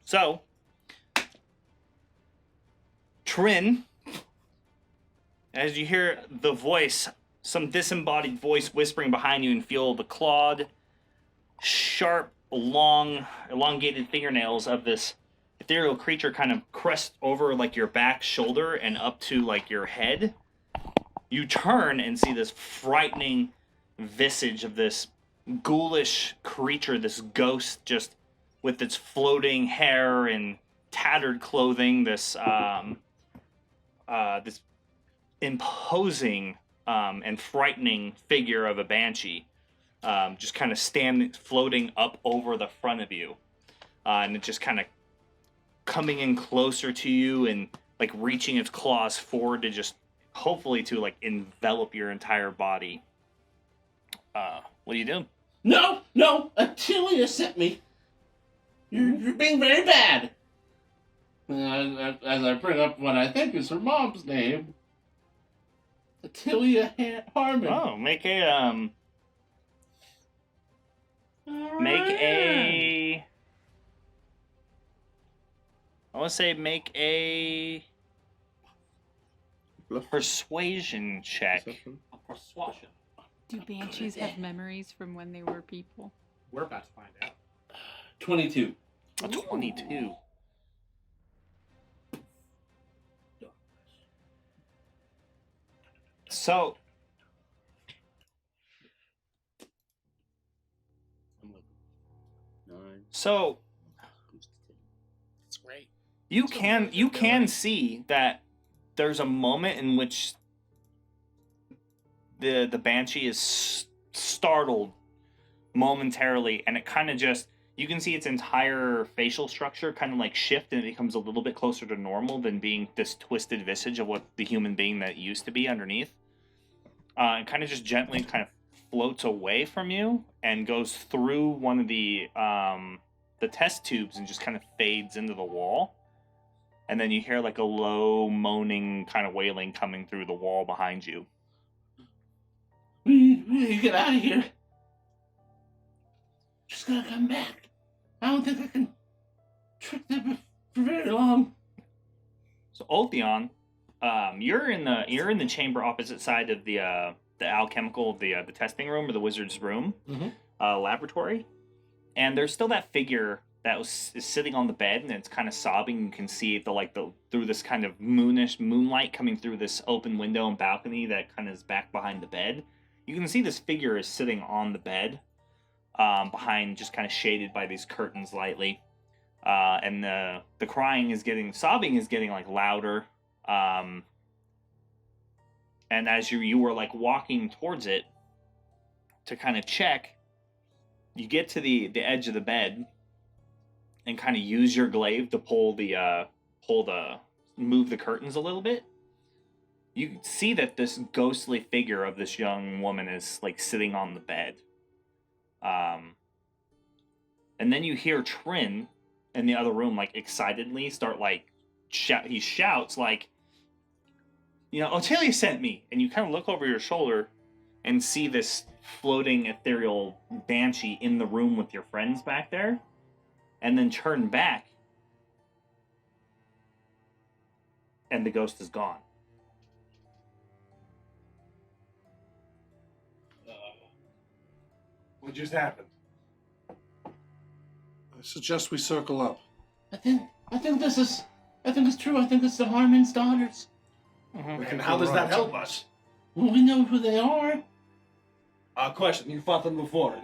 So, Trin, as you hear the voice, some disembodied voice whispering behind you, and feel the clawed, sharp, long, elongated fingernails of this ethereal creature kind of crest over like your back shoulder and up to like your head, you turn and see this frightening visage of this ghoulish creature, this ghost, just with its floating hair and tattered clothing, this this imposing and frightening figure of a banshee, just kind of floating up over the front of you, and it just kind of coming in closer to you and like reaching its claws forward to just hopefully to like envelop your entire body. What are you doing? No, Attilia sent me. You're being very bad. As I bring up what I think is her mom's name, Attilia Harmon. Oh, make a I want to say make a persuasion check. A persuasion. Do banshees have memories from when they were people? We're about to find out. 22. A 22. So, so That's great. you can see that there's a moment in which the banshee is startled momentarily, and it kind of just, you can see its entire facial structure kind of like shift, and it becomes a little bit closer to normal than being this twisted visage of what the human being that it used to be underneath. And kind of just gently kind of floats away from you and goes through one of the test tubes and just kind of fades into the wall. And then you hear like a low moaning kind of wailing coming through the wall behind you. We need to get out of here. She's gonna come back. I don't think I can trick them for very long. So Ulthion, you're in the chamber opposite side of the alchemical, the testing room or the wizard's room, laboratory, and there's still that figure that is sitting on the bed, and it's kind of sobbing. You can see through this kind of moonlight coming through this open window and balcony that kind of is back behind the bed. You can see this figure is sitting on the bed, behind, just kind of shaded by these curtains lightly, and the sobbing is getting like louder. And as you were like walking towards it to kind of check, you get to the edge of the bed and kind of use your glaive to move the curtains a little bit. You see that this ghostly figure of this young woman is like sitting on the bed. And then you hear Trin in the other room like excitedly start like he shouts like, Attilia sent me. And you kind of look over your shoulder and see this floating ethereal banshee in the room with your friends back there, and then turn back and the ghost is gone. What just happened? I suggest we circle up. I think it's true. I think it's the Harmon's daughters. And how does that help us? Well, we know who they are. Question, you fought them before.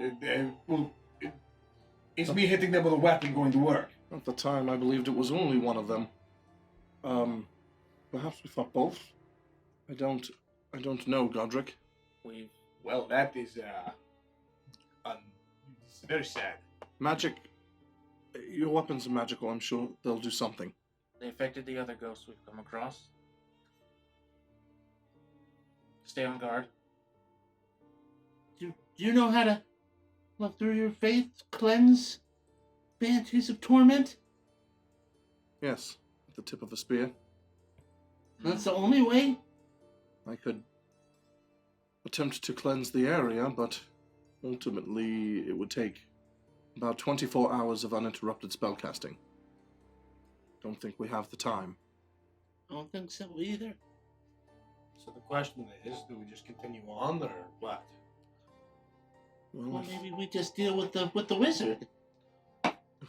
Is me hitting them with a weapon going to work? At the time, I believed it was only one of them. Perhaps we fought both? I don't know, Godric. Well, that is, it's very sad. Magic. Your weapons are magical. I'm sure they'll do something. They affected the other ghosts we've come across. Stay on guard. Do you know how to, through your faith, cleanse banshees of torment? Yes, at the tip of a spear. That's the only way? I could attempt to cleanse the area, but ultimately it would take about 24 hours of uninterrupted spellcasting. don't think we have the time. I don't think so either. So the question is, do we just continue on or what? Well, Well, maybe we just deal with the wizard.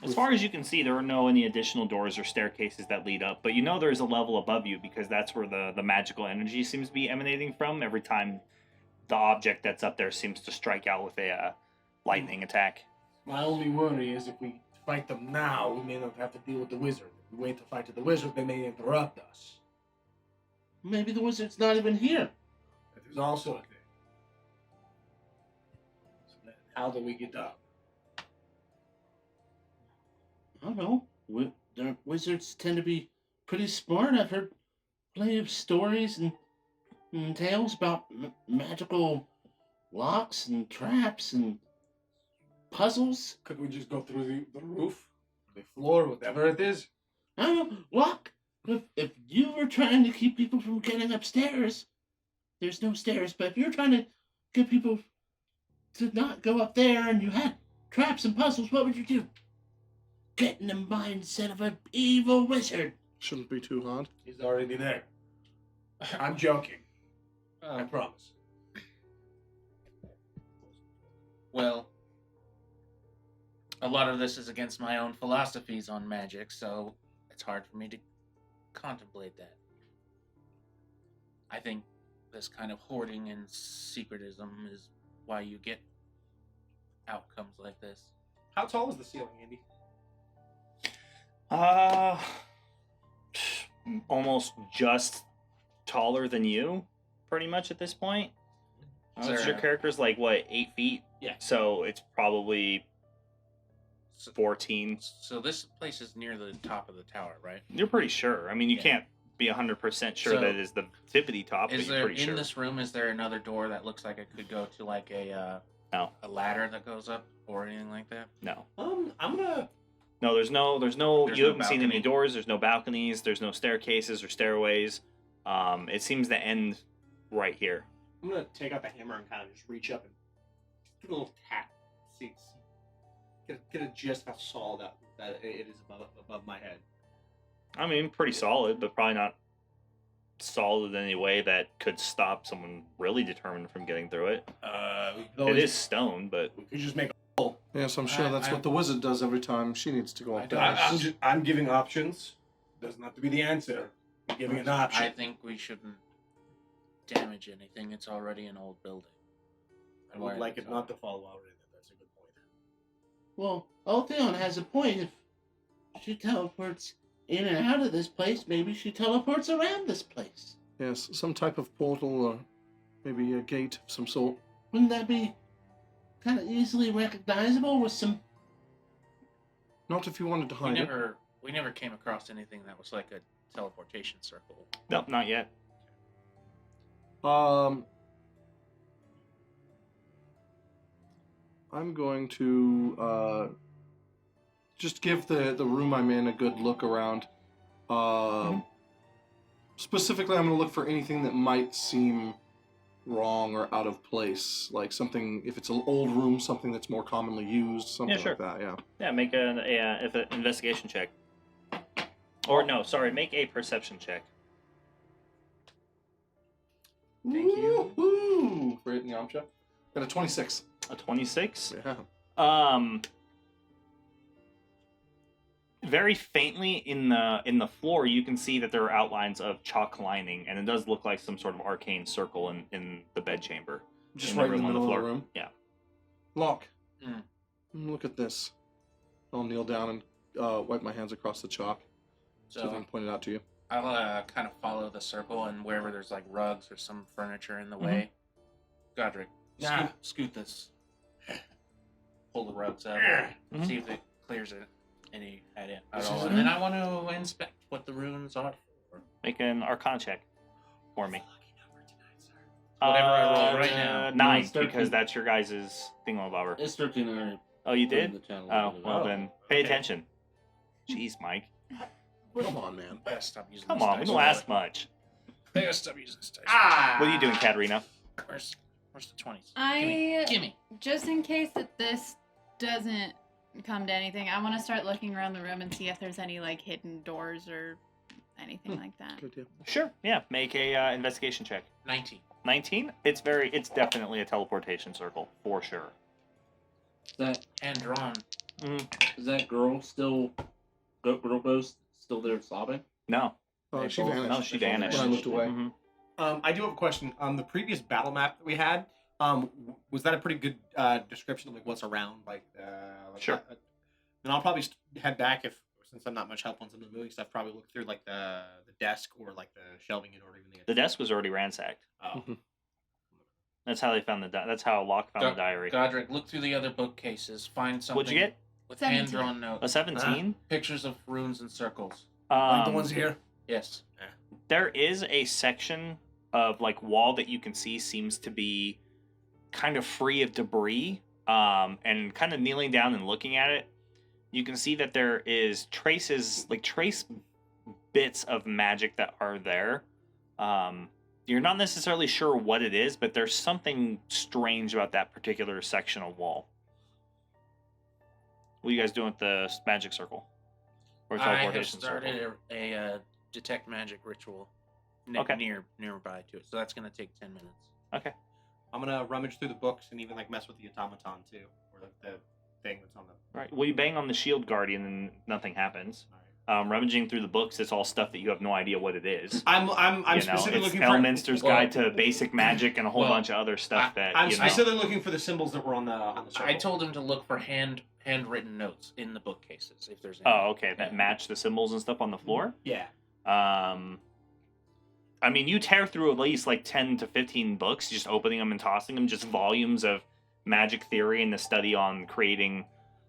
As far as you can see, there are no any additional doors or staircases that lead up, but you know there's a level above you because that's where the magical energy seems to be emanating from every time the object that's up there seems to strike out with a lightning attack. My only worry is if we fight them now, we may not have to deal with the wizard. If we wait to fight the wizard, they may interrupt us. Maybe the wizard's not even here. That is also a thing. So then how do we get up? I don't know. The wizards tend to be pretty smart. I've heard plenty of stories and tales about magical locks and traps and puzzles. Could we just go through the roof, the floor, whatever it is? I don't know. Lock. If you were trying to keep people from getting upstairs, there's no stairs. But if you're trying to get people to not go up there, and you had traps and puzzles, what would you do? Get in the mindset of an evil wizard. shouldn't be too hard. He's already there. I'm joking. I promise. Well, a lot of this is against my own philosophies on magic, so it's hard for me to contemplate that. I think this kind of hoarding and secretism is why you get outcomes like this. How tall is the ceiling, Andy? Almost just taller than you, pretty much at this point. Sure. Your character's like, what, 8 feet? Yeah. So it's probably 14. So this place is near the top of the tower, right? You're pretty sure. I mean, you Yeah. can't be 100% sure So, that it is the tippity top, but Is you're there pretty in sure. this room? Is there another door that looks like it could go to like a No. a ladder that goes up or anything like that? No. I'm gonna. No, there's no, There's you no haven't seen any balcony. doors, there's no balconies, there's no staircases or stairways. It seems to end right here. I'm gonna take out the hammer and kind of just reach up and give it a little tap. See, get a gist how solid that it is above my head. I mean, pretty solid, but probably not solid in any way that could stop someone really determined from getting through it. We could It always, is stone, but We could just make. Yes, I'm sure that's what the wizard does every time she needs to go up there. I'm giving options. Doesn't have to be the answer. I'm giving an option. I think we shouldn't damage anything. It's already an old building. I would like it not to fall out. That's a good point. Well, Altheon has a point. If she teleports in and out of this place, maybe she teleports around this place. Yes, some type of portal or maybe a gate of some sort. Wouldn't that be kind of easily recognizable with some... Not if you wanted to hide it. We never came across anything that was like a teleportation circle. nope, not yet. I'm going to just give the room I'm in a good look around. Specifically, I'm going to look for anything that might seem wrong or out of place, like something. If it's an old room, something that's more commonly used, something sure. like that. Yeah. Yeah, make an investigation check. Or no, sorry, make a perception check. Thank you. Woo-hoo! For hitting the arm check. Got a 26. A 26? Yeah. Very faintly in the floor, you can see that there are outlines of chalk lining, and it does look like some sort of arcane circle in the bedchamber. Just in the right in room the on the middle of floor. the room. Yeah. Lock. Mm. Look at this. I'll kneel down and wipe my hands across the chalk. So I So can point it out to you. I'll kind of follow the circle, and wherever there's like rugs or some furniture in the way, Godric, Nah. scoot this. Pull the rugs up. Mhm. See if it clears it any at This all. is And then I want to inspect what the runes are for. Make an Arcana check for me. Whatever I roll right now. 9, it's 13. because that's your guys' thingamabobber. It's 13 already. Oh, you Put in did? the channel. Oh, well Oh, then, pay okay. attention. Jeez, Mike. Come on, man. I gotta stop using Come this on, we dice. don't ask much. I gotta stop using this dice. What are you doing, Katarina? Where's the 20s? I Gimme. just in case that this doesn't come to anything. I want to start looking around the room and see if there's any like hidden doors or anything like that. Good deal. Sure. Yeah. Make a investigation check. 19. 19. It's definitely a teleportation circle for sure. That Hand drawn. is that girl still? Girl ghost still there sobbing? No. She vanished. No, she vanished. When I looked away. Mhm. I do have a question. On the previous battle map that we had, was that a pretty good description of like what's around? Sure. Then I'll probably head back since I'm not much help on some of the moving stuff. Probably look through like the desk or like the shelving in order even The desk was already ransacked. Oh. That's how they found that's how Locke found the diary. Godric, look through the other bookcases. Find something. What'd you get? With 17. hand-drawn notes. A 17. Pictures of runes and circles. Like the ones here. Yes. There is a section of like wall that you can see seems to be kind of free of debris. And kind of kneeling down and looking at it, you can see that there is trace bits of magic that are there. You're not necessarily sure what it is, but there's something strange about that particular section of wall. What are you guys doing with the magic circle? Or I have teleportation started circle? a detect magic ritual Okay. nearby to it, so that's going to take 10 minutes. Okay. I'm gonna rummage through the books and even like mess with the automaton too, or like the thing that's on the. Right. Well, you bang on the shield guardian and nothing happens. Rummaging through the books, it's all stuff that you have no idea what it is. I'm You specifically it's looking Elminster's for. Guide to Basic Magic and a whole Well, bunch of other stuff that I'm you know. specifically looking for the symbols that were on the circle. I told him to look for handwritten notes in the bookcases, if there's any. Oh, okay. That match the symbols and stuff on the floor. Yeah. I mean, you tear through at least like 10 to 15 books, just opening them and tossing them, just volumes of magic theory and the study on creating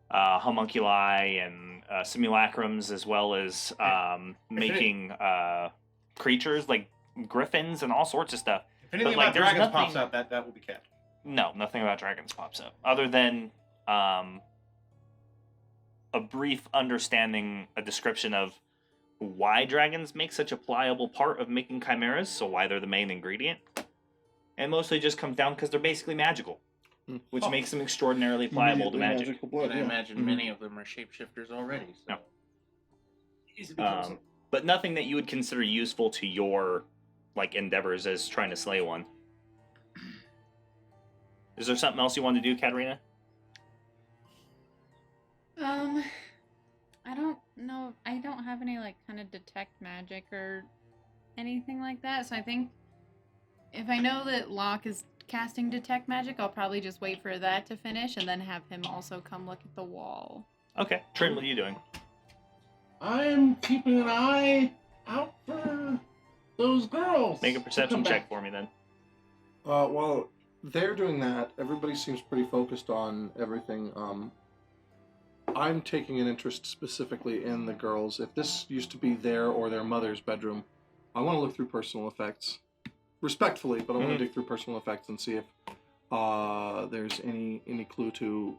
homunculi and simulacrums, as well as making creatures like griffins and all sorts of stuff. If anything But, like, about there's dragons nothing- pops up, that will be kept. No, nothing about dragons pops up, other than a brief understanding, a description of why dragons make such a pliable part of making chimeras, so why they're the main ingredient. And mostly just comes down because they're basically magical, which makes them extraordinarily pliable to magic. Magical blood, And I yeah. imagine many of them are shapeshifters already. So. No. Easy becomes But nothing that you would consider useful to your like endeavors as trying to slay one. Is there something else you want to do, Katarina? I don't know. I don't have any like kind of detect magic or anything like that. So I think if I know that Locke is casting detect magic, I'll probably just wait for that to finish and then have him also come look at the wall. Okay, Trin, what are you doing? I'm keeping an eye out for those girls. Make a to perception come check back. for me then. While they're doing that, everybody seems pretty focused on everything. I'm taking an interest specifically in the girls. If this used to be their or their mother's bedroom, I want to look through personal effects. Respectfully, but I want to dig through personal effects and see if there's any clue to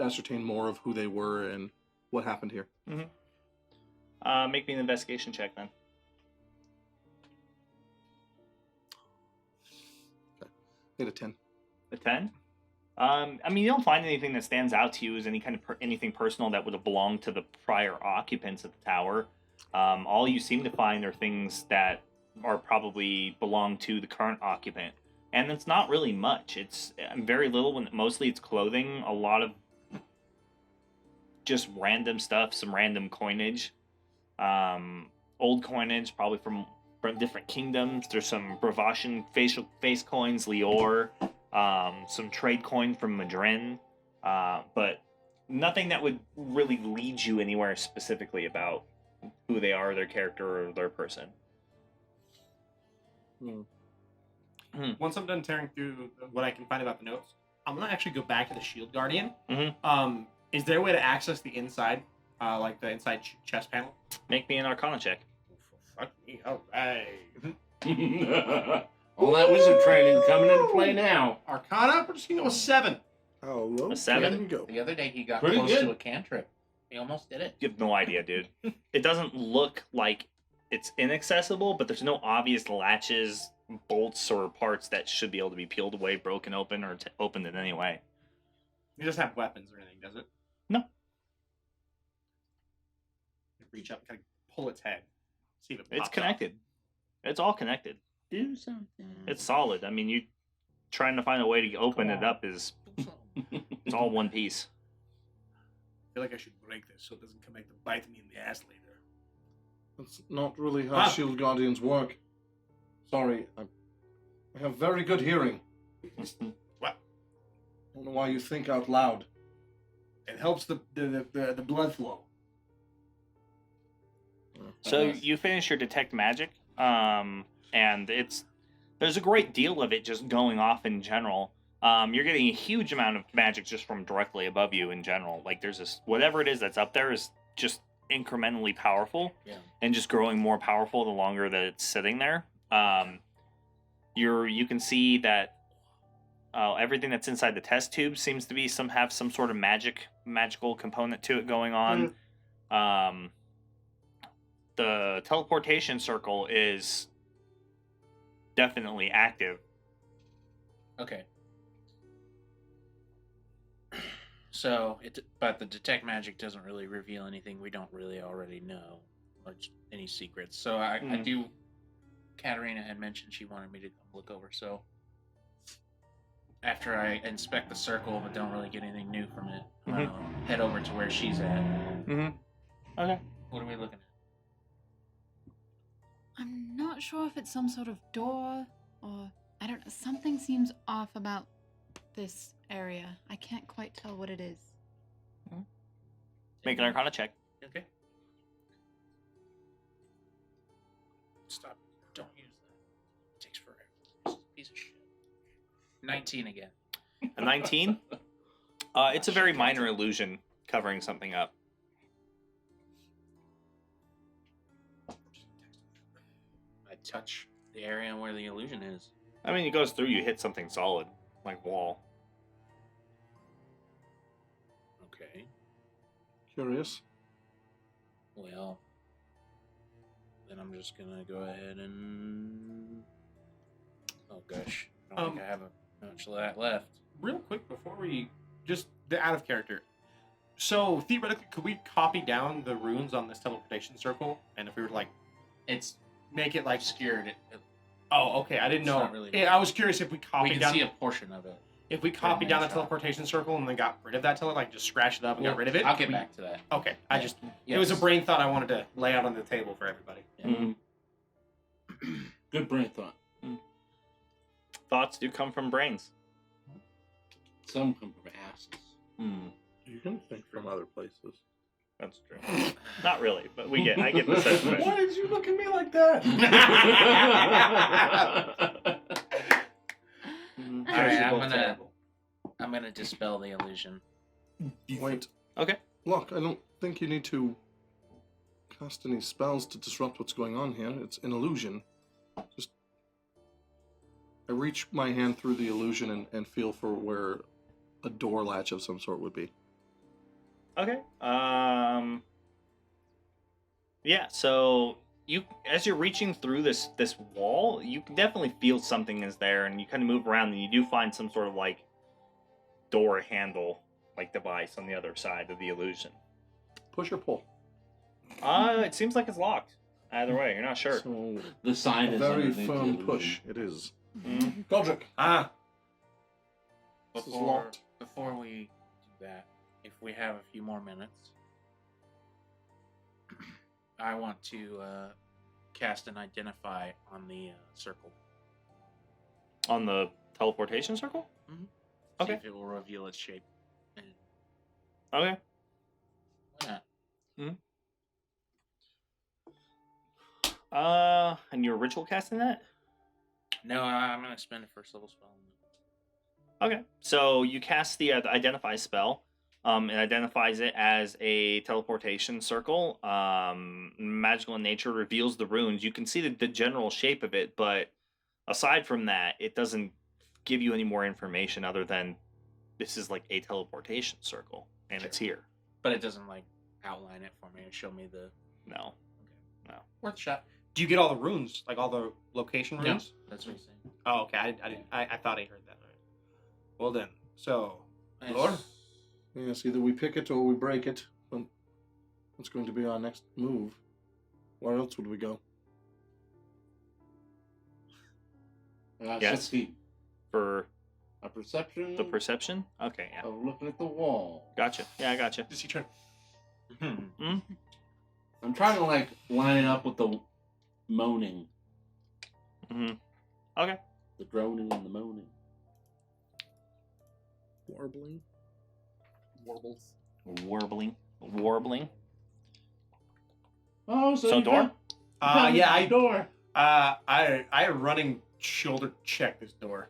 ascertain more of who they were and what happened here. Make me an investigation check then. Hit a 10. A 10? I mean, you don't find anything that stands out to you as any kind of anything personal that would have belonged to the prior occupants of the tower. All you seem to find are things that are probably belong to the current occupant, and it's not really much. It's very little. When mostly it's clothing, a lot of just random stuff, some random coinage, old coinage, probably from different kingdoms. There's some Bravashan face coins, Lior. Some trade coin from Madrin, but nothing that would really lead you anywhere specifically about who they are, their character, or their person. Once I'm done tearing through what I can find about the notes, I'm gonna actually go back to the Shield Guardian. Is there a way to access the inside, like the inside chest panel? Make me an Arcana check. Fuck me, alright. All that wizard training coming into play now. Arcana, we're just gonna go with 7. Oh, well, A 7? there you go. The other day he got Pretty close good. to a cantrip. He almost did it. You have no idea, dude. It doesn't look like it's inaccessible, but there's no obvious latches, bolts, or parts that should be able to be peeled away, broken open, or opened in any way. It doesn't have weapons or anything, does it? No. Reach up and kind of pull its head. See if it It's pops connected. It's all connected. Do something. It's solid. I mean, you trying to find a way to open it up is it's all one piece. I feel like I should break this so it doesn't come back to bite me in the ass later. That's not really how shield guardians work. Sorry, I have very good hearing. What? I don't know why you think out loud. It helps the blood flow. So you finish your detect magic, and there's a great deal of it just going off in general. You're getting a huge amount of magic just from directly above you in general. Like there's this whatever it is that's up there is just incrementally powerful, and just growing more powerful the longer that it's sitting there. You can see that everything that's inside the test tube seems to be have some sort of magical component to it going on. The teleportation circle is definitely active. Okay. So, but the detect magic doesn't really reveal anything we don't really already know, or any secrets. So I do. Katarina had mentioned she wanted me to come look over. So after I inspect the circle but don't really get anything new from it, I'm gonna head over to where she's at. Okay. What are we looking at? I'm not sure if it's some sort of door or I don't know. Something seems off about this area. I can't quite tell what it is. Make an Arcana check. Okay. Stop. Don't use that. It takes forever. It's a piece of shit. 19 again. A 19? It's a very minor illusion covering something up. I touch the area where the illusion is. I mean, it goes through, you hit something solid, like wall. Okay. Curious. Well, then I'm just gonna go ahead and... Oh gosh, I don't think I have much of that left. Real quick before we the out of character. So theoretically, could we copy down the runes on this teleportation circle? And if we were to It's make it like obscured. Oh, okay. I didn't It's know. not really- I was curious if we We copied can down. see a portion of it. If we copied down the shot. teleportation circle and then got rid of that like just scratched it up and got rid of it. I'll get back to that. Okay. I just Yes. it was a brain thought I wanted to lay out on the table for everybody. Yeah. Good brain thought. Thoughts do come from brains. Some come from asses. You can think from other places. That's true. Not really, but I get the sentiment. Why did you look at me like that? All right, I'm gonna dispel the illusion. Wait. Okay. Look, I don't think you need to cast any spells to disrupt what's going on here. It's an illusion. Just... I reach my hand through the illusion and feel for where a door latch of some sort would be. Okay. Yeah, so as you're reaching through this wall, you can definitely feel something is there, and you kind of move around, and you do find some sort of like door handle like device on the other side of the illusion. Push or pull? It seems like it's locked. Either way, you're not sure. So, The sign a is very underneath the firm illusion. push. It is. Mhm. Godric. This is locked. Before we do that, if we have a few more minutes, I want to cast an identify on the circle. On the teleportation circle? See Okay. if it will reveal its shape. Okay. Why not? And you're ritual casting that? No, I'm gonna spend a first level spell. Okay, so you cast the identify spell. It identifies it as a teleportation circle. Magical in nature, reveals the runes. You can see the general shape of it, but aside from that, it doesn't give you any more information other than this is like a teleportation circle, and it's here. But it doesn't like outline it for me and show me the. No. Worth a shot. Do you get all the runes, like all the location Yeah. runes? That's what he's saying. Oh, okay. I thought I heard that. Well then, so Nice. Lord? Yes, either we pick it or we break it. What's going to be our next move? Where else would we go? Yes. 16. For A perception. the perception? Okay, yeah. Of looking at the wall. Gotcha. Yeah, I gotcha. Does he turn? I'm trying to like line it up with the moaning, Okay. the droning and the moaning. Warbling. Warbles. Warbling. Oh, so you door? Yeah, I door. I running shoulder check this door.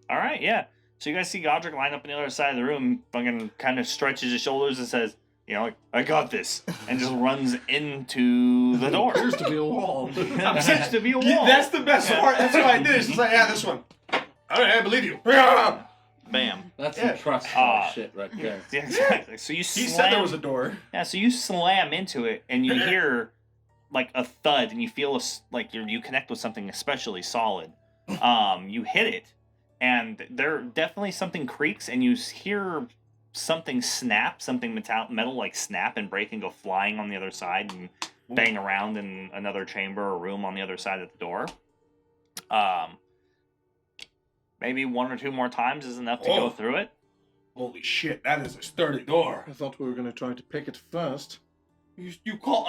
All right, yeah. So you guys see Godric line up on the other side of the room, fucking kind of stretches his shoulders and says, you know, like, I got this, and just runs into the door. Appears to be a wall. Appears to be a wall. Yeah, that's the best part. That's what I did. It's just like, yeah, this one. All right, I believe you. Bam. That's Yeah. some trust shit right there. Yeah, exactly. So you He slam, said there was a door. Yeah, so you slam into it, and you hear like a thud, and you feel like you connect with something especially solid. You hit it, and there definitely something creaks, and you hear something snap, something metal like snap and break and go flying on the other side and bang around in another chamber or room on the other side of the door. Maybe one or two more times is enough to go through it. Holy shit, that is a sturdy door. I thought we were going to try to pick it first. You call...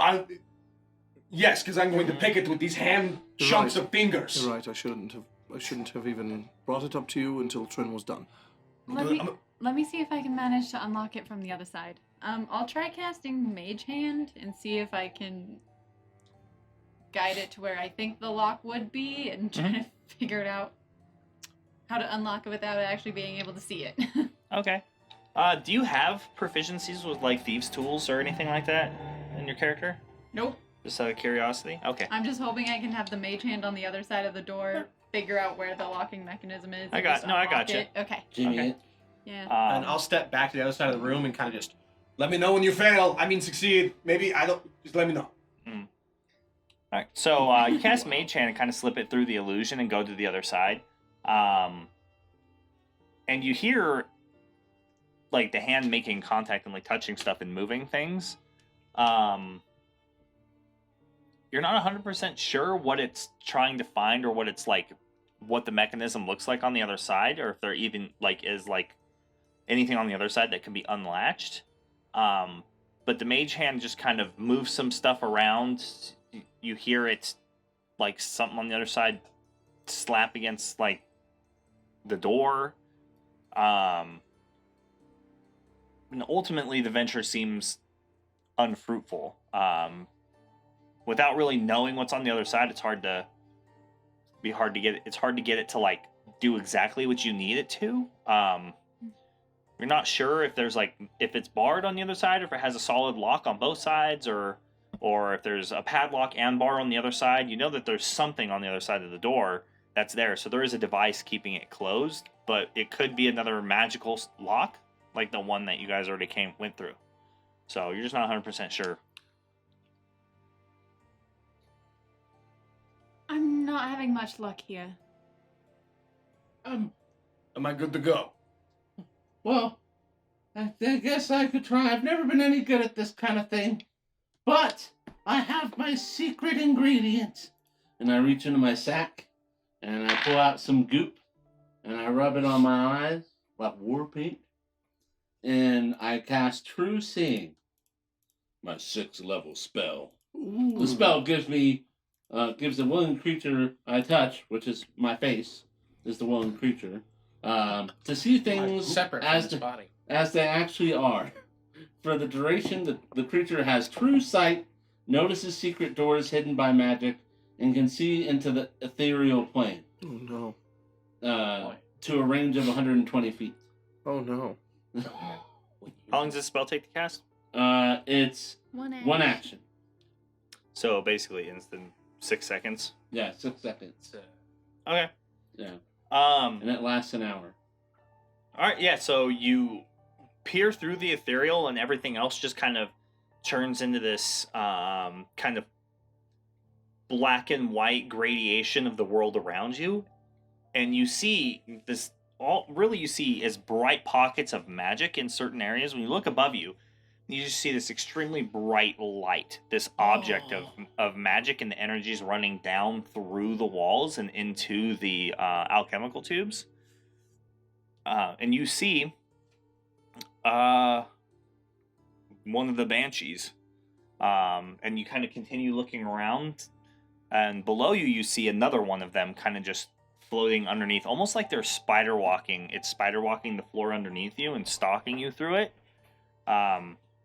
Yes, because I'm going to pick it with these hand You're chunks right. of fingers. You're right. I shouldn't have even brought it up to you until Trin was done. Let me see if I can manage to unlock it from the other side. I'll try casting Mage Hand and see if I can guide it to where I think the lock would be and try to figure it out how to unlock it without actually being able to see it. Okay. Do you have proficiencies with like thieves' tools or anything like that in your character? Nope. Just out of curiosity? Okay. I'm just hoping I can have the Mage Hand on the other side of the door, figure out where the locking mechanism is. I and got- just no, I unlock gotcha. it. Okay. Jimmy Okay. it. Yeah. And I'll step back to the other side of the room and kind of just let me know when you fail. I mean, succeed. Maybe I don't. Just let me know. All right, so you cast Mage Hand and kind of slip it through the illusion and go to the other side. And you hear, like, the hand making contact and, like, touching stuff and moving things. You're not 100% sure what it's trying to find or what it's, like, what the mechanism looks like on the other side, or if there even, like, is, like, anything on the other side that can be unlatched. But the Mage Hand just kind of moves some stuff around. You hear it, like, something on the other side slap against, like, the door. And ultimately, the venture seems unfruitful. Without really knowing what's on the other side, it's hard to get it to, like, do exactly what you need it to. You're not sure if there's, like, if it's barred on the other side, or if it has a solid lock on both sides, or if there's a padlock and bar on the other side. You know that there's something on the other side of the door that's there. So there is a device keeping it closed, but it could be another magical lock, like the one that you guys already went through. So you're just not 100% sure. I'm not having much luck here. Am I good to go? Well, I guess I could try. I've never been any good at this kind of thing. But I have my secret ingredient. And I reach into my sack, and I pull out some goop, and I rub it on my eyes, like war paint. And I cast True Seeing, my 6th level spell. Ooh. The spell gives the willing creature I touch, which is my face, is the willing creature, to see things Separate from as his the, body. as they actually are. For the duration, the creature has true sight, notices secret doors hidden by magic, and can see into the ethereal plane. Oh no. To a range of 120 feet. Oh no. How long does this spell take to cast? It's one action. So basically, instant 6 seconds. Yeah, 6 seconds. Okay. Yeah. And And it lasts an hour. all right, yeah. So you peer through the ethereal, and everything else just kind of turns into this kind of black and white gradation of the world around you, and you see this all really you see is bright pockets of magic in certain areas. When you look above you, you just see this extremely bright light, this object of magic, and the energy is running down through the walls and into the alchemical tubes. And you see one of the banshees. And you kind of continue looking around, and below you, you see another one of them kind of just floating underneath, almost like they're spider walking. It's spider walking the floor underneath you and stalking you through it.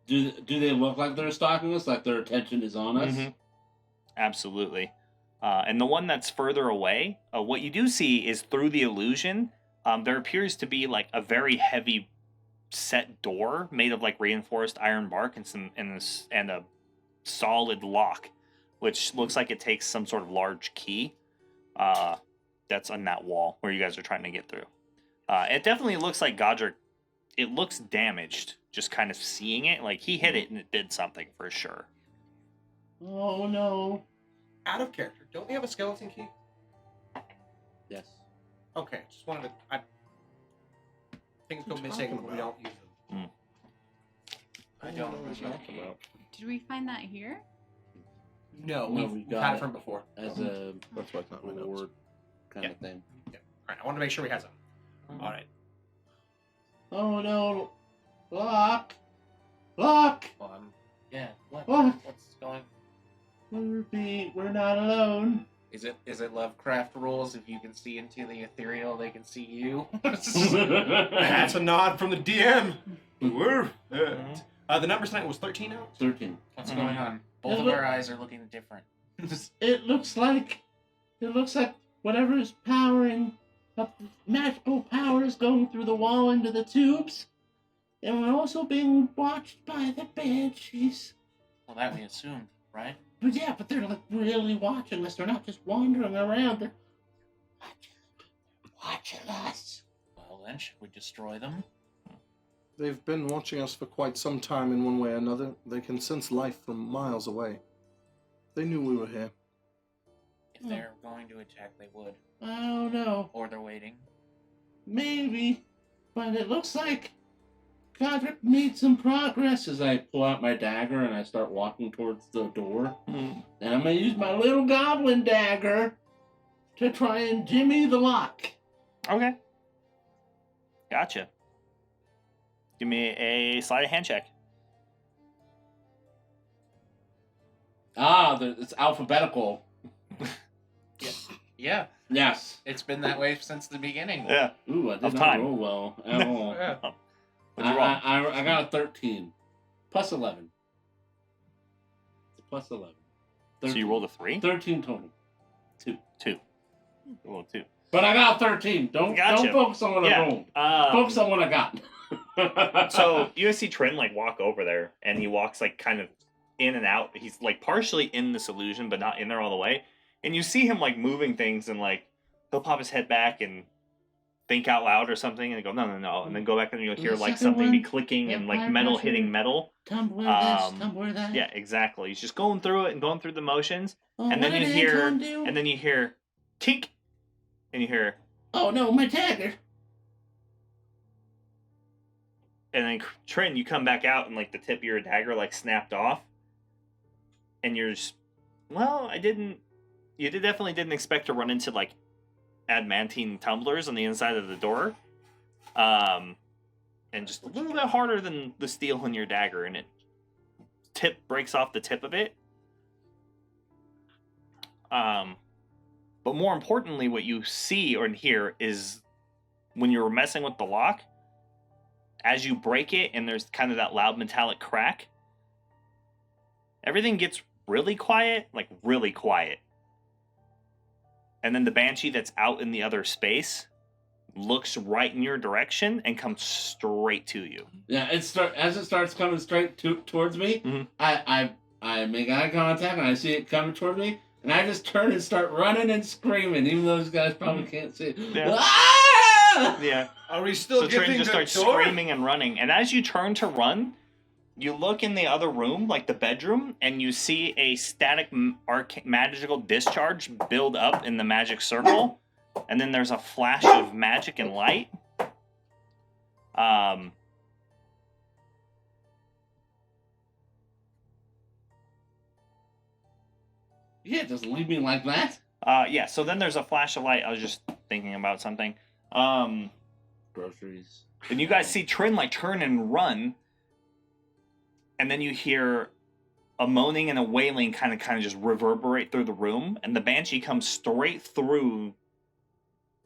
Do they look like they're stalking us, like their attention is on us? Mm-hmm. Absolutely. And the one that's further away, what you do see is through the illusion, there appears to be like a very heavy set door made of like reinforced iron bark and a solid lock, which looks like it takes some sort of large key that's on that wall where you guys are trying to get through. It definitely looks like Godric. It looks damaged, just kind of seeing it. Like, he hit it and it did something for sure. Oh, no. Out of character, don't we have a skeleton key? Yes. Okay, just wanted to... Things go missing when we don't use them. I don't know what you're talking about. Did we find that here? No, No, we've we had got it from before. As a That's why it's not my notes. reward kind of thing. Alright, I want to make sure we have some. Alright. Oh, no. Lock! Lock! Yeah. What? What? What's going? We're not alone. Is it Lovecraft rules? If you can see into the ethereal, they can see you. That's a nod from the DM. We're the number tonight was 13 now? 13. What's going on? Both of our eyes are looking different. It looks like whatever is powering up the magical powers going through the wall into the tubes. And we're also being watched by the banshees. Well, that we assumed, right? But yeah, but they're like really watching us. They're not just wandering around. They're watching us. Well, then, should we destroy them? They've been watching us for quite some time in one way or another. They can sense life from miles away. They knew we were here. If they're going to attack, they would. I don't know. Or they're waiting. Maybe. But it looks like Godric made some progress as I pull out my dagger and I start walking towards the door. And I'm going to use my little goblin dagger to try and jimmy the lock. Okay. Gotcha. Give me a sleight of hand check. It's alphabetical. Yeah. Yes. It's been that way since the beginning. Yeah. Ooh, I did Of not time. roll well at all. Yeah. What'd you roll? I got a 13. Plus 11. It's plus 11. So you rolled a 3? 13 total. 2. You rolled 2. But I got 13. Don't focus on what I rolled. Focus on what I got. So you see Trin like walk over there, and he walks like kind of in and out. He's like partially in this illusion, but not in there all the way. And you see him like moving things, and like he'll pop his head back and think out loud or something, and go no, and then go back and you'll hear like something be clicking and like metal hitting metal. Tumbler this, tumbler that. Yeah, exactly. He's just going through it and going through the motions, and then you hear tink, and you hear, oh no, my dagger. and then Trin, you come back out and like the tip of your dagger like snapped off, and you're just, well, you definitely didn't expect to run into like adamantine tumblers on the inside of the door, and just a little bit harder than the steel in your dagger, and it breaks off the tip of it. But more importantly, what you see or hear is when you're messing with the lock, as you break it and there's kind of that loud metallic crack, everything gets really quiet, like really quiet. And then the banshee that's out in the other space looks right in your direction and comes straight to you. Yeah, as it starts coming straight towards me, mm-hmm. I make eye contact and I see it coming toward me, and I just turn and start running and screaming, even though those guys probably can't see it. Yeah. Ah! Yeah. Are we still so getting Trin just starts screaming and running, and as you turn to run, you look in the other room, like the bedroom, and you see a static magical discharge build up in the magic circle, and then there's a flash of magic and light, Yeah, just leave me like that. Yeah, so then there's a flash of light. I was just thinking about something. Groceries. And you guys see Trin like turn and run, and then you hear a moaning and a wailing kind of just reverberate through the room, and the Banshee comes straight through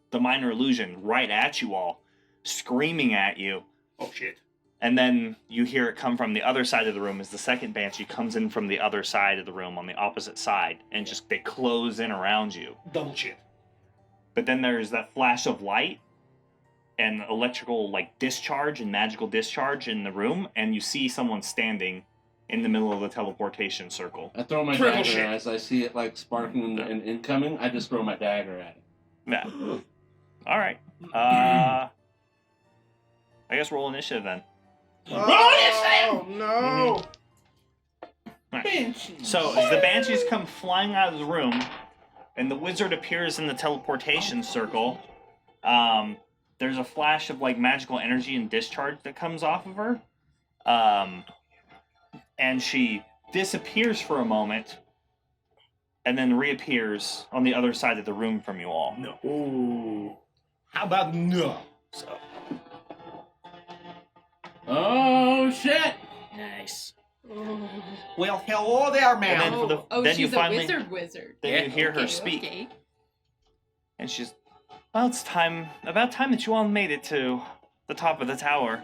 the minor illusion right at you all, screaming at you. Oh shit. And then you hear it come from the other side of the room as the second Banshee comes in from the other side of the room on the opposite side, and just they close in around you. Double shit. But then there's that flash of light and electrical like discharge and magical discharge in the room, and you see someone standing in the middle of the teleportation circle. I throw my Triple dagger shit. as I see it like sparking and incoming. I just throw my dagger at it. Yeah. All right. I guess roll initiative then. Oh no! So as the Banshees come flying out of the room, and the wizard appears in the teleportation circle, there's a flash of like magical energy and discharge that comes off of her, and she disappears for a moment, and then reappears on the other side of the room from you all. No. Ooh. How about no? So Oh shit! Nice. Well, hello there, And ma'am. then for the- then she's you finally- a wizard. then Yeah. you hear her Okay, speak, okay. and she's, well, it's about time that you all made it to the top of the tower.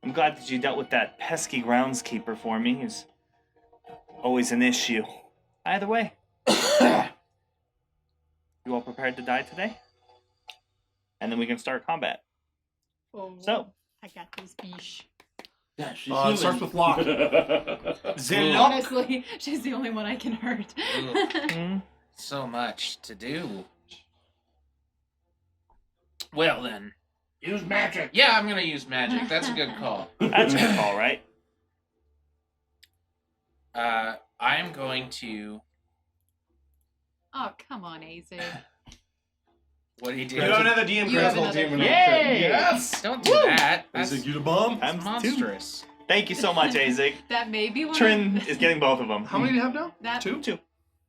I'm glad that you dealt with that pesky groundskeeper for me. It's always an issue. Either way, you all prepared to die today? And then we can start combat. Oh, So, I got this biche. Yeah, she's It starts with Locke. Zillock. Honestly, she's the only one I can hurt. So much to do. Well then. Use magic. Yeah, I'm gonna use magic. That's a good call. That's a good call, right? I'm going to. Oh, come on, Azig. What do you do? You have another DM You have critical another- demon. Yay! Yes. Don't do that. That's Is it you the bomb? Times two. monstrous. Thank you so much, Azig. That may be one Trin of is getting both of them. How many do you have now? that, Two.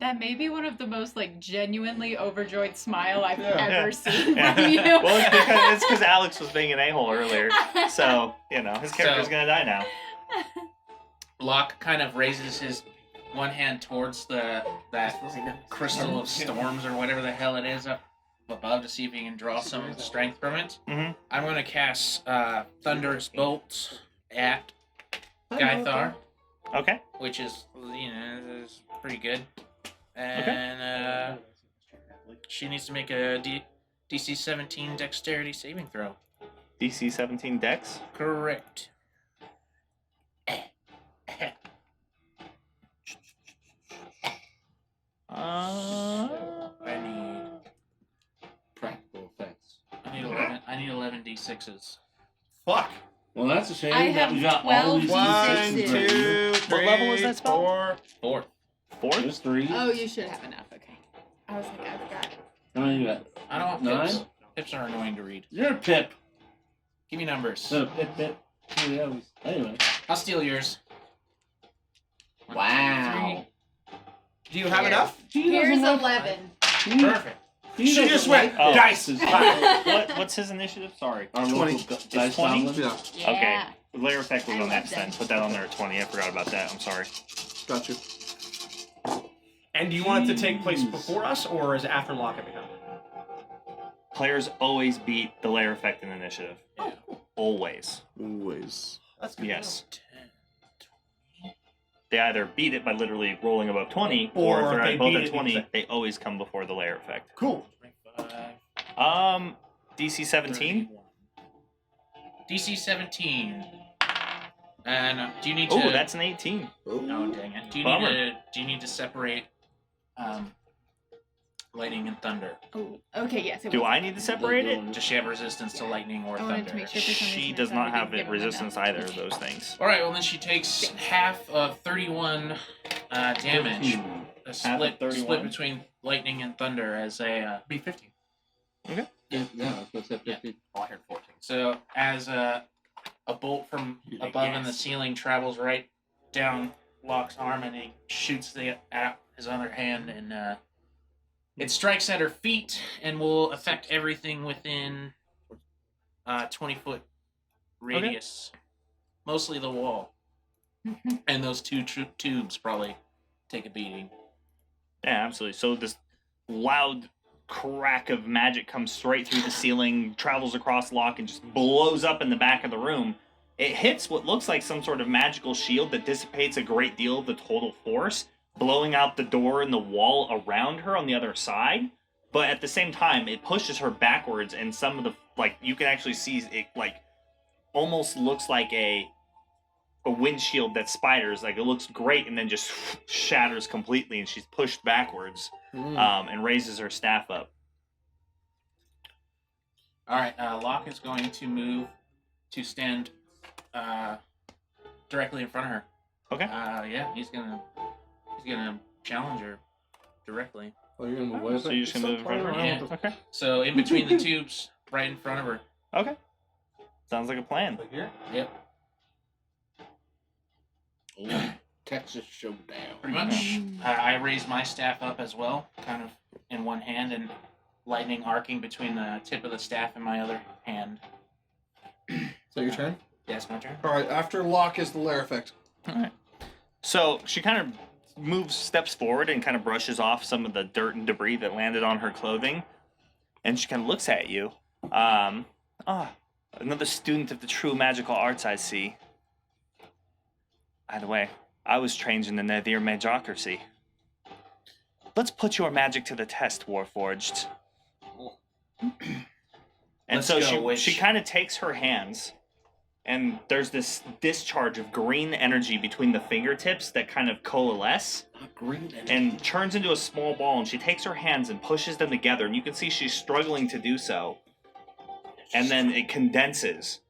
that may be one of the most like genuinely overjoyed smile I've Yeah. ever Yeah. seen Yeah. from you. Well, it's because Alex was being an a-hole earlier. So, his character's So- gonna die now. Locke kind of raises his one hand towards that crystal of storms or whatever the hell it is up above to see if he can draw some strength from it. Mhm. I'm going to cast Thunderous Bolt at Gaithar, Okay. which is is pretty good. And she needs to make a DC 17 Dexterity saving throw. DC 17 Dex. Correct. I need Practical effects. I need 11 D6s. Fuck. Well, that's a shame I that have we got 12 all these D6s. D6s right here. What level is that spell? 4. 4. Four? There's 3. Oh, you should have enough. Okay. I was like, I forgot. How many you got? I don't want 9? pips. Pips are annoying to read. You're a pip. Give me numbers. Pip. Anyway. I'll steal yours. Wow. Do you have enough? Here's 11. Perfect. She just went, Oh. dice. What's his initiative? Sorry. Our 20. local dice 20? goblin. Yeah, Yeah. Okay. Layer effect was I on love X then. that. Put that on there at 20. I forgot about that. I'm sorry. got you. And do you want it to take place before us, or is it after Locke and become? Players always beat the layer effect in initiative. Yeah. Always. Always. That's good. Yes. 10. They either beat it by literally rolling above 20, Or or if they're they at both beat at it 20, because- they always come before the layer effect. Cool. 25. DC 17. 31. DC 17. And do you need to? Oh, that's an 18. Oh, dang it. Do you need to separate lightning and thunder? Oh, okay, yes. Do I need to separate it? Does she have resistance to lightning or I wanted thunder? to make sure for some She reason I does thought not I have didn't give her resistance enough. either of those things. All right. Well, then she takes half of 31 damage. A split 31? between lightning and thunder as a. Be 15. Yeah, let's have 50. Oh, I heard 14. So as a a bolt from You're like, above in the yes. ceiling travels right down Locke's arm, and he shoots out his other hand, and it strikes at her feet and will affect everything within 20-foot radius. Mostly the wall. And those two tubes probably take a beating. Yeah, absolutely. So this loud crack of magic comes straight through the ceiling, travels across Locke, and just blows up in the back of the room. It hits what looks like some sort of magical shield that dissipates a great deal of the total force, blowing out the door and the wall around her on the other side. But at the same time, it pushes her backwards, and some of the, like, you can actually see it, like, almost looks like a windshield that spiders. Like, it looks great, and then just shatters completely, and she's pushed backwards, and raises her staff up. All right, Locke is going to move to stand directly in front of her. Okay. Yeah, he's gonna challenge her directly. Oh, you're gonna move away. So you're just gonna move in front of her? Yeah. Okay. So in between the tubes, right in front of her. Okay. Sounds like a plan. Like here? Yep. Texas Showdown. Pretty much. I raise my staff up as well, kind of in one hand, and lightning arcing between the tip of the staff and my other hand. Is that your turn? Yes, my turn. All right. After Locke is the lair effect. All right. So she kind of steps forward and kind of brushes off some of the dirt and debris that landed on her clothing, and she kind of looks at you. Another student of the true magical arts, I see. By the way, I was trained in the Nadir Magocracy. Let's put your magic to the test, Warforged. And Let's so go, witch. she kind of takes her hands, and there's this discharge of green energy between the fingertips that kind of coalesce and turns into a small ball, and she takes her hands and pushes them together, and you can see she's struggling to do so. And then it condenses.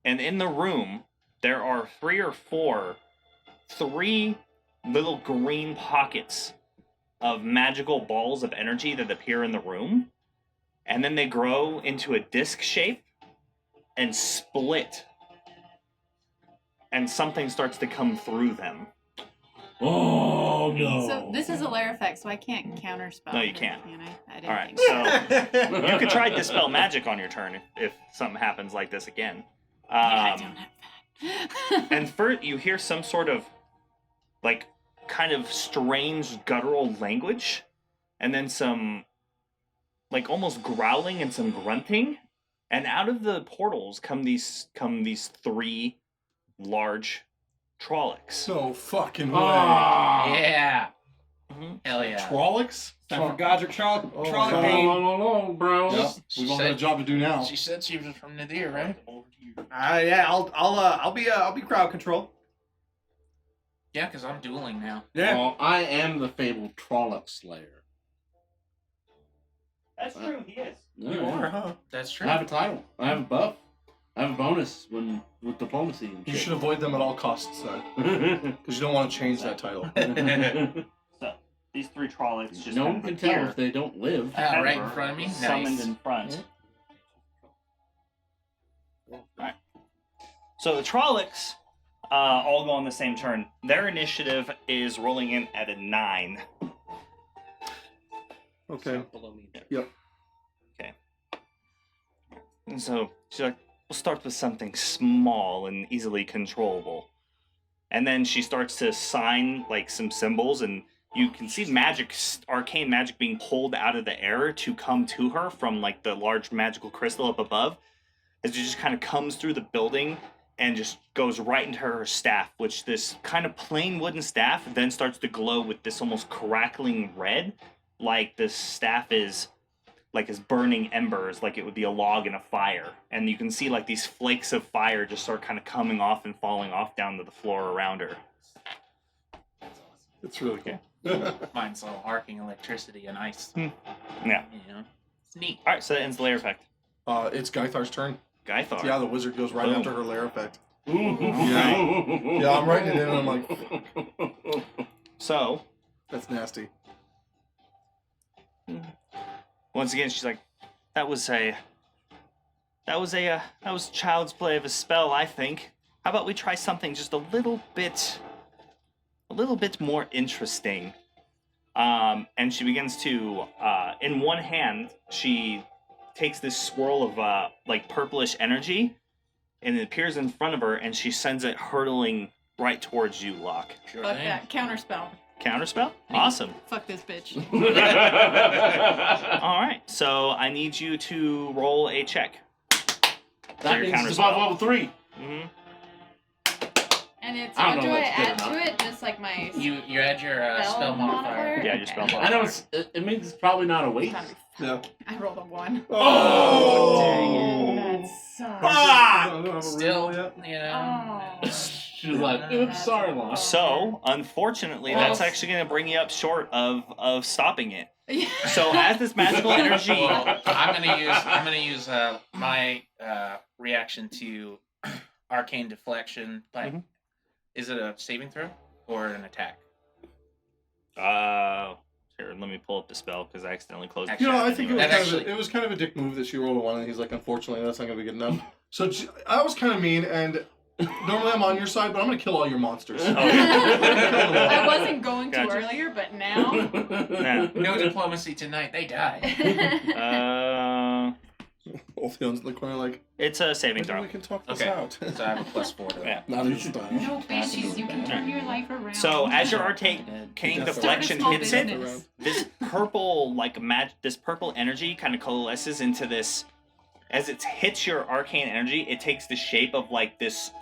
And in the room, there are 3 or 4 little green pockets of magical balls of energy that appear in the room. And then they grow into a disc shape and split. And something starts to come through them. Oh no! So this is a lair effect, so I can't counterspell. No, you it, can't. can I didn't Alright, think so you could try Dispel Magic on your turn if something happens like this again. I don't have that. And first, you hear some sort of, like, kind of strange guttural language, and then some, like, almost growling and some grunting, and out of the portals come these 3 large Trollocs. So fucking way. Yeah. Mm-hmm. Hell yeah. Trollocs? Time for Godric Trolloc Oh, Trolloc my game. No, bro. Yep. She We've all got a said- job to do now. She said she was from Nadir, right? Yeah, I'll be crowd control. Yeah, because I'm dueling now. Yeah. Well, I am the fabled Trolloc Slayer. That's true, he is. You are, huh? That's I true. have a title. I have a buff. I have a bonus with diplomacy and You shit. should avoid them at all costs, then, because you don't want to change that title. So, these 3 Trollocs just no kind one of can appear, tell if they don't live. Right in front of me. summoned Nice. in front. Alright. So the Trollocs all go on the same turn. Their initiative is rolling in at a 9. Okay. Below me. And so she's like, we'll start with something small and easily controllable. And then she starts to sign like some symbols, and you can see magic, arcane magic being pulled out of the air to come to her from like the large magical crystal up above. As it just kind of comes through the building and just goes right into her staff, which this kind of plain wooden staff then starts to glow with this almost crackling red, like this staff is like as burning embers, like it would be a log in a fire. And you can see like these flakes of fire just start kind of coming off and falling off down to the floor around her. It's really cool. Mine's all arcing electricity and ice. Yeah. You know, it's neat. All right, so that ends the lair effect. It's Gaithar's turn. Gaithar. Yeah, the wizard goes right Boom. after her lair effect. Yeah. Yeah, I'm writing it in and I'm like, So, that's nasty. once again, she's like, that was a that was child's play of a spell, I think. How about we try something just a little bit more interesting? And she begins to, in one hand, she takes this swirl of like purplish energy, and it appears in front of her, and she sends it hurtling right towards you, Locke. Sure Fuck thing. that. Counterspell. Counterspell? Awesome. Fuck this bitch. All right, so I need you to roll a check. That means it's above level 3. Mm-hmm. And it's, I don't what know do I what's good add to enough. it? Just like my You add your spell modifier. Yeah, your spell Okay. modifier. I know it means it's probably not a waste. Yeah. I rolled a 1. Oh! Dang That sucks. I don't have a Still, reroll yet. you know. Oh. She was like, oops, sorry, Lon. So, unfortunately, Well- that's actually going to bring you up short of stopping it. Yeah. So, as this magical energy... Well, I'm gonna use my reaction to arcane deflection. Like, is it a saving throw or an attack? Here, let me pull up the spell because I accidentally closed Actually, the You know, chat I think it was, anyway. That kind of actually- it was kind of a dick move that she rolled a 1, and he's like, unfortunately, that's not going to be good enough. So I was kind of mean, and normally I'm on your side, but I'm going to kill all your monsters. I wasn't going to Gotcha. earlier, but now. Yeah. No diplomacy tonight. They die. Oltheon's in the corner like, It's a saving maybe throw. we can talk this Okay. out. So I have a +4 to it. Yeah. Not in style. No, bitches, you can turn your life around. So, as your arcane Start a deflection small hits it, business. this purple this purple energy kind of coalesces into this. As it hits your arcane energy, it takes the shape of like this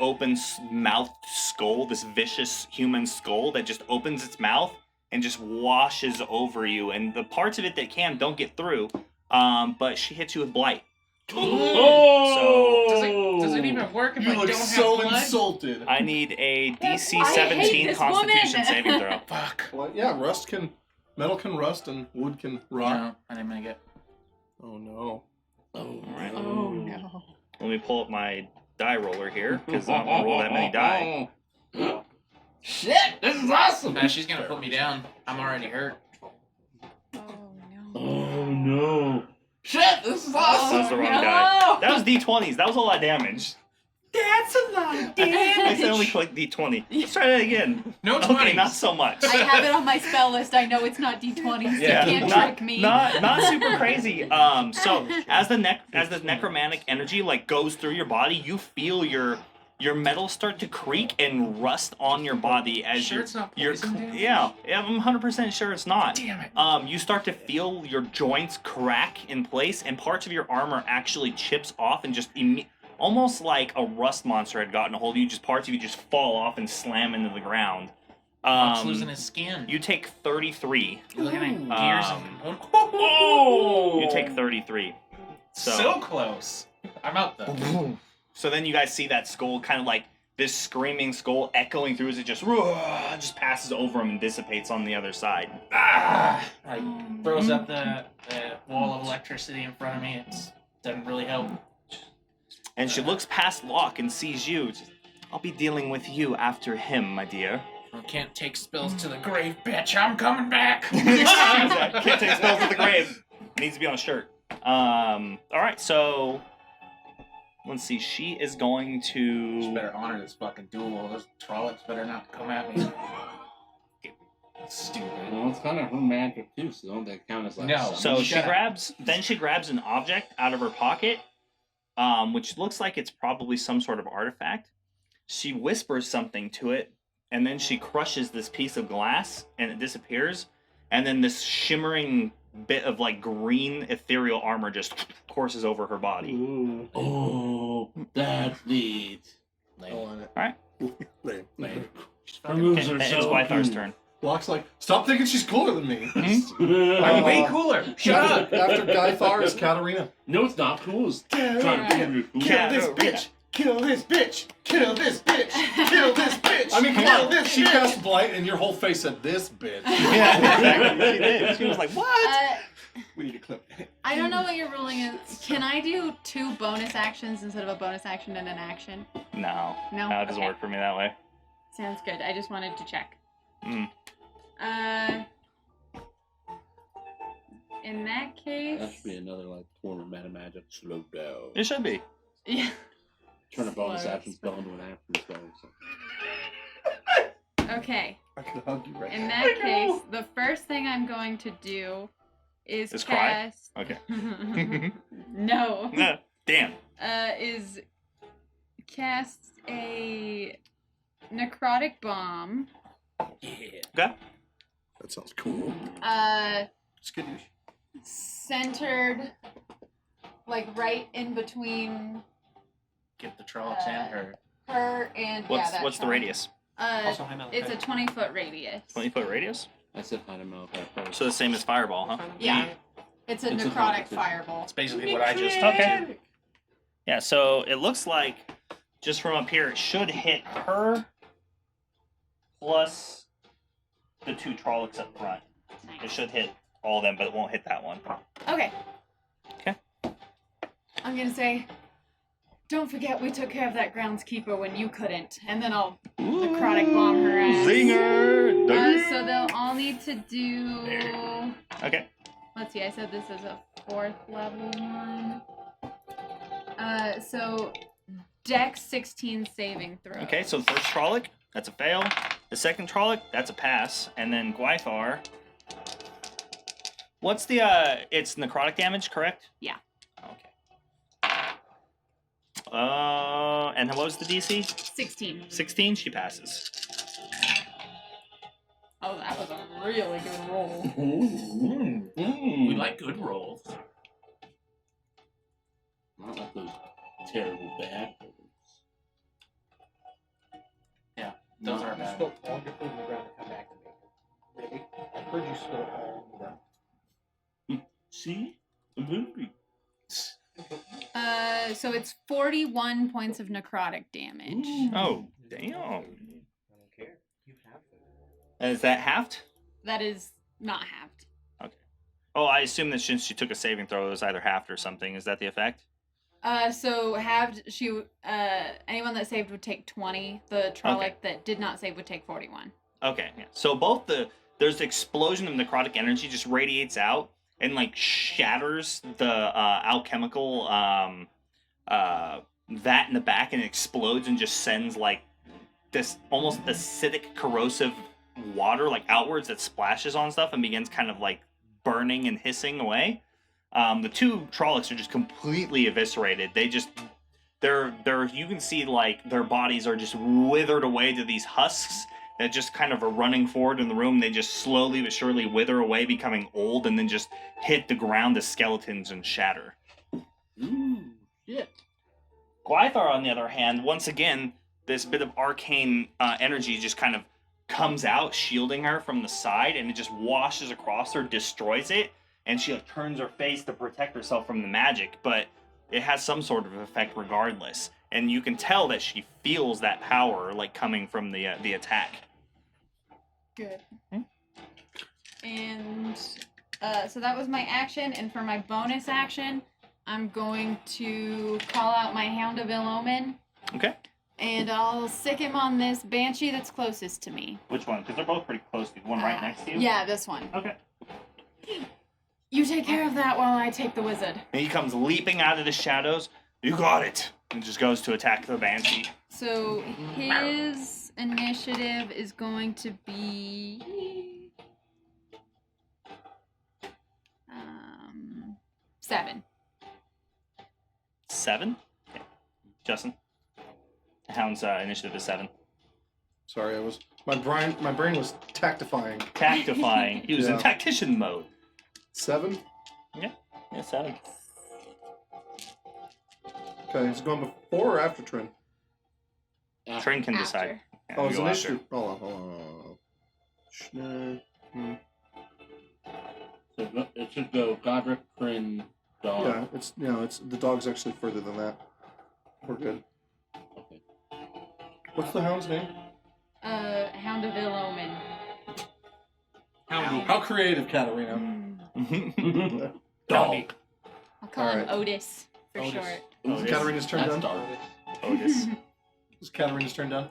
open mouthed skull, this vicious human skull that just opens its mouth and just washes over you. And the parts of it that don't get through. But she hits you with blight. Oh! Does it even work if You I look don't so have blood? insulted. I need a DC I hate 17 this Constitution woman. saving throw. Fuck. Well, yeah, metal can rust and wood can rot. No, I didn't make it. Oh no. Oh, Alright. Oh no. Let me pull up my die roller here because I don't want to roll that many die. Shit, this is awesome. She's gonna put me down. I'm already hurt. Oh no. Oh no. Shit, this is That awesome. was the wrong no. die. That was D20s. That was a lot of damage. That's a lot of I accidentally clicked D20. Let's try that again. No Okay, 20s. not so much. I have it on my spell list. I know it's not D20s. Yeah, You can't not, trick me. not super crazy. So as the necromantic energy like goes through your body, you feel your metal start to creak and rust on your body as Sure it's not you're poison damage? yeah, I'm 100% sure it's not. Damn it. You start to feel your joints crack in place, and parts of your armor actually chips off and just almost like a rust monster had gotten a hold of you. Just parts of you just fall off and slam into the ground. Buck's losing his skin. You take 33. You're looking at gears and Oh! You take 33. so close. I'm out though. So then you guys see that skull, kind of like this screaming skull echoing through as it just passes over him and dissipates on the other side. Like throws up the wall of electricity in front of me. It doesn't really help. And she looks past Locke and sees you. I'll be dealing with you after him, my dear. I can't take spells to the grave, bitch. I'm coming back. Can't take spells to the grave. Needs to be on a shirt. Alright, so let's see. She is going Just to better honor this fucking duel. Those Trollocs better not come at me. Stupid. Well, it's kind of her magic too, so don't that count as like No. something? So she Shut up. grabs an object out of her pocket, which looks like it's probably some sort of artifact. She whispers something to it, and then she crushes this piece of glass, and it disappears. And then this shimmering bit of like green ethereal armor just courses over her body. Ooh. Oh, that's neat. I want it. Alright. Lame. Lame. Her moves Okay, are it's so Wythar's cute. turn. Locke's like, stop thinking she's cooler than me. I'm way cooler. Shut up. After Gythar is Katarina. No, it's not cool. It's trying to be cool. Kill this bitch! Kill this bitch! Kill this bitch! Kill this bitch! I mean, come on. She cast Blight, and your whole face said, this bitch. Yeah, exactly. She did. She was like, what? We need to clip. I don't know what your ruling is. Can I do 2 bonus actions instead of a bonus action and an action? No. No? No, it doesn't Okay. work for me that way. Sounds good. I just wanted to check. Mm. In In that case, That should be another like form of meta magic. Slow down. It should be. yeah. Turn a bonus Slow action spell into an action spell. Okay. I could hug you right In now. that case, the first thing I'm going to do is Is cry? cast. Okay. No. Damn. Is cast a necrotic bomb. Yeah. Okay. That sounds cool. Skadoosh. Centered, like right in between Get the Trollocs and her. her and that What's the one. radius? Also, high Malachi. It's a 20-foot radius. 20-foot radius. I said hide him out first. So the same as fireball, huh? Yeah. It's a It's a necrotic competition. fireball. It's basically what I just Okay. did. Yeah. So it looks like just from up here, it should hit her plus the 2 Trollocs up front. It should hit all of them, but it won't hit that one. Okay. Okay. I'm gonna say, don't forget we took care of that groundskeeper when you couldn't, and then I'll necrotic bomb her ass. Zinger! So they'll all need to do. There. Okay. Let's see. I said this is a 4th level one. So Dex 16 saving throw. Okay. So the first Trolloc, that's a fail. The second Trolloc, that's a pass, and then Gwythar. What's the it's necrotic damage, correct? Yeah. Okay. And what was the DC? 16. 16, she passes. Oh, that was a really good roll. We like good rolls. Not like those terrible bad ones. Those No. are You bad. spilt all your food on the ground and come back to me. Really? I heard you spill it all on the ground. See? A movie. So it's 41 points of necrotic damage. Oh, damn. I don't care. You have food. Is that halved? That is not halved. Oh, I assume that since she took a saving throw, it was either halved or something. Is that the effect? So halved, anyone that saved would take 20. The Trolloc Okay. that did not save would take 41. Okay, yeah. So both there's the explosion of necrotic energy just radiates out and like shatters the alchemical vat in the back, and it explodes and just sends like this almost acidic, corrosive water like outwards that splashes on stuff and begins kind of like burning and hissing away. The 2 Trollocs are just completely eviscerated. They're you can see like their bodies are just withered away to these husks that just kind of are running forward in the room. They just slowly but surely wither away, becoming old, and then just hit the ground as skeletons and shatter. Ooh, shit. Gwythar, on the other hand, once again, this bit of arcane energy just kind of comes out, shielding her from the side, and it just washes across her, destroys it, and she like, turns her face to protect herself from the magic, but it has some sort of effect regardless. And you can tell that she feels that power like coming from the attack. Good. And so that was my action, and for my bonus action, I'm going to call out my Hound of Ill Omen, Okay. and I'll sick him on this Banshee that's closest to me. Which one? Because they're both pretty close to you. One right next to you? Yeah, this one. Okay. You take care of that while I take the wizard. And he comes leaping out of the shadows. You got it! And just goes to attack the Banshee. So his initiative is going to be 7. 7? Okay. Justin? The Hound's initiative is 7. Sorry, my brain was tactifying. Tactifying. He was in Yeah. tactician mode. 7. Yeah, 7. Okay, is it going before or after Trin? Trin can After. decide. Yeah, Oh, we it's go an after. issue. Hold on. So it should go Godric, Trin, Dog. Yeah, it's the dog's actually further than that. We're good. Okay. What's the hound's name? Hound of Ill Omen. How creative, Katarina. Dog. I'll call him Alright. Otis for Otis. short. Is Katarina's turn That's done? dark. Otis. Is Katarina's turn done?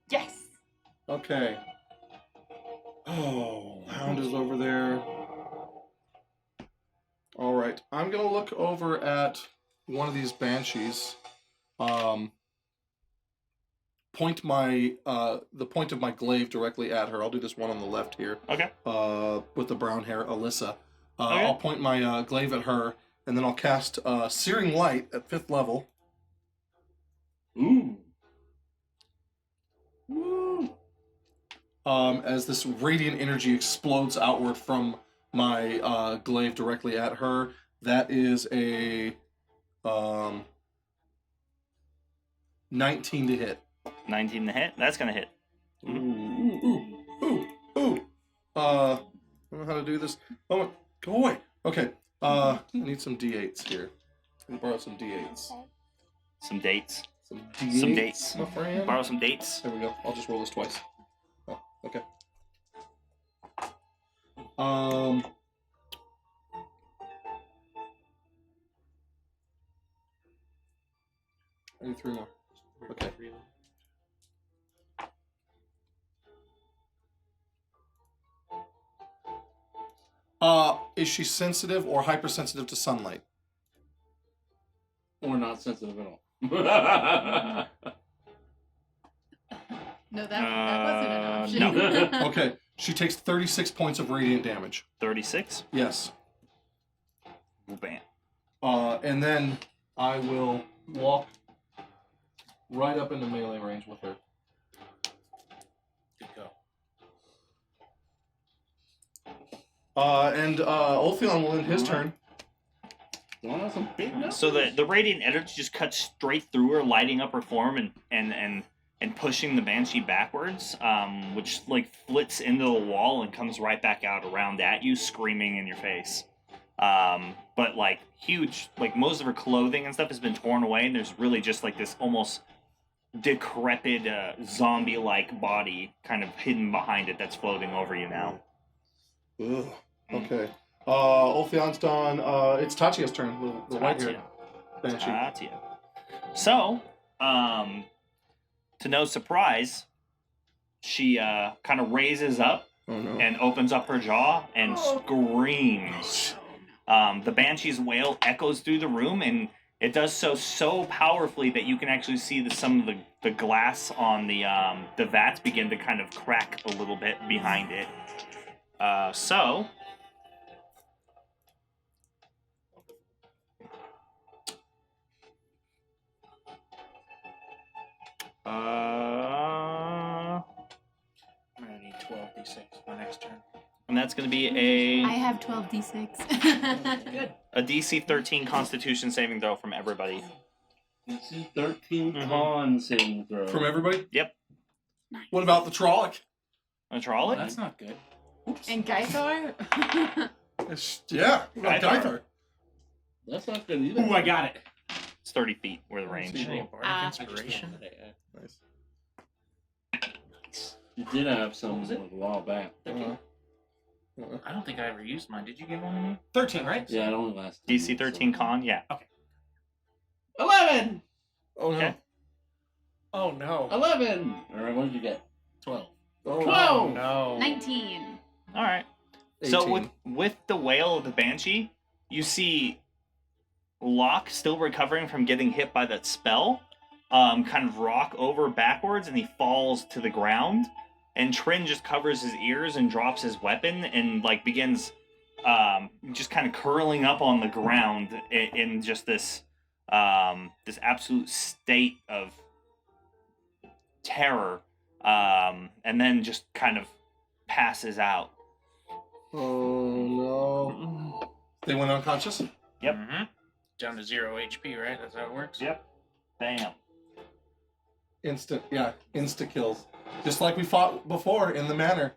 Yes. Okay. Oh, hound is over there. right, I'm gonna look over at one of these banshees. Point my the point of my glaive directly at her. I'll do this one on the left here. Okay. With the brown hair, Alyssa. Okay. I'll point my glaive at her, and then I'll cast Searing Light at 5th level. Ooh. As this radiant energy explodes outward from my glaive directly at her. That is a 19 to hit. 19 to hit. That's gonna hit. Ooh. I don't know how to do this. Oh, go away. Okay. I need some D8s here. Let me borrow some D8s. Some dates. Some D8s. Some dates. my friend. Borrow some dates. There we go. I'll just roll this twice. Oh, okay. I need 3 more. Okay. Is she sensitive or hypersensitive to sunlight? Or not sensitive at all. No, that wasn't an no. option. Okay. She takes 36 points of radiant damage. 36. Yes. Bam. And then I will walk right up into melee range with her. Good go. And Ulthion will end his turn. Some big numbers. So the radiant energy just cuts straight through her, lighting up her form and pushing the banshee backwards, which like flits into the wall and comes right back out around at you, screaming in your face. But like huge, like most of her clothing and stuff has been torn away, and there's really just like this almost decrepit zombie-like body kind of hidden behind it that's floating over you now. Ugh. Okay. Ulthion's done. It's Tatia's turn. The white-haired banshee. Tatia. So, to no surprise, she kind of raises up Oh no. and opens up her jaw and screams. The banshee's wail echoes through the room, and it does so powerfully that you can actually see some of the glass on the vats begin to kind of crack a little bit behind it. So. I'm gonna need 12d6 my next turn. And that's going to be I have 12d6. Good. a DC 13 Constitution saving throw from everybody. This is 13 Mhm. con saving throw. From everybody? Yep. Nice. What about the Trolloc? A Trolloc? That's not good. And Gaithor? Yeah. What about Gaithor. Gaithor? That's not good either. Ooh, I got it. It's 30 feet worth of range. Any bardic Ah. inspiration? Nice. You did have some a while back. I don't think I ever used mine. Did you give one to me? 13, right? Yeah, it only lasted. DC 13 con, yeah. 11! Oh no. Okay. Oh no. 11! Alright, what did you get? 12. Oh, 12! No. 19. All right. So 18. with the wail of the banshee, you see Locke still recovering from getting hit by that spell, kind of rock over backwards, and he falls to the ground. And Trin just covers his ears and drops his weapon and like begins just kind of curling up on the ground in just this this absolute state of terror, and then just kind of passes out. Oh no. They went unconscious? Yep. Mm-hmm. Down to 0 HP, right? That's how it works? Yep. Bam. Insta kills. Just like we fought before in the manor.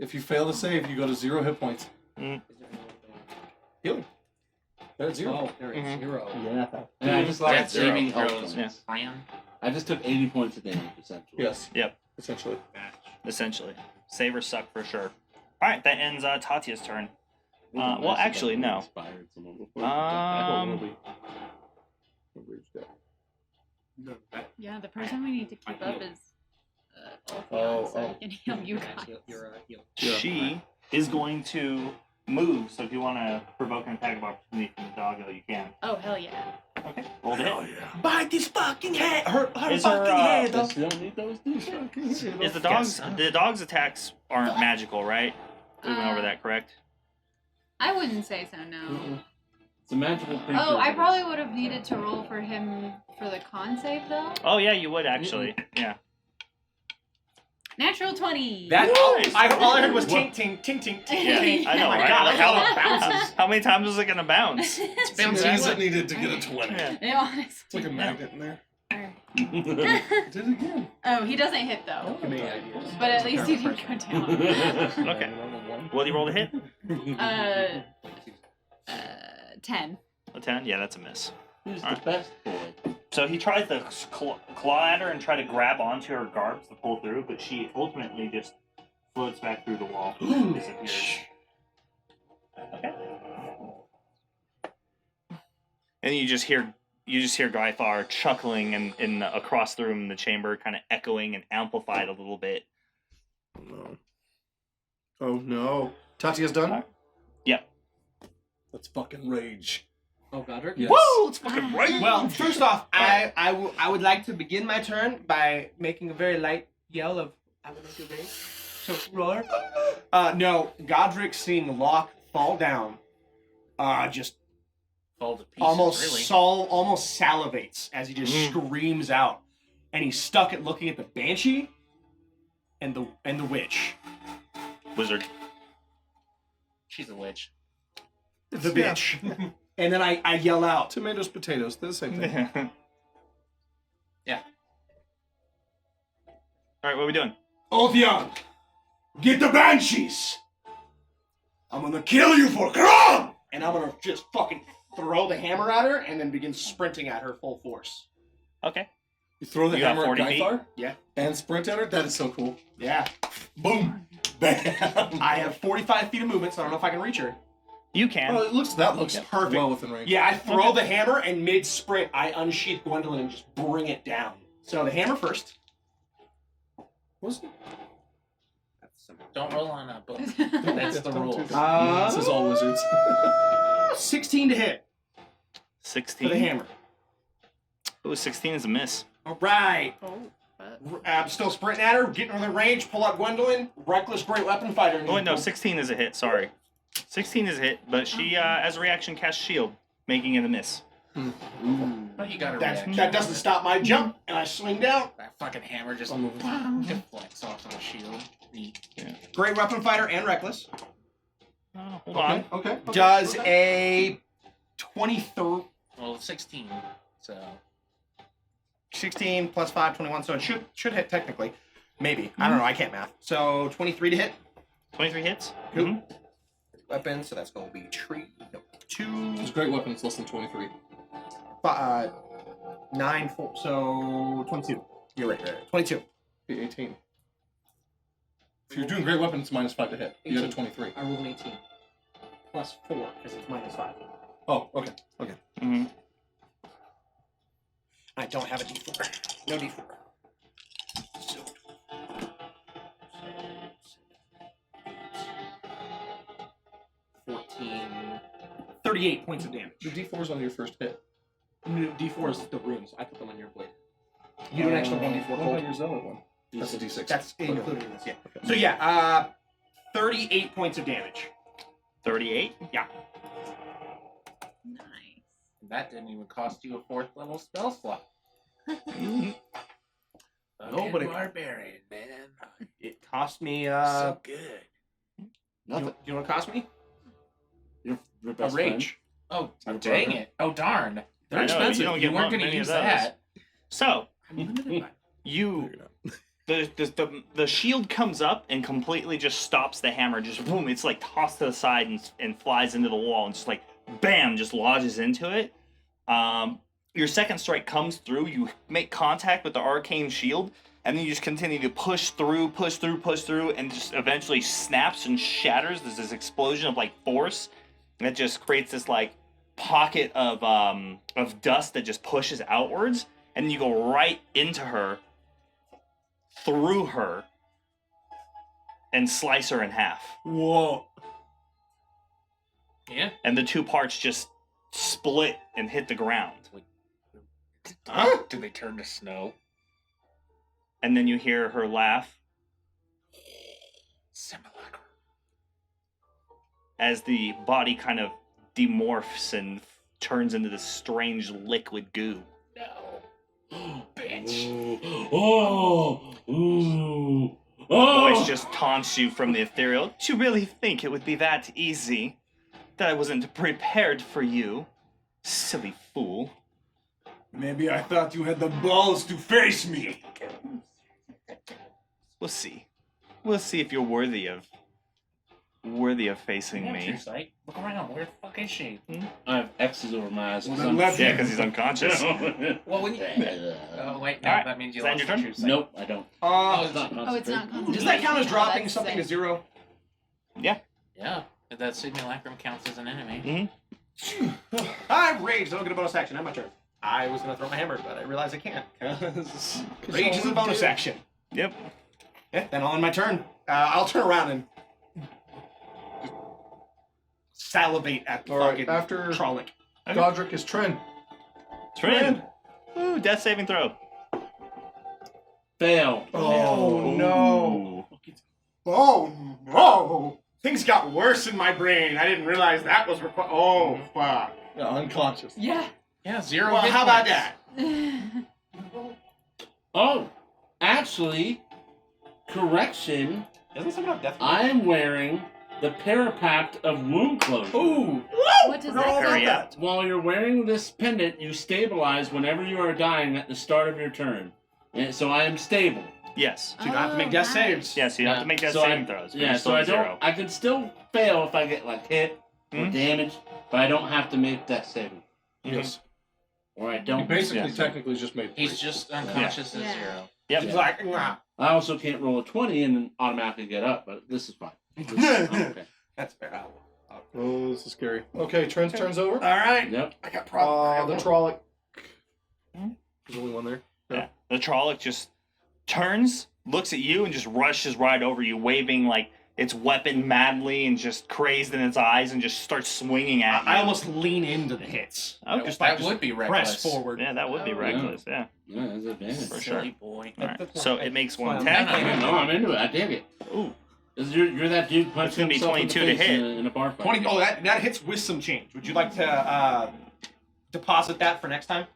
If you fail to save, you go to 0 hit points. Healing. They're at 0. Oh, there Mhm. 0. Yeah. And I just That lost saving health throws. points. Yeah. I just took 80 points of damage, essentially. Yes. Yep. Essentially. Essentially. Savers suck for sure. Alright, that ends Tatia's turn. Would've been Well, nice if actually, I no. inspired someone before. Yeah, the person we need to keep up is Ulthion, Oh, so we can heal you guys. She is going to move, so if you want to provoke an attack of opportunity from the doggo, you can. Oh, hell yeah. Okay, roll the hit. Bite this fucking head. Her Is there, fucking head. Yes, you don't need those Is the dog's attacks aren't magical, right? We went over that, correct? I wouldn't say so, no. It's a magical creature. Oh, I probably would have needed to roll for him for the con save, though. Oh yeah, you would actually. Yeah. Natural 20! That Nice. all I heard was tink tink tink tink tink. Yeah, tink. I know, Oh my right? God, Like, look how it bounces. How many times was it gonna bounce? It's That's bouncing. it needed to get a 20. Yeah. Yeah, honestly. It's like a magnet in there. Did it again. Oh, he doesn't hit, though. Give me ideas. But at least he didn't go down. Okay. What do you roll to hit? 10. A 10? Yeah, that's a miss. Who's Alright. the best boy? So he tries to claw at her and try to grab onto her garbs to pull through, but she ultimately just floats back through the wall and disappears. Okay. And you just hear Grythar chuckling in across the room in the chamber, kind of echoing and amplified a little bit. Oh no. Oh no. Tatia's done? Yep. Let's fucking rage. Oh, Godric? Yes. Woo! Let's fucking rage! Well, first off, I would like to begin my turn by making a very light yell of I would like to rage. So roller. No, Godric seeing Locke fall down, just Fall to pieces, almost really. almost salivates as he just screams out, and he's stuck at looking at the banshee and the witch, Wizard. She's a witch. the bitch, and then I yell out. Tomatoes, potatoes, they're the same thing. Alright, what are we doing? Othian, get the banshees! I'm gonna kill you for Kron! And I'm gonna just fucking throw the hammer at her and then begin sprinting at her full force. Okay. You throw the You got hammer at 40 feet? Grythar? Yeah. And sprint at her? That is so cool. Yeah. Boom! Bam! I have 45 feet of movement, so I don't know if I can reach her. You can. Oh, that looks Perfect. well within range. Yeah, I throw the hammer and mid-sprint, I unsheath Gwendolyn and just bring it down. So the hammer first. Was it? Don't roll on a book. That's That's the rules. This is all wizards. 16 to hit for 16. the hammer. Ooh, 16 is a miss. All right. Oh, but... I'm still sprinting at her, getting within range, pull out Gwendolyn, reckless great weapon fighter. Oh, wait, no, 16 is a hit, sorry. 16 is a hit, but she, as a reaction, casts shield, making it a miss. But you got a That's, reaction. that doesn't stop my jump, and I swing down. That fucking hammer just I'm moving. deflects off of the shield. Neat. Great weapon fighter and reckless. Hold on. Okay. Does a 23, Well, 16. So 16 plus 5, 21, so it should hit technically. Maybe. I don't know, I can't math. So 23 to hit. 23 hits? Cool. Mhm. Weapon, so that's going to be 2, It's great weapon, it's less than 23. 9, 4, so 22. You're right. 22. Be 18. If you're doing great weapon, it's minus 5 to hit. You got a 23. I rolled an 18. Plus 4, because it's minus 5. Oh, okay. Okay. Mm-hmm. I don't have a d4. No d4. So, 14, 38 points of damage. The d4's on your first hit. D4 is the runes. I put them on your blade. You do an extra 1d4 What cold. about your zealot one? That's a d6. That's Okay. included in this, yeah. Okay. So yeah, 38 points of damage. 38? Yeah. Nice. that didn't even cost you a 4th level spell slot. No, but it- barbarian, man. It cost me, So good. Nothing. you know what it cost me? Your A best rage. Oh, Your dang brother. it. Oh, darn. They're I know, expensive. you don't get weren't many going to of use those. that. So, I'm limited by you... Friend. The shield comes up and completely just stops the hammer. Just boom, it's like tossed to the side and flies into the wall and just like bam, just lodges into it. Your second strike comes through. You make contact with the arcane shield, and then you just continue to push through, and just eventually snaps and shatters. There's this explosion of like force that just creates this like pocket of dust that just pushes outwards, and then you go right into her, through her, and slice her in half. Whoa. Yeah. And the two parts just split and hit the ground. Huh? Do they turn to snow? And then you hear her laugh Simulacrum. as the body kind of demorphs and turns into this strange liquid goo. No. Bitch. Oh, ooh, The oh. voice just taunts you from the ethereal. Did you really think it would be that easy? That I wasn't prepared for you? Silly fool. Maybe I thought you had the balls to face me. We'll see. We'll see if you're worthy of facing Yeah, me. true sight. Look around. Where the fuck is she? I have X's over my eyes. Well, 'cause then I'm- left- Yeah, because he's unconscious. Well, when you... Oh, wait. No, Alright, that means you is that lost your turn? true sight. Nope, I don't. Oh, It's not Oh, it's not concentrated. Does that count as Oh, dropping that's something to sick. 0? Yeah. That simulacrum counts as an enemy. I'm raged. I don't get a bonus action. Not my turn. I was going to throw my hammer, but I realized I can't. Because rage is a bonus action. Yep. Yeah, then I'll end my turn. I'll turn around and just salivate at the All right, fucking after Trollic. Godric is Trin. Trin. Ooh, death saving throw. Fail. Oh, no. Oh, no. Things got worse in my brain. I didn't realize that was required. Oh, fuck. Yeah, unconscious. Yeah. Yeah, 0 Well, hit how about points. that? Oh, actually, correction. Doesn't someone have death? I am wearing the Parapact of Wound Closure. Ooh. What does Forgot all that about Hurry say? up. While you're wearing this pendant, you stabilize whenever you are dying at the start of your turn. And so I am stable. Yes. So you don't have to make death saves. Yes, you don't have to make death So saving throws. but Yeah, you're so still I at don't. 0. I can still fail if I get like hit or Hmm? damage, but I don't have to make death saving. Yes. Or I You don't. basically Yeah. technically just made 3. He's just unconscious at Yeah. 0. Yep. She's like, nah. I also can't roll a 20 and then automatically get up, but this is fine. I'm okay. That's fair. Oh, this is scary. Okay, Trin's turn's over. All right. Yep. I got problems. The Trollic. Hmm? There's only one there. Yeah. The Trollic just turns, looks at you, and just rushes right over you, waving like its weapon madly and just crazed in its eyes, and just starts swinging at you. I almost lean into the hits. Okay. Just That like would be press reckless. forward. Yeah, that would be Oh. reckless. Yeah. Yeah, that's advantage. For sure. Silly boy. All right. So it makes one Well, attack. I know, I'm into it. I dig it. Ooh. 'Cause you're that dude punching It's gonna be himself in the 22 to face hit. in a bar fight. 20. Oh, that hits with some change. Would you like to deposit that for next time?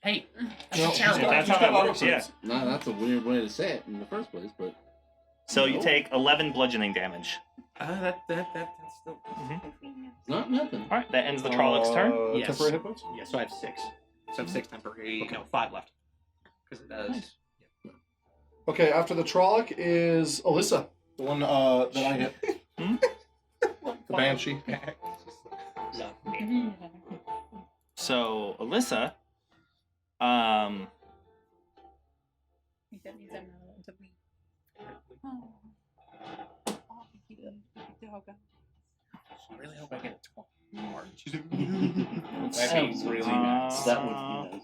Hey, that's No, a terrible. he's That's got how that auto works. Yeah. crits. No, that's a weird way to say it in the first place, but So you No. take 11 bludgeoning damage. That's still. it's not nothing. All right. That ends the Trollic's turn. Yes. Temporary hit points? Yeah, so I have 6. So I have 6 temporary. No, 5 left. Because it does. Okay, after the Trollic is Alyssa. The one that I hit. Hmm? The Banshee. So Alyssa, I really hope I get a 20 more. That'd be really nice. That would Uh, be nice.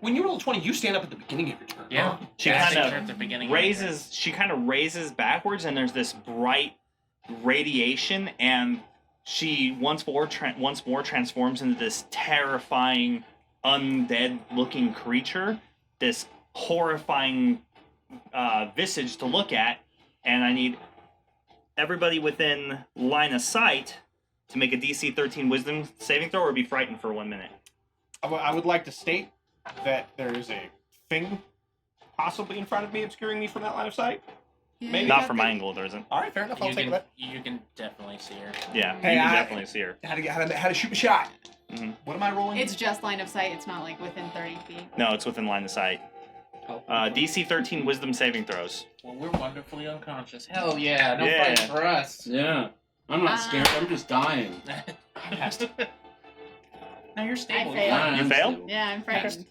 When you roll a 20, you stand up at the beginning of your turn. Yeah. she Yeah, kind at the beginning of of the raises. She kind of raises backwards, and there's this bright radiation, and she once more transforms into this terrifying, undead-looking creature. This horrifying visage to look at, and I need everybody within line of sight to make a DC 13 Wisdom saving throw, or be frightened for 1 minute. I would like to state that there is a thing possibly in front of me obscuring me from that line of sight. Maybe Not from my angle, there isn't. All right, fair enough. I'll You take can, that. you can definitely see her. Yeah, Hey, you can I- definitely see her. How to shoot my shot. Mhm. What am I rolling? It's just line of sight. It's not like within 30 feet. No, it's within line of sight. DC 13 Wisdom saving throws. Well, we're wonderfully unconscious. Hell yeah, no Yeah. fight for us. Yeah. I'm not scared. I'm just dying. Now you're stable. I failed. You fail? stable. Yeah, I'm frightened.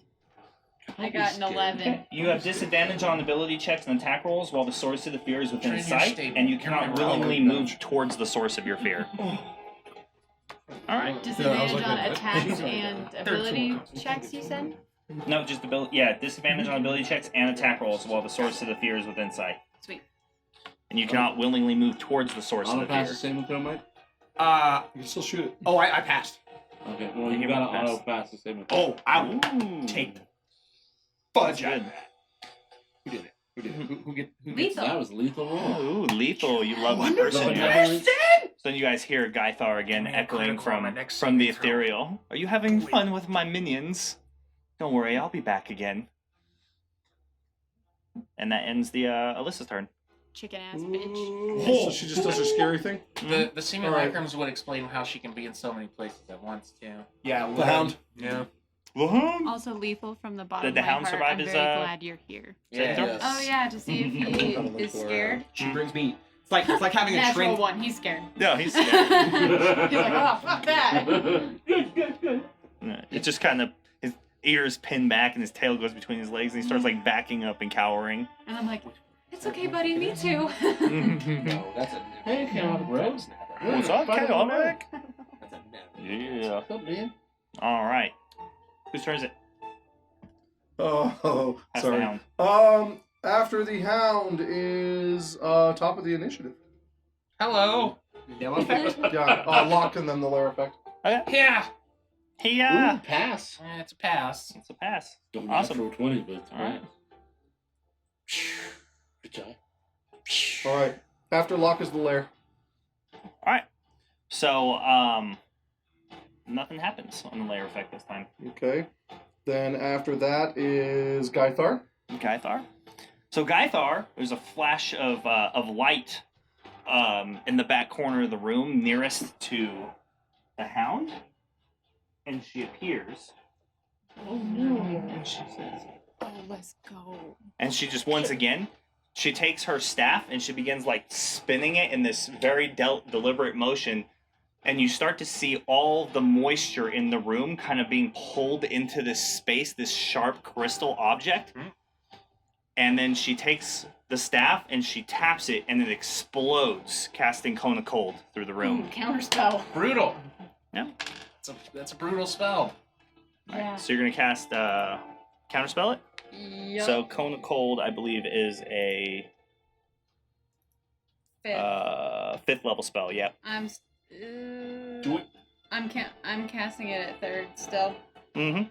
I Don't be got an scared. 11. You have disadvantage on ability checks and attack rolls while the source of the fear is within Trin, you're sight, stable. and you You're cannot my willingly rogue. move towards the source of your fear. Alright. Disadvantage like on that. attacks and ability checks, you said? No, just ability. Yeah, disadvantage on ability checks and attack rolls while the source of the fear is within sight. Sweet. And you cannot willingly move towards the source Auto of the pass fear. the saving throw, Mike? You can still shoot it. Oh, I passed. Okay, well, you got an auto pass the same. Oh, I will take fudge out of Good. that. Who did it? Who gets Lethal. That was lethal roll. Ooh, lethal. You love the Wonderful person. Person. So then you guys hear Gaithar again Give me a echoing critical on my from next the saving throw. ethereal. Are you having fun with my minions? Don't worry, I'll be back again. And that ends the Alyssa's turn. Chicken ass bitch. So she just does her scary thing. The simulacrums would explain how she can be in so many places at once too. Yeah, The hound. Yeah. Also lethal from the bottom Did the of my hound heart. survive I'm his, very glad you're here. Saving throw? Oh yeah, to see if he is scared. She brings me. It's like having a Natural train. one. He's scared. No, he's He's scared. like, oh fuck that. It just kind of, his ears pin back and his tail goes between his legs and he starts like backing up and cowering. And I'm like, it's okay, buddy. Me too. No, that's a Hey, chaotic bro. What's up, chaotic? That's a no. Yeah. What's up, man? All right. Whose turn is it? Oh, That's sorry. the hound. After the hound is top of the initiative. Hello. No effect. Yeah, Locke and then the lair effect. Okay. Yeah. Yeah. Ooh, pass. It's a pass. It's a pass. Don't Awesome. natural 20, but it's a All right. pass. Good job. All right. After Locke is the lair. All right. So, nothing happens on the layer effect this time. Okay. Then after that is Gaithar. Gaithar. So Gaithar, there's a flash of light in the back corner of the room nearest to the hound, and she appears. Oh no. And she says, Oh, let's go. and she just once again, she takes her staff and she begins like spinning it in this very deliberate motion, and you start to see all the moisture in the room kind of being pulled into this space, this sharp crystal object. And then she takes the staff and she taps it and it explodes, casting Cone of Cold through the room. Ooh, counterspell. Brutal. Yeah. That's a brutal spell. Yeah. So you're gonna cast counterspell it. Yup. So Cone of Cold, I believe, is a Fifth. 5th level spell. Yep. I'm. Do it. I'm casting it at 3rd still. Mm-hmm.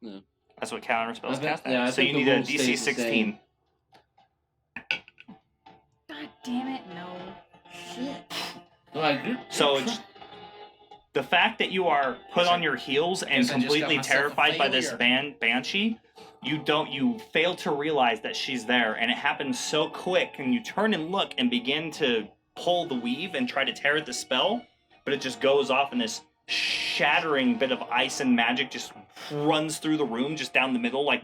Yeah. That's what counterspells cast at. yeah, I So think you the need a rule stays DC the 16. same. God damn it! No. Shit. Like, good. So it's, the fact that you are put on your heels and Guess I just got completely myself a terrified by this failure. banshee, you fail to realize that she's there, and it happens so quick, and you turn and look and begin to pull the weave and try to tear at the spell, but it just goes off, and this shattering bit of ice and magic just runs through the room, just down the middle, like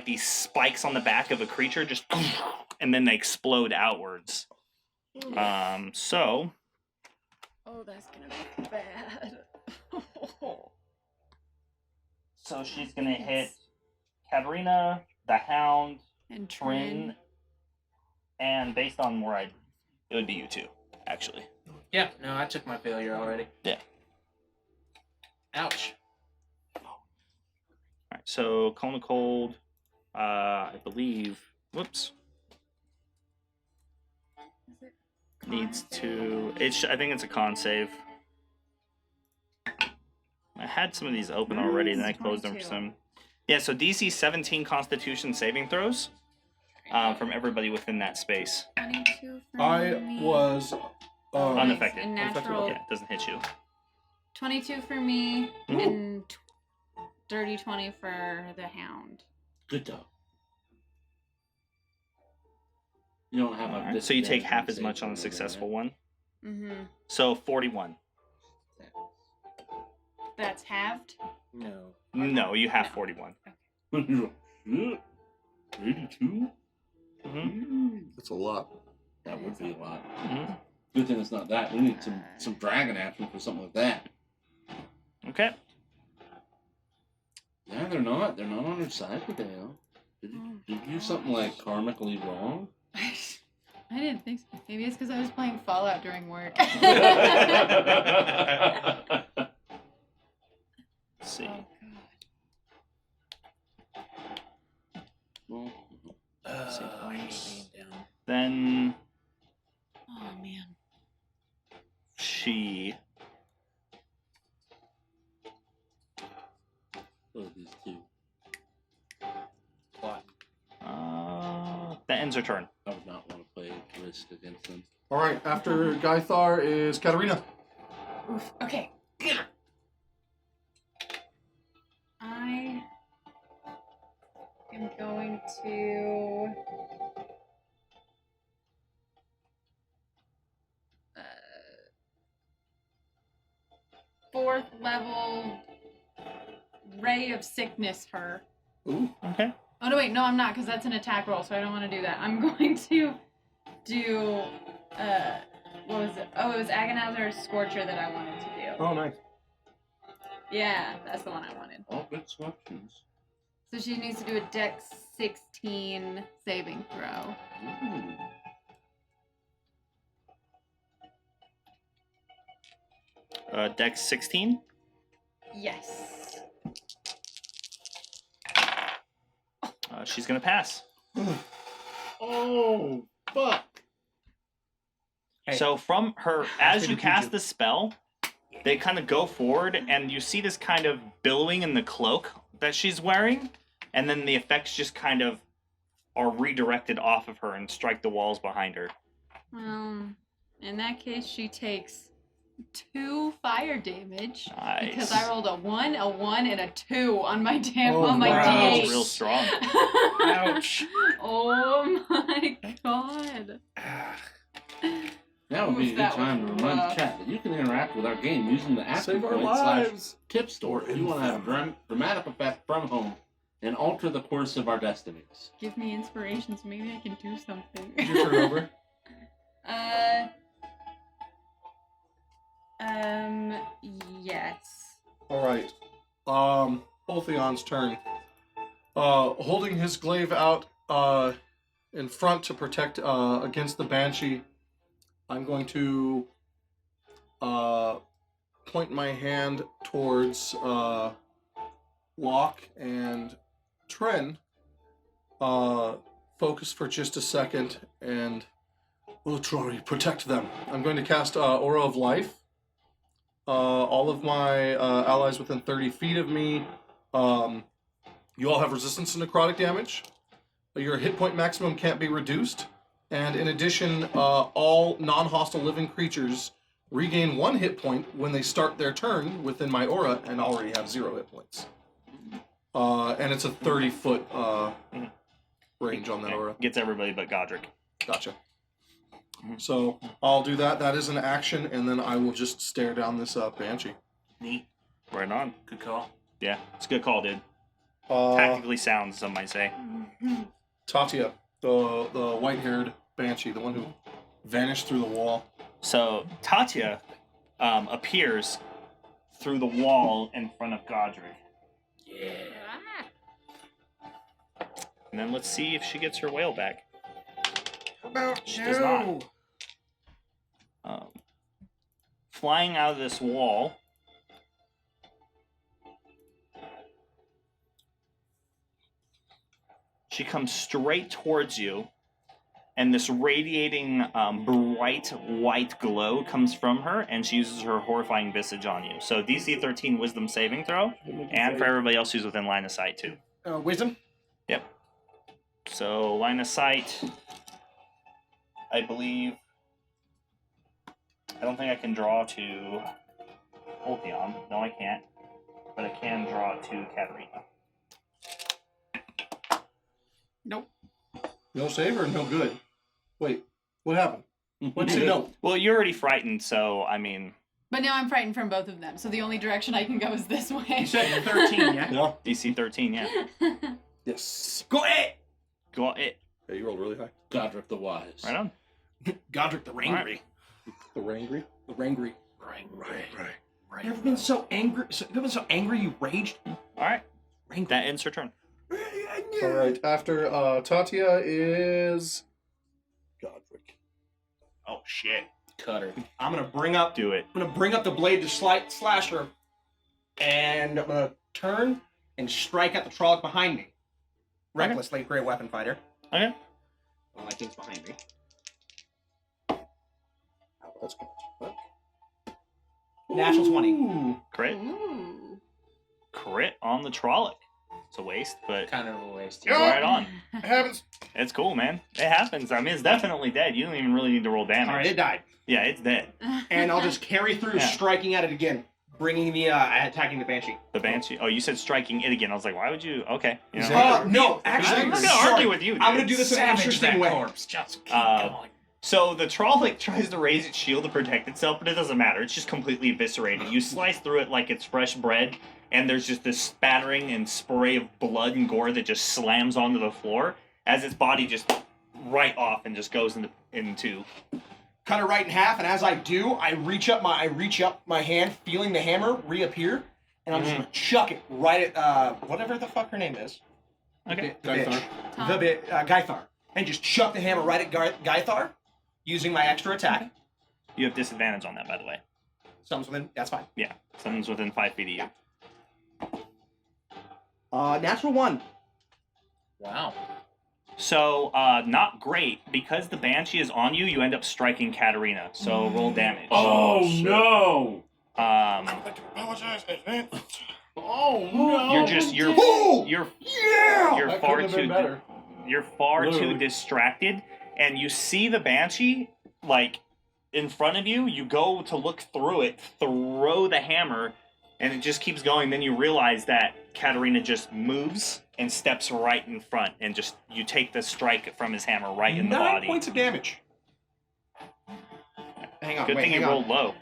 these spikes on the back of a creature, just and then they explode outwards. So Oh, that's gonna be bad. So she's gonna hit Katarina, the Hound, And Trin, Trin. and based on where it would be you two, actually. Yeah. No, I took my failure already. Yeah. Ouch. Alright, so Cone of Cold, I believe, whoops, Is it needs con to, save? I think it's a con save. I had some of these open already, and then I closed them for 22. some. Yeah, so DC 17 Constitution saving throws from everybody within that space. 22 for I me. was Unaffected. And natural. Yeah, it doesn't hit you. 22 for me Mhm. and dirty 20 for the hound. Good job. You don't have Alright, a so you take disadvantage half on as save much on a throws, successful right? one. Mm-hmm. So 41. That's halved. No. No, you have No. 41. Shit. 82? Mm-hmm. That's a lot. That would be a lot. Mm-hmm. Good thing it's not that. We need some dragon action for something like that. Okay. Yeah, they're not. They're not on her side today, huh? Did you do something like karmically wrong? I didn't think so. Maybe it's because I was playing Fallout during work. Let's see. Well, I hate being down. Then Oh man. she What are these two? What? That ends her turn. I would not want to play risk against them. All right, after Gaithar is Katarina. Oof. Okay. I am going to. Fourth level ray of sickness her. Ooh. Okay. Oh no, wait, no, I'm not, because that's an attack roll, so I don't want to do that. I'm going to do what was it? Oh, it was Agonizer Scorcher that I wanted to do. Oh, nice. Yeah, that's the one I wanted. All good selections. So she needs to do a Dex 16 saving throw. Ooh. Dex 16. Yes. She's gonna pass. Oh, fuck. Hey. So from her, as you cast the spell, they kind of go forward, and you see this kind of billowing in the cloak that she's wearing, and then the effects just kind of are redirected off of her and strike the walls behind her. In that case, she takes 2 fire damage Nice. because I rolled a 1, and a 2 on my Oh, on my wow. D8. That's real strong. Ouch. Oh my god. Now would be a Oof, good that time to was remind the rough. chat that you can interact with our game using the action Save our point lives. / tip store if you want to have a dramatic effect from home and alter the course of our destinies. Give me inspiration so maybe I can do something. Did you turn over? Yes. All right. Ulthion's turn. Holding his glaive out in front to protect against the banshee, I'm going to point my hand towards Locke and Tren. Focus for just a second, and Trory, protect them. I'm going to cast Aura of Life. All of my allies within 30 feet of me, you all have resistance to necrotic damage. Your hit point maximum can't be reduced. And in addition, all non-hostile living creatures regain 1 hit point when they start their turn within my aura and already have 0 hit points. And it's a 30-foot range on that aura. Gets everybody but Godric. Gotcha. So I'll do that. That is an action, and then I will just stare down this banshee. Neat. Right on. Good call. Yeah, it's a good call, dude. Tactically sound, some might say. Tatia, the white-haired banshee, the one who vanished through the wall. So Tatia appears through the wall in front of Godric. Yeah. And then let's see if she gets her whale back. How about She does not. Flying out of this wall, she comes straight towards you, and this radiating bright white glow comes from her, and she uses her horrifying visage on you. So DC 13 Wisdom saving throw, and for everybody else who's within line of sight too. Wisdom? Yep. So line of sight, I believe. I don't think I can draw to Ulthion. No, I can't. But I can draw to Katarina. Nope. No save or no good? Wait, what happened? What did you know? Well, you're already frightened, so I mean. But now I'm frightened from both of them, so the only direction I can go is this way. You said 13, yeah? Yeah. DC 13, yeah. Yes. Go it! Got it. Yeah, you rolled really high. Godric the Wise. Right on. Godric the Rangry. The Rangry? The Rangry. Right. You ever been so angry? You ever been so angry you raged? Alright. Rangry. That ends her turn. All right. After Tatia is Godric. Oh shit! Cutter. I'm gonna bring up. Do it. I'm gonna bring up the blade to slash her, and I'm gonna turn and strike at the Trolloc behind me. Recklessly, great weapon fighter. Okay. Well, I think it's behind me. Oh, that's good. Natural 20. Ooh. Crit. Ooh. Crit on on the Trolloc. It's a waste, but Kind of a waste. go right on. It happens. It's cool, man. It happens. I mean, it's definitely dead. You don't even really need to roll damage. All right, it died. Yeah, it's dead. And I'll just carry through, Yeah. striking at it again, bringing the attacking the Banshee. The Banshee. Oh, you said striking it again. I was like, why would you? Okay. You know. No, I'm actually, not gonna sorry. argue with you. Dude. I'm gonna do this in an Savage interesting that way. corpse. Just keep Uh, going. So the Trolloc tries to raise its shield to protect itself, but it doesn't matter. It's just completely eviscerated. You slice through it like it's fresh bread, and there's just this spattering and spray of blood and gore that just slams onto the floor as its body just right off and just goes into. Cut it right in half, and as I do, I reach up my hand, feeling the hammer reappear, and I'm just gonna chuck it right at whatever the fuck her name is. Okay. The bitch. Gaithar. And just chuck the hammer right at Gaithar, using my extra attack. You have disadvantage on that, by the way. Someone's within, that's fine. Yeah, someone's within 5 feet of you. Natural 1. Wow. So, not great. Because the Banshee is on you, you end up striking Katarina. So, roll damage. Oh, no! Apologize, Oh, no! You're That far couldn't have been too better. you're far too Literally. distracted, and you see the Banshee like in front of you. You go to look through it, throw the hammer, and it just keeps going. Then you realize that Katarina just moves and steps right in front, and just you take the strike from his hammer right in the 9 body. points of damage. Hang on, Good thing you rolled low.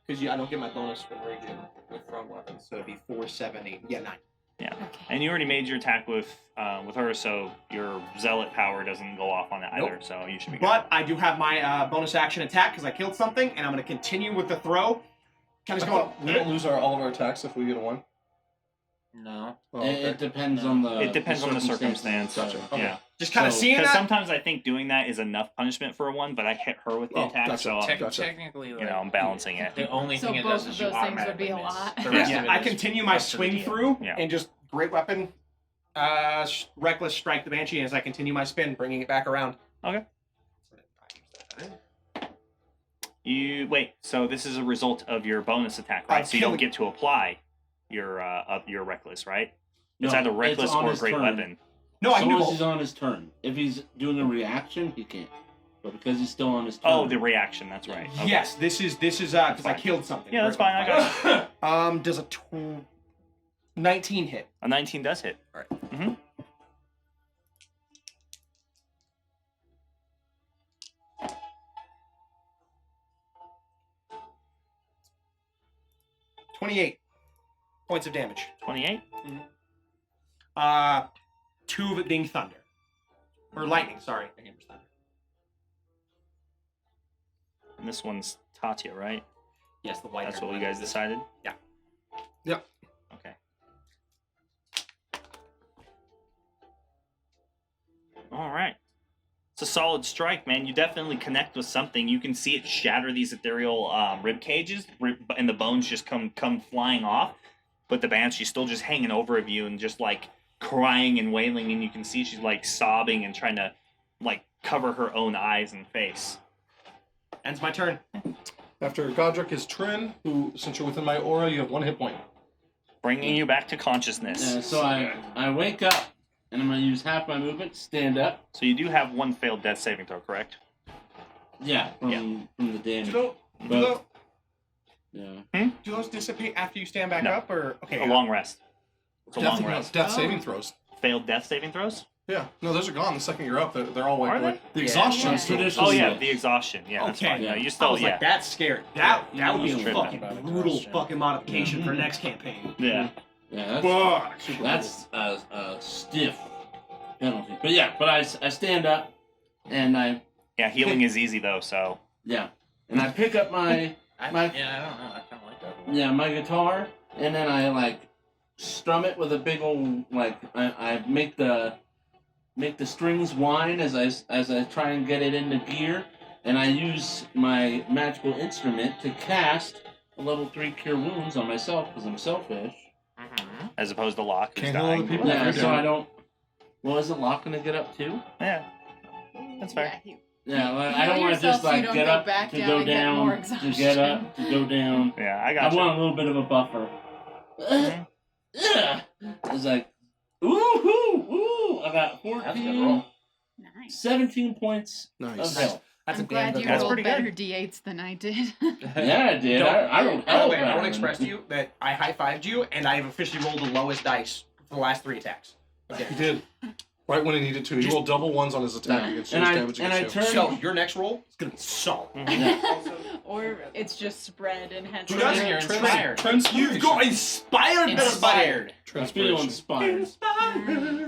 Because I don't get my bonus for raging with thrown weapons, so it'd be 4, 7, 8. Yeah, 9. Yeah, Okay. and you already made your attack with her, so your zealot power doesn't go off on that either. Nope. So you should be good. But I do have my bonus action attack because I killed something, and I'm going to continue with the throw. Kind of going. We don't lose all of our attacks if we get a 1. No. Oh, okay. It depends on the. It depends on the circumstance. Gotcha. So, Okay. Yeah. Just kind of So- seeing Because that. sometimes I think doing that is enough punishment for a 1, but I hit her with the Oh, attack, gotcha. so I'm, Gotcha. Technically, like, I'm balancing it. the only So thing it both does of is you those things would be automatically a miss. lot. The rest Yeah. of it I is continue my up to the swing DM. through Yeah. and just great weapon, reckless strike the Banshee as I continue my spin, bringing it back around. Okay. You wait. So this is a result of your bonus attack, right? So you don't killing- get to apply your reckless, right? It's No, either reckless on or his great turn. weapon. No, I As can do long as both. he's on his turn. If he's doing a reaction, he can't. But because he's still on his turn. Oh, the reaction. That's right. Okay. Yes, this is because I fine. killed something. Yeah, that's fine. I got you. Does a 19 hit? A 19 does hit. All right. Mm-hmm. $28 points of damage. 28. 2 of it being thunder. Or lightning, sorry. The hammer's thunder. And this one's Tatya, right? Yes, the white. That's what you guys decided. Yeah. Yep. Okay. All right. It's a solid strike, man. You definitely connect with something. You can see it shatter these ethereal rib cages, and the bones just come flying off. But the Banshee's still just hanging over of you and just like crying and wailing, and you can see she's like sobbing and trying to like cover her own eyes and face. Ends my turn. After Godric is Trin, who, since you're within my aura, you have 1 hit point. Bringing you back to consciousness. So I wake up, and I'm going to use half my movement to stand up. So you do have 1 failed death saving throw, correct? Yeah, from the damage. Do But- Yeah. those dissipate after you stand back No. up, or okay? A long rest. It's a long rest. Death saving throws. Failed death saving throws? Yeah. No, those are gone the second you're up. They're all wiped Are they? away. The Yeah. exhaustion Yeah. still. Traditional- Oh yeah, Yeah. the exhaustion. Yeah, that's Okay. fine. No, Yeah. you I still was like, that's scary. That would be a Yeah. fucking Yeah. brutal Yeah. fucking modification for next campaign. yeah. Yeah, Fuck. that's a stiff penalty. But yeah, I stand up, and Yeah, healing is easy though, so and I pick up my I My- don't know. I kind of like that one. yeah my guitar, and then I like strum it with a big old like I make the strings whine as I try and get it into gear, and I use my magical instrument to cast a level 3 cure wounds on myself because I'm selfish. Mm-hmm. as opposed to Locke, who's Can't heal other dying. people. Yeah, you're so doing I it. don't. Well, isn't Locke gonna get up too? Yeah, that's fair. Yeah, Yeah, like, I Heal don't want to yourself just so you like don't get go up back to down go and get more down, to get up, to go down. Yeah, I I got you. want a little bit of a buffer. Mhm. Yeah. It's like, ooh, I got That's a good roll. 14, Nice. 17 points Nice. of health. That's I'm a damn glad good you That's roll. rolled pretty better good. D8s than I did. Yeah, I did. I rolled By hell the way, I better want to than- express to you that I high-fived you, and I have officially rolled the lowest dice for the last 3 attacks. Okay. He did. Right when he needed to. He rolled double ones on his attack against you. And His I- damage and I against you. turned- So, your next roll is going to be solid. Or it's just spread and had Dude, Because that's- you're Trans- inspired. You've got inspired. Inspired. I feel inspired.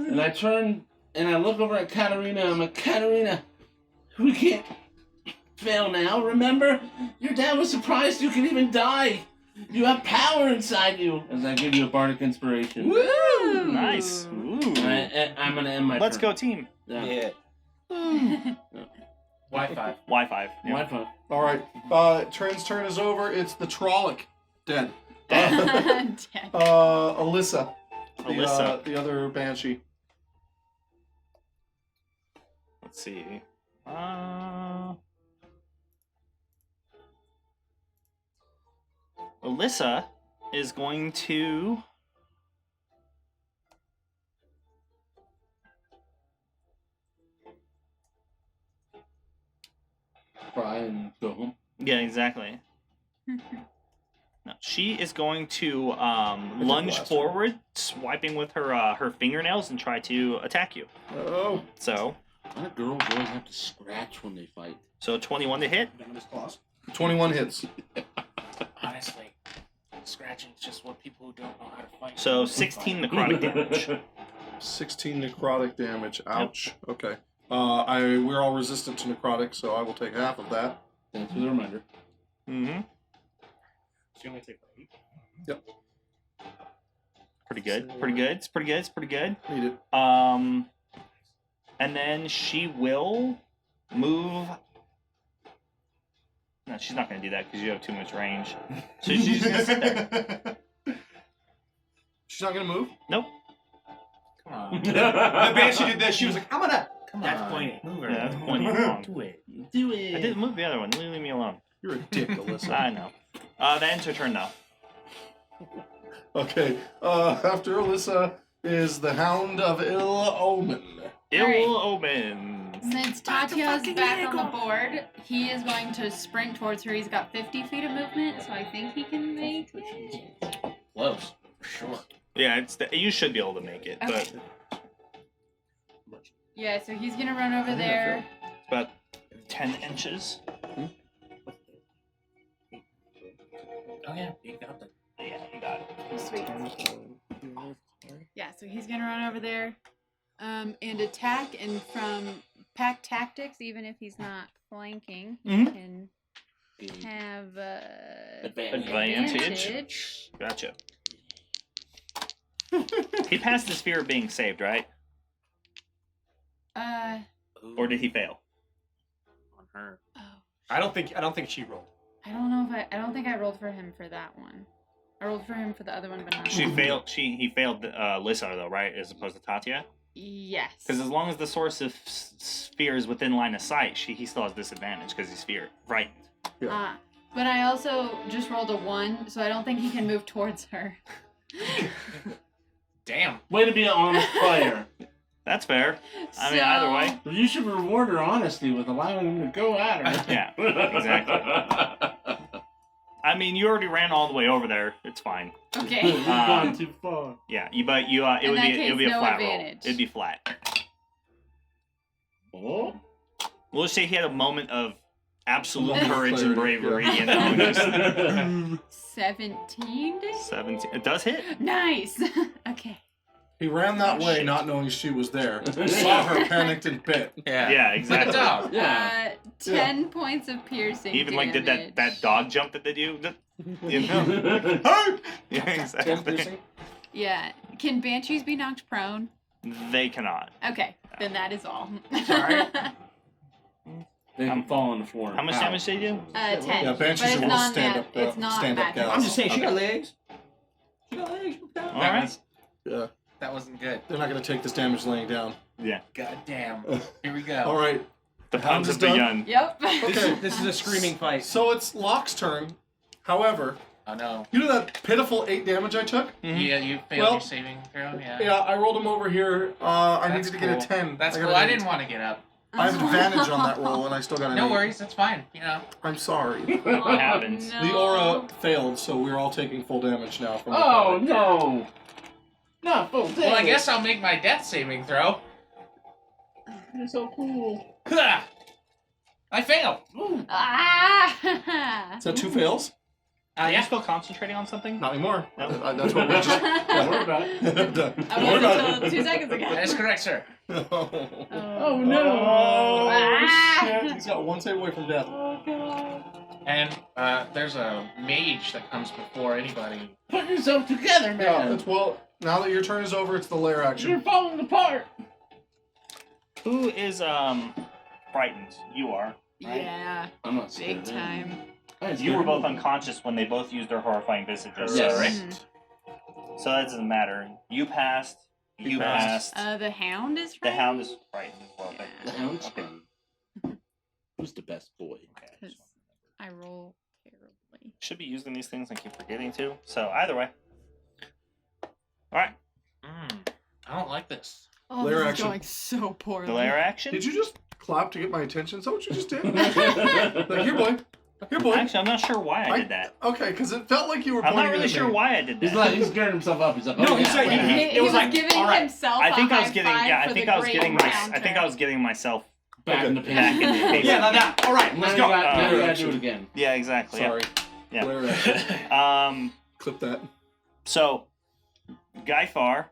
And I turn and I look over at Katarina. I'm like, Katarina, we can't fail now. Remember, your dad was surprised you could even die. You have power inside you. As I give you a bardic inspiration. Woo! Nice. Ooh. And I'm gonna end my. Let's turn. go, team. Yeah. Y5. Y5. Yeah. Wi-Fi. All right. Turn's turn is over. It's the Trolloc. Dead. Dead. Alyssa. Alyssa. The other banshee. Let's see. Alyssa is going to. Cry and go home. Yeah, exactly. No, she is going to lunge blast. forward, swiping with her her fingernails, and try to attack you. Oh. So, Why do girls always have to scratch when they fight? 21 to hit. Venomous claws. 21 hits. Honestly, scratching is just what people who don't know how to fight. So 16 necrotic damage. 16 necrotic damage. Ouch. Okay. We're all resistant to necrotic, so I will take half of that. Thanks for the reminder. Mm-hmm. So you only take 8. Pretty good. Pretty good. It's pretty good. It's pretty good. Need it. And then she will move. No, she's not going to do that because you have too much range. So she's just going to sit there. She's not gonna move. Nope. Come on. The banshee did this. She was like, I'm gonna. Come That's on. pointing. Move her. Yeah, that's pointing wrong. Do it. Do I it. didn't move the other one. Leave me alone. You're a dick, Alyssa. I know. That ends her turn now. Okay. After Alyssa is the Hound of Ill Omen. Ill Omen. Since Tatya's back on the board, he is going to sprint towards her. He's got 50 feet of movement, so I think he can make it. Close. For sure. Yeah, you should be able to make it, but Okay. Yeah, so he's gonna run over there. it's about 10 inches. Oh yeah, you got the. Yeah, you got it. Sweet. Yeah, so he's gonna run over there, and attack. And from pack tactics, even if he's not flanking, he Mhm. can have Advantage. Gotcha. He passed his fear of being saved, right? Or did he fail? On her. Oh, I don't think she rolled. I don't know if I don't think I rolled for him for that one. I rolled for him for the other one, but not. She that one. failed. He failed Lissa though, right? As opposed to Tatya. Yes. Because as long as the source of fear is within line of sight, he still has disadvantage because he's frightened. But I also just rolled a 1, so I don't think he can move towards her. Damn. Way to be an honest player. That's fair. I mean, either way. You should reward her honesty with allowing him to go at her. Yeah, exactly. I mean, you already ran all the way over there. It's fine. Okay. You've gone too far. Yeah, it would be a no flat advantage. roll. It'd be flat. Oh. We'll just say he had a moment of absolute Moment of courage and clarity, bravery, yeah. you know. Just 17 to hit? 17. It does hit. Nice. Okay. He ran that way, not knowing she was there. Saw her, panicked, and bit. Yeah. Yeah, Like exactly. a dog. Yeah. 10 points of piercing. He even like did damage. that dog jump that they do. You know. Yeah, exactly. Yeah. Can banshees be knocked prone? They cannot. Okay, then that is all. Sorry. They can fall on the floor. How much damage they do? 10. Yeah, banshees but it's are all not stand-up, it's not stand-up magic. gals. I'm just saying, she Okay. got legs. She got legs. All right. Yeah, That wasn't good. they're not going to take this damage laying down. Yeah. God damn. Here we go. All right. The pounds have is done? begun. Yep. Okay. This is a screaming fight. So it's Locke's turn. However, Oh no. you know that pitiful 8 damage I took? Yeah, you failed Well, your saving throw. Yeah. Yeah, I rolled him over here. I That's needed to get a cool. 10. That's got cool. an I 8. didn't want to get up. I have advantage on that roll, and I still got an No 8. worries. That's fine. You know. I'm sorry. It happens. No. The aura failed, so we're all taking full damage now from the Oh fight. no! Not full damage. Well, I guess I'll make my death saving throw. You're so cool. I failed. Ah! Is that 2 fails? Are you Yeah. still concentrating on something? Not anymore. No. That's what we just. Don't worry about it. I'm done. I Don't worry was about until 2 seconds ago. That is correct, sir. it. Oh no! Oh, Ah. shit. He's got 1 save away from death. Oh god. And there's a mage that comes before anybody. Put yourself together, Yeah, man. it's well. Now that your turn is over, it's the lair You're action. falling apart. Who is frightened? You are. Right? Yeah, I'm not big time. You were both unconscious when they both used their horrifying visages. Yes. Right? Mhm. So that doesn't matter. You passed. You passed. The hound is The frightened? hound is frightened as well. Yeah. The hound's fun. Who's the best boy? Because I roll terribly. Should be using these things and keep forgetting to. So either way. Alright. I don't like this. Oh, Lair this is action. going so poorly. The lair action? Did you just clap to get my attention? Is that what you just did? Like, here, boy. Here, boy. Actually, I'm not sure why I did that. Okay, because it felt like you were I'm pointing not really at sure me. why I did that. He's like he's gearing himself up. He's like, No, oh, he yeah, said yeah. he was like, giving all right. himself I think a I was high getting. five Yeah, I for think the I was great getting my. encounter. I think I was getting myself back in the back in the picture. picture. Yeah, that. All right, let's Now go. you got- now you Lair gotta action. do it again. Yeah, exactly. Sorry. Yeah. Lair action. Yeah. Clip that. So, Guyfar,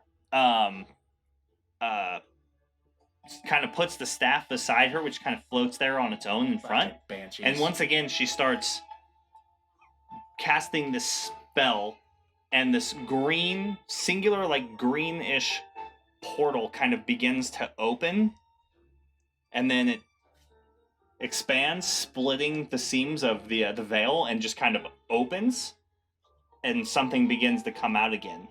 kind of puts the staff beside her, which kind of floats there on its own in front. Banshees. And once again, she starts casting this spell, and this green, singular, like greenish portal kind of begins to open, and then it expands, splitting the seams of the veil, and just kind of opens, and something begins to come out again.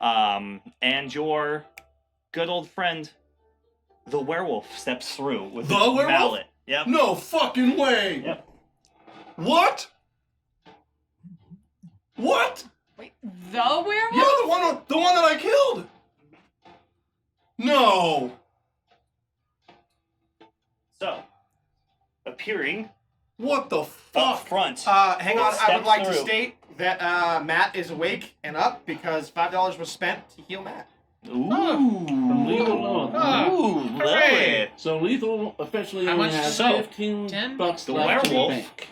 And your good old friend, the werewolf, steps through with The his werewolf? mallet. Yep. No fucking way! Yep. What? What? Wait, the werewolf? Yeah, the one that I killed. No. So, appearing What the up fuck? front. Hang on, I Step would like to through. state that Matt is awake and up because $5 was spent to heal Matt. Ooh. From lethal low. Ooh, Hooray. So lethal officially How only much- has so, 15 10? bucks The left werewolf- in the bank.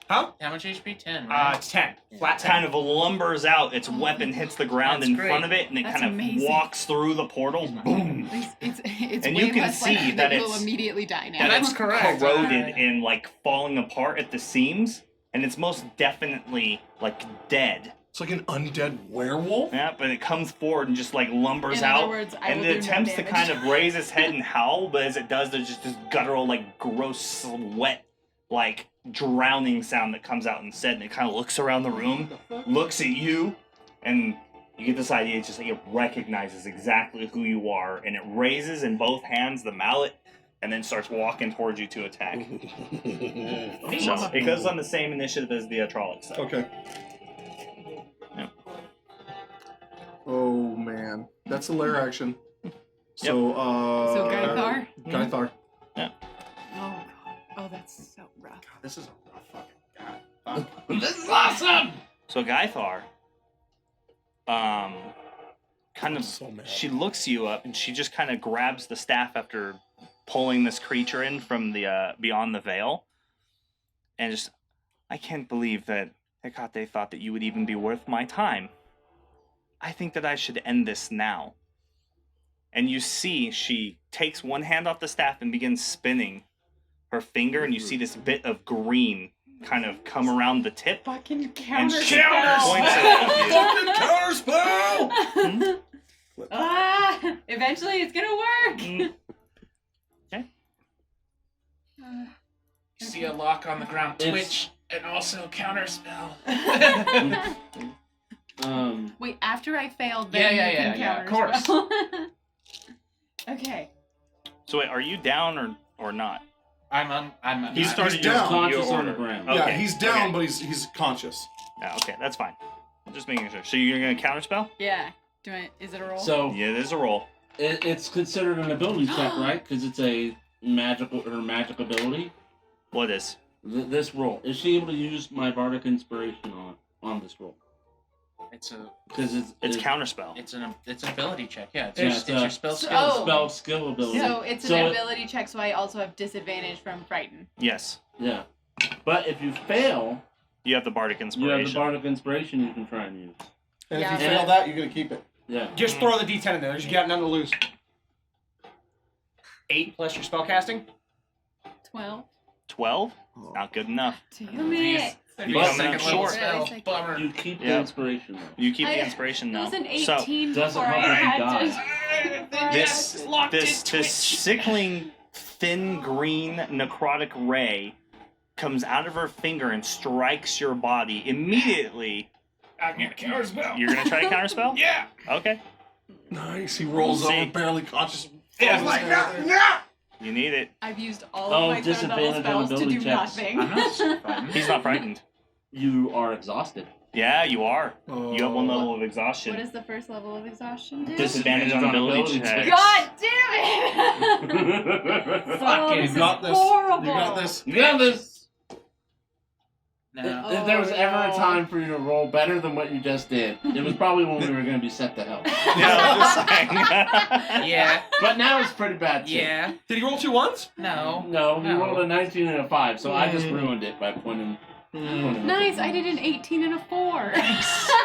Huh? How much HP? 10. Right? 10. Flat 10. kind of lumbers out. Its weapon hits the ground That's in great. front of it, and it That's kind of amazing. walks through the portal. Boom. It's And way you can less see likely that you'll it's- immediately die now. That That's it's correct. corroded and like falling apart at the seams, and it's most definitely like dead. It's like an undead werewolf? Yeah, but it comes forward and just like lumbers In out, other words, I and will it do no attempts to damage. kind of raise its head and howl, but as it does, there's just this guttural, like gross, wet, like drowning sound that comes out instead, and it kind of looks around the room, looks at you, and you get this idea. It's just like it recognizes exactly who you are, and it raises in both hands the mallet, and then starts walking towards you to attack. So it goes on the same initiative as the Trollocs. So. Okay. Yep. Oh man, that's the lair action. So So Guythar? Guythar. Oh god. Oh, that's so rough. This is a rough fucking guy. This is awesome! So Guythar, kind of, So mad. she looks you up, and she just kind of grabs the staff after pulling this creature in from the beyond the veil, and just, I can't believe that Hecate thought that you would even be worth my time. I think that I should end this now. And you see, she takes one hand off the staff and begins spinning her finger, and you see this bit of green kind of come around the tip. Fucking And counter she spell. points it at you. Fucking counterspell! Ah, eventually it's gonna work. Mm. Okay. You see a lock on the ground It's- twitch and also counterspell. Wait, after I failed, Yeah, then yeah, you can yeah, of counterspell. Okay. So wait, are you down or not? He started He's your down. Conscious your on the order. ground. Okay. Yeah, he's down, okay. but he's conscious. Yeah, okay, that's fine. Just making sure. So you're gonna counterspell? Yeah. Is it a roll? So Yeah, there's a roll. it's considered an ability check, right? Because it's a magic ability. What is? This roll. Is she able to use my bardic inspiration on this roll? It's a Because It's counterspell. it's an ability check. Yeah, it's, Yeah, it's your spell So- skill. Oh. spell skill ability. So it's So an it- ability check, so I also have disadvantage from frighten. Yes. Yeah. But if you fail, You have the bardic you inspiration. have the bardic inspiration you can try and use. And Yeah. if you fail that, you're gonna keep it. Yeah. Just throw the D10 in there. You got nothing to lose. 8 plus your spellcasting. 12. 12? Not good enough. Damn it. If You you come second in level short. spell, Really second. bummer. You keep the Yeah. inspiration though. You keep the I- inspiration It now. was an So 18 doesn't before I help if you had die. this sickling, thin green necrotic ray comes out of her finger and strikes your body immediately. I can counter spell. You're gonna try to counterspell? Yeah. Okay. Nice. He rolls We'll over, see. barely conscious. Yeah, it's like, no. You need it. I've used all Oh, of my third level disadvantage on spells to ability do checks. nothing. I'm not frightened. He's not frightened. You are exhausted. Yeah, you are. You have one Oh. level of exhaustion. What does the first level of exhaustion do? Disadvantage on ability checks. God damn it! you Oh, this You got is this. horrible. You got this. got this. No. If there was ever a no. time for you to roll better than what you just did, it was probably when we were going to be set to hell. Yeah, I'm just saying. Yeah. But now it's pretty bad too. Yeah. Did he roll 2 ones? No. No, you No. rolled a 19 and a 5, so I just ruined it by pointing. Nice, I did an 18 and a 4.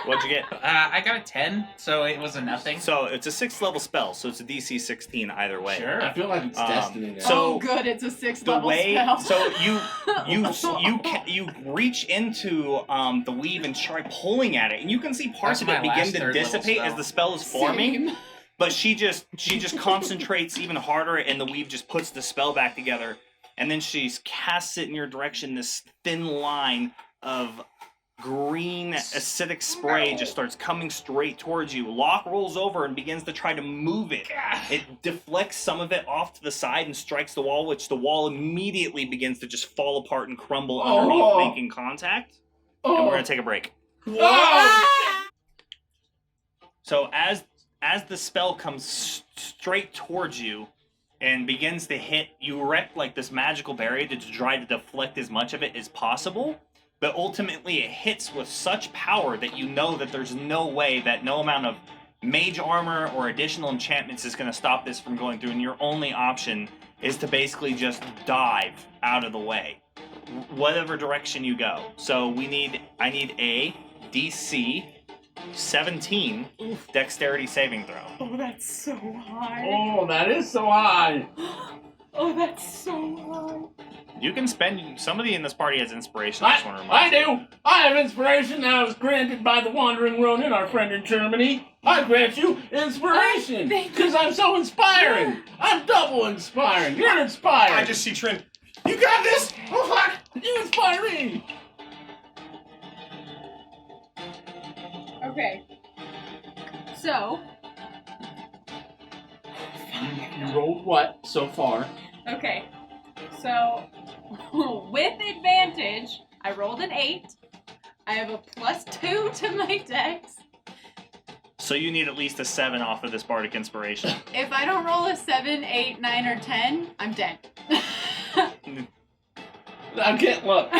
What'd you get? I got a 10, so it was a nothing. So it's a 6th level spell, so it's a DC 16 either way. Sure. I feel like it's destiny now. so- Oh, good, it's a 6th The level way, spell. so you reach into the weave and try pulling at it, and you can see parts That's of it my begin last to third level dissipate spell. as the spell is forming. Same. But she just concentrates even harder, and the weave just puts the spell back together. And then she casts it in your direction. This thin line of green acidic spray just starts coming straight towards you. Locke rolls over and begins to try to move it. It deflects some of it off to the side and strikes the wall, which the wall immediately begins to just fall apart and crumble underneath, making contact. And we're gonna take a break. So as the spell comes straight towards you and begins to hit, you erect like this magical barrier to try to deflect as much of it as possible. But ultimately it hits with such power that you know that there's no way that no amount of mage armor or additional enchantments is going to stop this from going through, and your only option is to basically just dive out of the way, whatever direction you go. So I need a DC 17 dexterity saving throw. Oh, that's so high. Oh, that is so high. Oh, that's so high. You can spend, somebody in this party has inspiration. I just want to remind I you. do. I have inspiration that was granted by the Wandering Ronin, our friend in Germany. I grant you inspiration Thank you. because I'm so inspiring. I'm double inspiring. You're inspired. I just see Trin. You got this! Oh, fuck! You inspire me. Okay. So, You rolled what so far? okay. So, with advantage, I rolled an 8. I have a +2 to my dex. So you need at least a 7 off of this bardic inspiration. If I don't roll a 7, 8, 9, or 10, I'm dead. I can't look.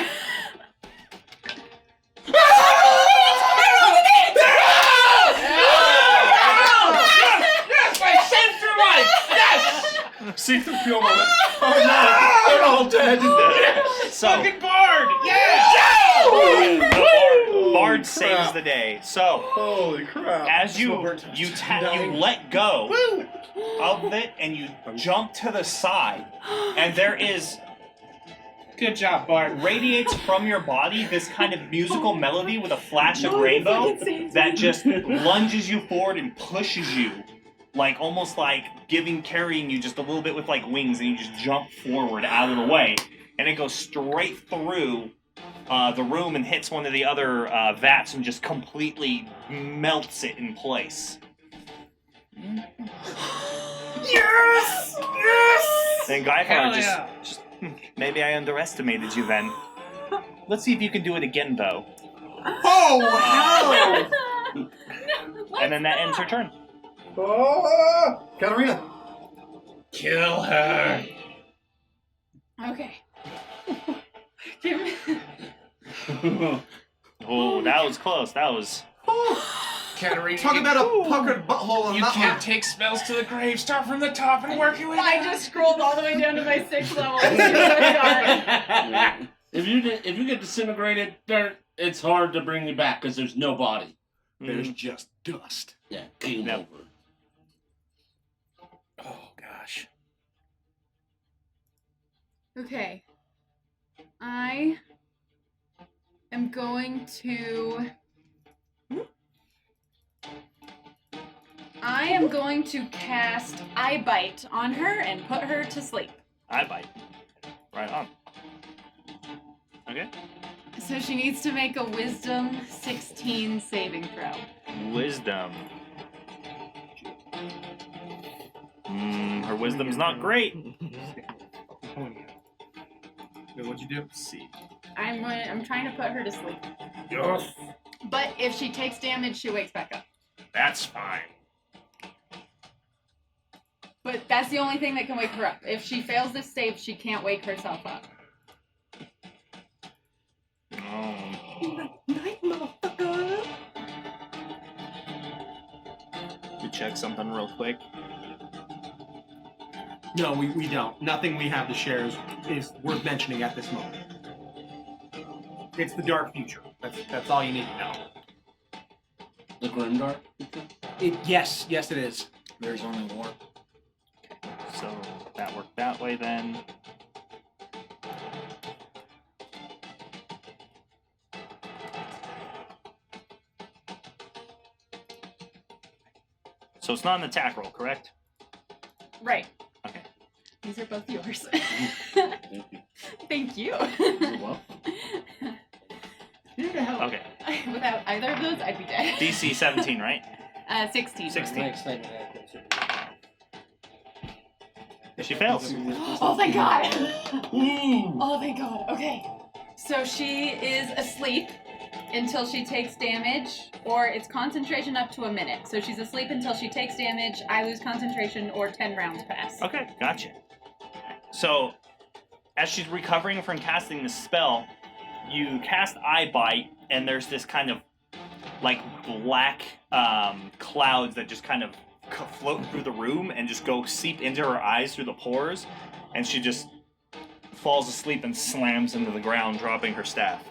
Yes, I saved your life. Yes. See through pure moment. Oh no! They're all dead. So Fucking Bard! Yeah! the bard saves crap. the day. So Holy crap! as you Dying. let go of it and you jump to the side, and there is Good job, Bart. radiates from your body this kind of musical melody with a flash of rainbow that just lunges you forward and pushes you, like almost like carrying you just a little bit with like wings, and you just jump forward out of the way, and it goes straight through the room and hits one of the other vats and just completely melts it in place. Yes! Yes! Then Guyfar Hell yeah. just Maybe I underestimated you then. Let's see if you can do it again, though. Oh No, And then that ends her turn. Oh, Katarina. Kill her. Okay. Give me- Oh, that was close. That was... Katarina, Talk about a puckered butthole on you that can't one. take spells to the grave. Start from the top and work your way I down. just scrolled all the way down to my 6th level. And see what I got. If you get disintegrated, dirt, it's hard to bring you back because there's no body. There's just dust. Yeah, game Yep. over. Oh gosh. Okay. I am going to cast Eye Bite on her and put her to sleep. I bite. Right on. Okay. So she needs to make a Wisdom 16 saving throw. Wisdom. Her wisdom's not great. What'd you do? Let's see. I'm trying to put her to sleep. Yes. But if she takes damage, she wakes back up. That's fine. But that's the only thing that can wake her up. If she fails this save, she can't wake herself up. Night, motherfucker. We check something real quick. No, we don't. Nothing we have to share is worth mentioning at this moment. It's the dark future. That's all you need to know. The Grimdark? Yes, it is. There's only war. So that worked that way then. So it's not an attack roll, correct? Right. Okay. These are both yours. Thank you. Thank you. You're welcome. Here to help. Okay. Without either of those, I'd be dead. DC 17, right? 16. 16. She fails. Oh, thank God. Ooh. Oh, thank God. Okay. So she is asleep until she takes damage, or it's concentration up to a minute. So she's asleep until she takes damage, I lose concentration, or 10 rounds pass. Okay, gotcha. So, as she's recovering from casting the spell, you cast Eye Bite, and there's this kind of like black clouds that just kind of float through the room and just go seep into her eyes through the pores, and she just falls asleep and slams into the ground, dropping her staff.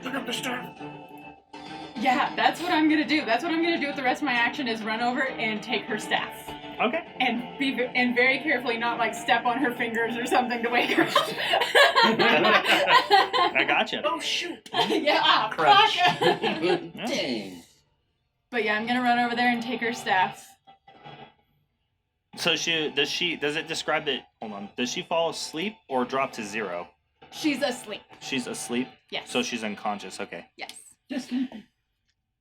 Look up the staff. Yeah, that's what I'm gonna do. That's what I'm gonna do with the rest of my action is run over and take her staff. Okay. And very carefully not like step on her fingers or something to wake her up. I gotcha. Oh shoot. Yeah, Crunch. fuck. Dang. But yeah, I'm gonna run over there and take her staff. So does it describe that? Hold on. Does she fall asleep or drop to 0? She's asleep. She's asleep. Yes. So she's unconscious. Okay. Yes. Just All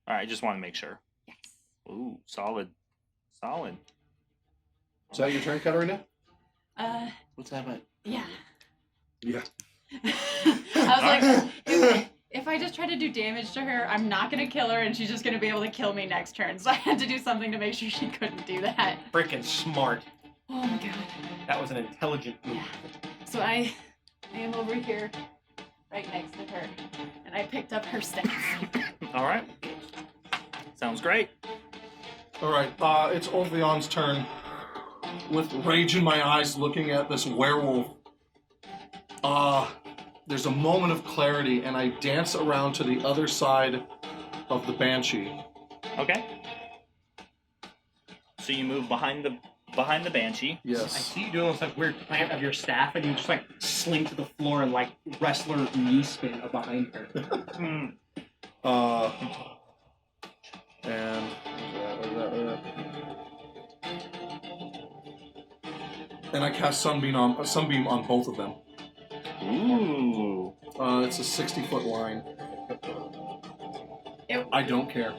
right. I just want to make sure. Yes. Ooh, solid. Solid. Is that your turn, Katarina? What's that about? Yeah. Yeah. I was like, if I just try to do damage to her, I'm not gonna kill her, and she's just gonna be able to kill me next turn. So I had to do something to make sure she couldn't do that. freaking smart. Oh my god. That was an intelligent move. Yeah. So I am over here, right next to her, and I picked up her staff. All right. Sounds great. All right, it's Orpheon's turn. With rage in my eyes, looking at this werewolf. There's a moment of clarity, and I dance around to the other side of the banshee. Okay. So you move behind the banshee. I Yes. see you doing this like weird plant of your staff, and you just like sling to the floor and like wrestler knee spin behind her. And and I cast sunbeam on both of them. Ooh. It's a 60-foot line. It- I don't care.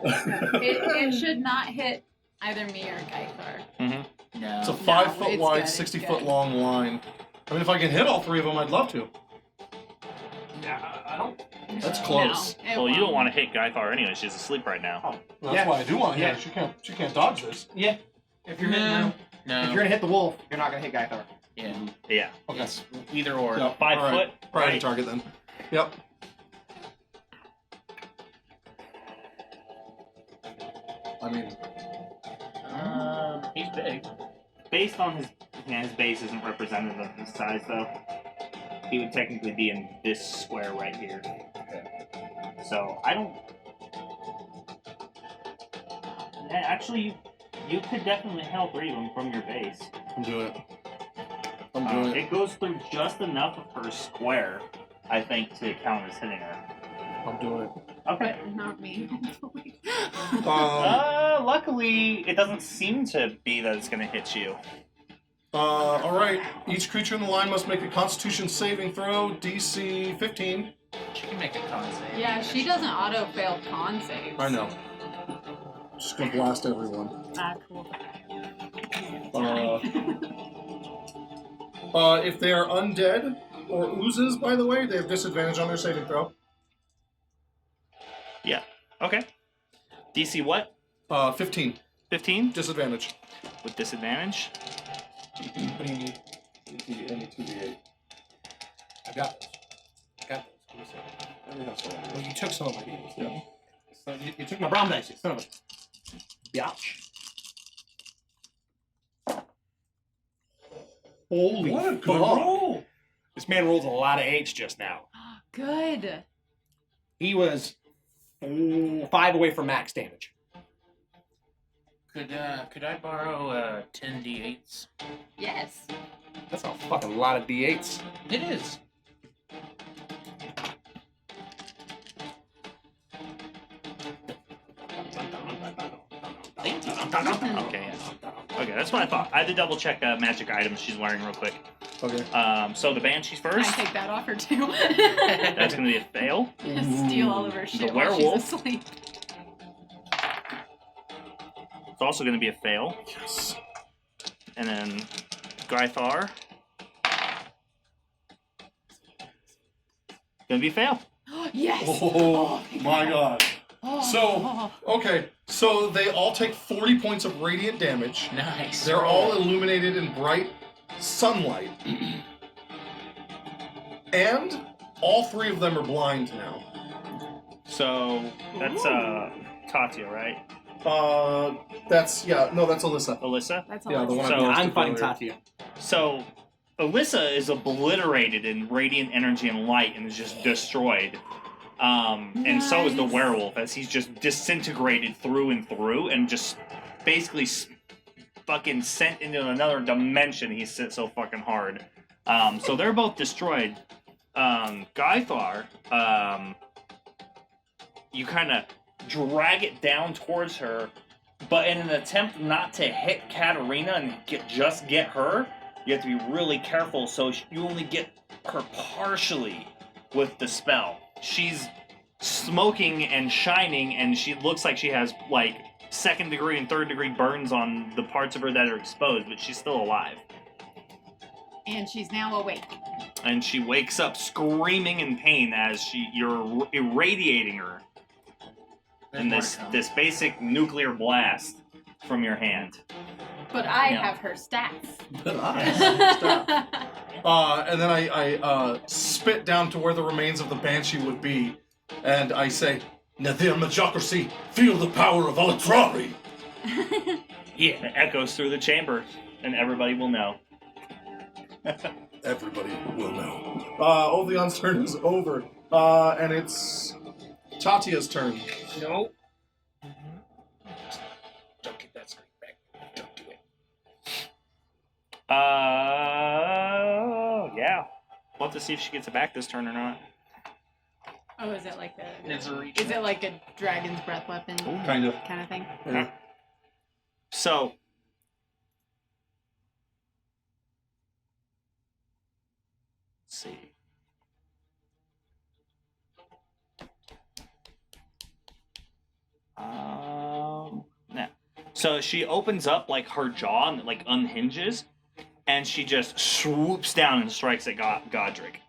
It should not hit either me or Gaikar. Mm-hmm. No. It's a 5 foot it's wide, good, it's 60 good. foot long line. I mean, if I can hit all 3 of them, I'd love to. Yeah, I don't. That's close. No, it Well, you don't won't. want to hit Guythar anyway. She's asleep right now. Oh, that's Yeah. why I do want to hit Yeah. her. She can't dodge this. Yeah. If you're hitting No. if you're gonna hit the wolf, you're not gonna hit Guythar. Yeah. Yeah. Okay. It's either or. Yep. 5 All right. foot. Priority Right. target then. Yep. I mean, He's big. Based on his base isn't representative of his size though. He would technically be in this square right here. So I don't. Actually, you could definitely help 3 of them from your base. I'm doing it. I'm doing it. It goes through just enough of her square, I think, to count as hitting her. I'm doing it. Okay. But not me. Luckily, it doesn't seem to be that it's going to hit you. All right. Each creature in the line must make a Constitution saving throw, DC 15. She can make a con save. Yeah, she doesn't auto fail con saves. I know. Just gonna blast everyone. Ah, cool. If they are undead or oozes, by the way, they have disadvantage on their saving throw. Yeah. Okay. DC what? 15. 15? Disadvantage. With disadvantage? What do you need? I need 2d8. I got this. I got this. Well, you took some of my games. Yeah. So you took my brown dice, you son of a biatch. Holy What a good fuck. roll! This man rolled a lot of 8s just now. Good. He was 5 away from max damage. Could I borrow 10 d8s? Yes. That's a fucking lot of d8s. It is. Okay, yeah. Okay, that's what I thought. I had to double check magic items she's wearing real quick. Okay. So the Banshee's Can first. I take that off her too? That's going to be a fail. Steal all of her shit while werewolf. she's asleep. It's also going to be a fail. Yes. And then Grythar. Gonna be a fail. Yes. Oh my god. Oh. So, okay, so they all take 40 points of radiant damage. Nice. They're all illuminated in bright sunlight. And all 3 of them are blind now. So that's Tatya, right? That's Alyssa. Alyssa? That's all. Yeah, the one So- I blasted I'm fighting earlier. Tatya. So Alyssa is obliterated in radiant energy and light and is just destroyed. And so is the Nice. werewolf, as he's just disintegrated through and through and just basically fucking sent into another dimension. He's hit so fucking hard. So they're both destroyed. Guythar, you kind of drag it down towards her, but in an attempt not to hit Katarina and just get her, you have to be really careful so you only get her partially with the spell. She's smoking and shining, and she looks like she has, like, 2nd degree and 3rd degree burns on the parts of her that are exposed, but she's still alive. And she's now awake. And she wakes up screaming in pain as you're irradiating her in this basic nuclear blast from your hand. But I Yeah. have her stats. And then I spit down to where the remains of the Banshee would be, and I say, Nathir Majocracy, feel the power of Alatrari! Yeah, it echoes through the chamber, and everybody will know. Everybody will know. Othion's turn is over, and it's Tatya's turn. No. Don't get that screen back. Don't do it. Yeah. We'll have to see if she gets it back this turn or not. Oh, is it like a? It's a reach. Is it like a dragon's breath weapon Kind of. kind of thing? Yeah. So, let's see. Yeah. So she opens up like her jaw and like unhinges, and she just swoops down and strikes at Godric.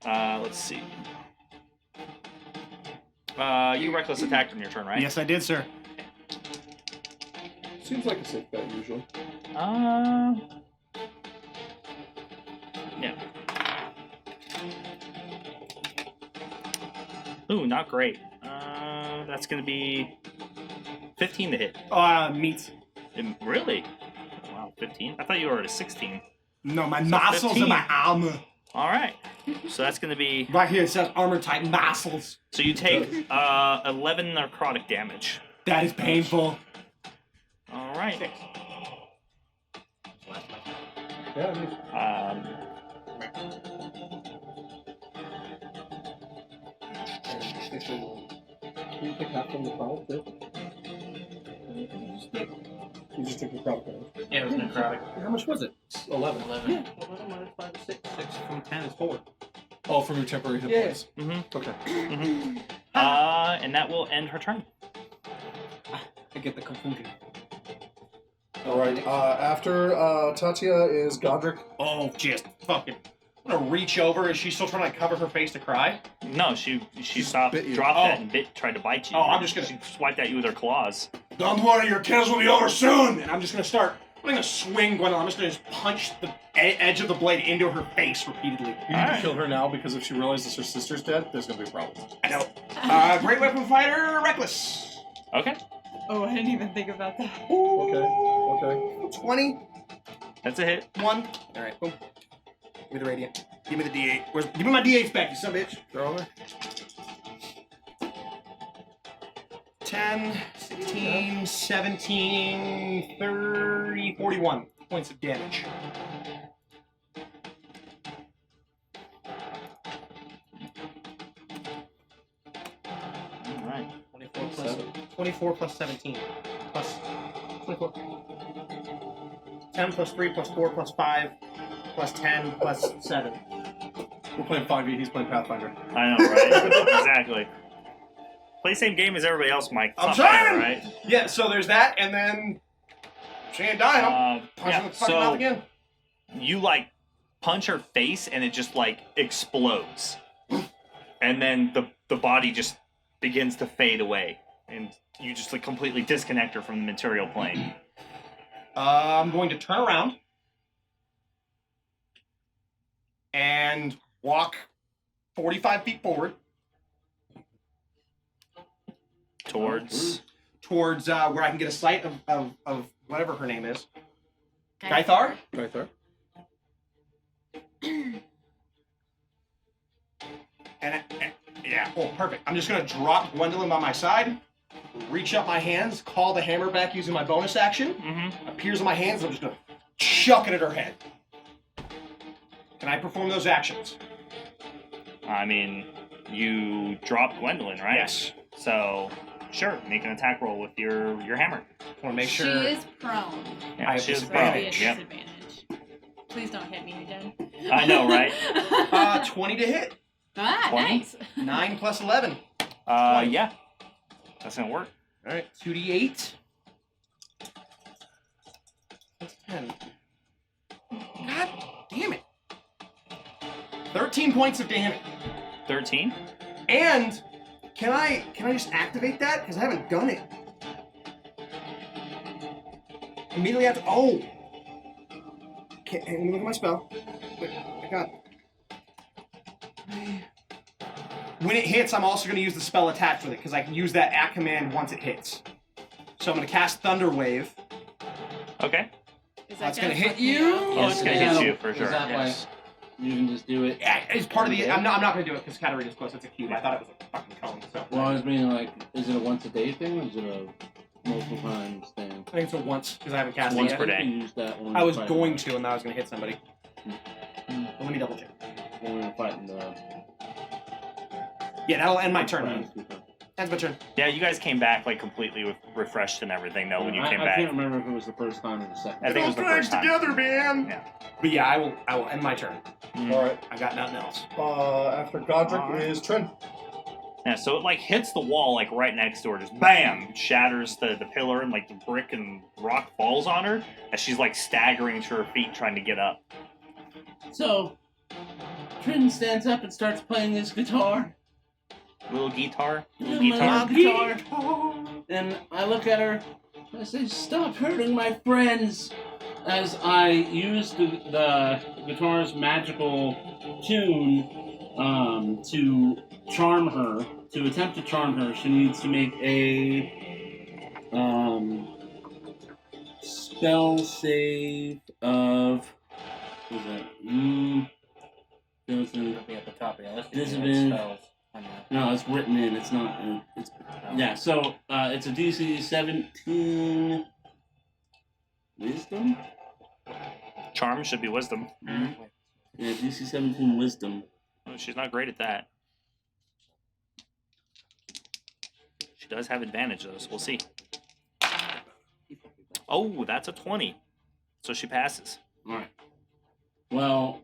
Let's see. You reckless attacked on your turn, right? Yes, I did, sir. Seems like a safe bet usually. Yeah. Ooh, not great. That's gonna be 15 to hit. Meat. Really? Wow, 15? I thought you were at a 16. No, my muscles 15. and my armor. All right. So that's gonna be. Right here it says armor type muscles. So you take 11 necrotic damage. That is painful. All right. Yeah, it is. Can you take half from the product too? You just took the product. Yeah, it was necrotic. How much was it? 11. 11 minus 5 is 6. 6 from 10 is 4. Oh, from your temporary hit Yeah. points. Mm-hmm. Okay. Mm-hmm. And that will end her turn. I get the confusion. All right. After Tatia is Godric. Oh, just fucking. I'm gonna reach over. Is she still trying to like, cover her face to cry? No, she stopped, bit you. dropped Oh. that, and tried to bite you. Oh, I'm just gonna- She swiped at you with her claws. Don't worry, your kills will be over soon. And I'm just gonna start. I'm gonna swing Gwendolyn. I'm just gonna punch the edge of the blade into her face repeatedly. You need to Alright. kill her now because if she realizes her sister's dead, there's gonna be a problem. I know. Great weapon fighter, reckless. Okay, Oh, I didn't even think about that. Okay. 21. that's a hit. All right, boom. Give me the radiant. Give me the D8. Give me my D8s back, you son of a bitch. They're on there. 10, 16, 17, 30, 41 points of damage. All right. 24 plus 17. Plus 24. 10 plus 3 plus 4 plus 5 plus 10 plus 7. We're playing 5e. He's playing Pathfinder. I know, right? Exactly. Play the same game as everybody else, Mike. It's I'm not fair, trying! right? Yeah, so there's that, and then she ain't dying. I'm punching Yeah, the fucking mouth so again. you like punch her face and it just like explodes, and then the body just begins to fade away, and you just like completely disconnect her from the material plane. I'm going to turn around and walk 45 feet forward Towards. towards where I can get a sight of whatever her name is. Gaithar? Right there. Yeah, oh, perfect. I'm just going to drop Gwendolyn by my side, reach up my hands, call the hammer back using my bonus action, Mm-hmm. appears in my hands, and I'm just going to chuck it at her head. Can I perform those actions? I mean, you dropped Gwendolyn, right? Yes. So, sure, make an attack roll with your hammer. I want to make She sure. is prone. Yeah, I have she is So that'd be a prone. Yep. disadvantage. Please don't hit me again. I know, right? 20 to hit. Ah, 20? nice. 9 plus 11. Yeah. That's gonna work. All right, 2d8. That's 10. God damn it. 13 points of damage. 13. And can I just activate that? Because I haven't done it. Immediately after. Oh! Let me look at my spell. Wait, I got. When it hits, I'm also going to use the spell attached with it, because I can use that at command once it hits. So I'm going to cast Thunder Wave. Okay. Is that That's gonna hit fuck me you? up? Oh, it's gonna hit you for sure. Is that Yes. why you can just do it? Yeah, it's part of the. I'm not going to do it because Katarina's close. It's a cube. I thought it was a fucking cone. So. Well, I was meaning, like, is it a once a day thing or is it a multiple times thing? I think it's a once because I haven't cast Once it per yet. day. You can use that when I you're was fighting- going to, and then I was going to hit somebody. But let me double check. when we were fighting the. Yeah, that'll end my turn. Friends people. Ends my turn. Yeah, you guys came back like completely refreshed and everything though when you came I back. can't remember if it was the first time or the second. I think it was the first time. together, man. Yeah. But yeah, I will end my turn. Mm. All right. I got nothing else. After Godric Alright. is Trin. Yeah, so it like hits the wall like right next to her, just bam, shatters the pillar, and like the brick and rock falls on her as she's like staggering to her feet trying to get up. So, Trin stands up and starts playing his guitar. Little guitar. Guitar. And I look at her. I say, "Stop hurting my friends." As I use the guitar's magical tune to charm her, to attempt to charm her, she needs to make a spell save of. What is that? It'll be at the top of your list. Disadvantage. Spells. No, it's written in. It's not. It's yeah. So it's a DC 17 Wisdom. Charm should be wisdom. Mm-hmm. Yeah, DC 17 Wisdom. Oh, she's not great at that. She does have advantage though, so we'll see. Oh, that's a 20. So she passes. All right. Well,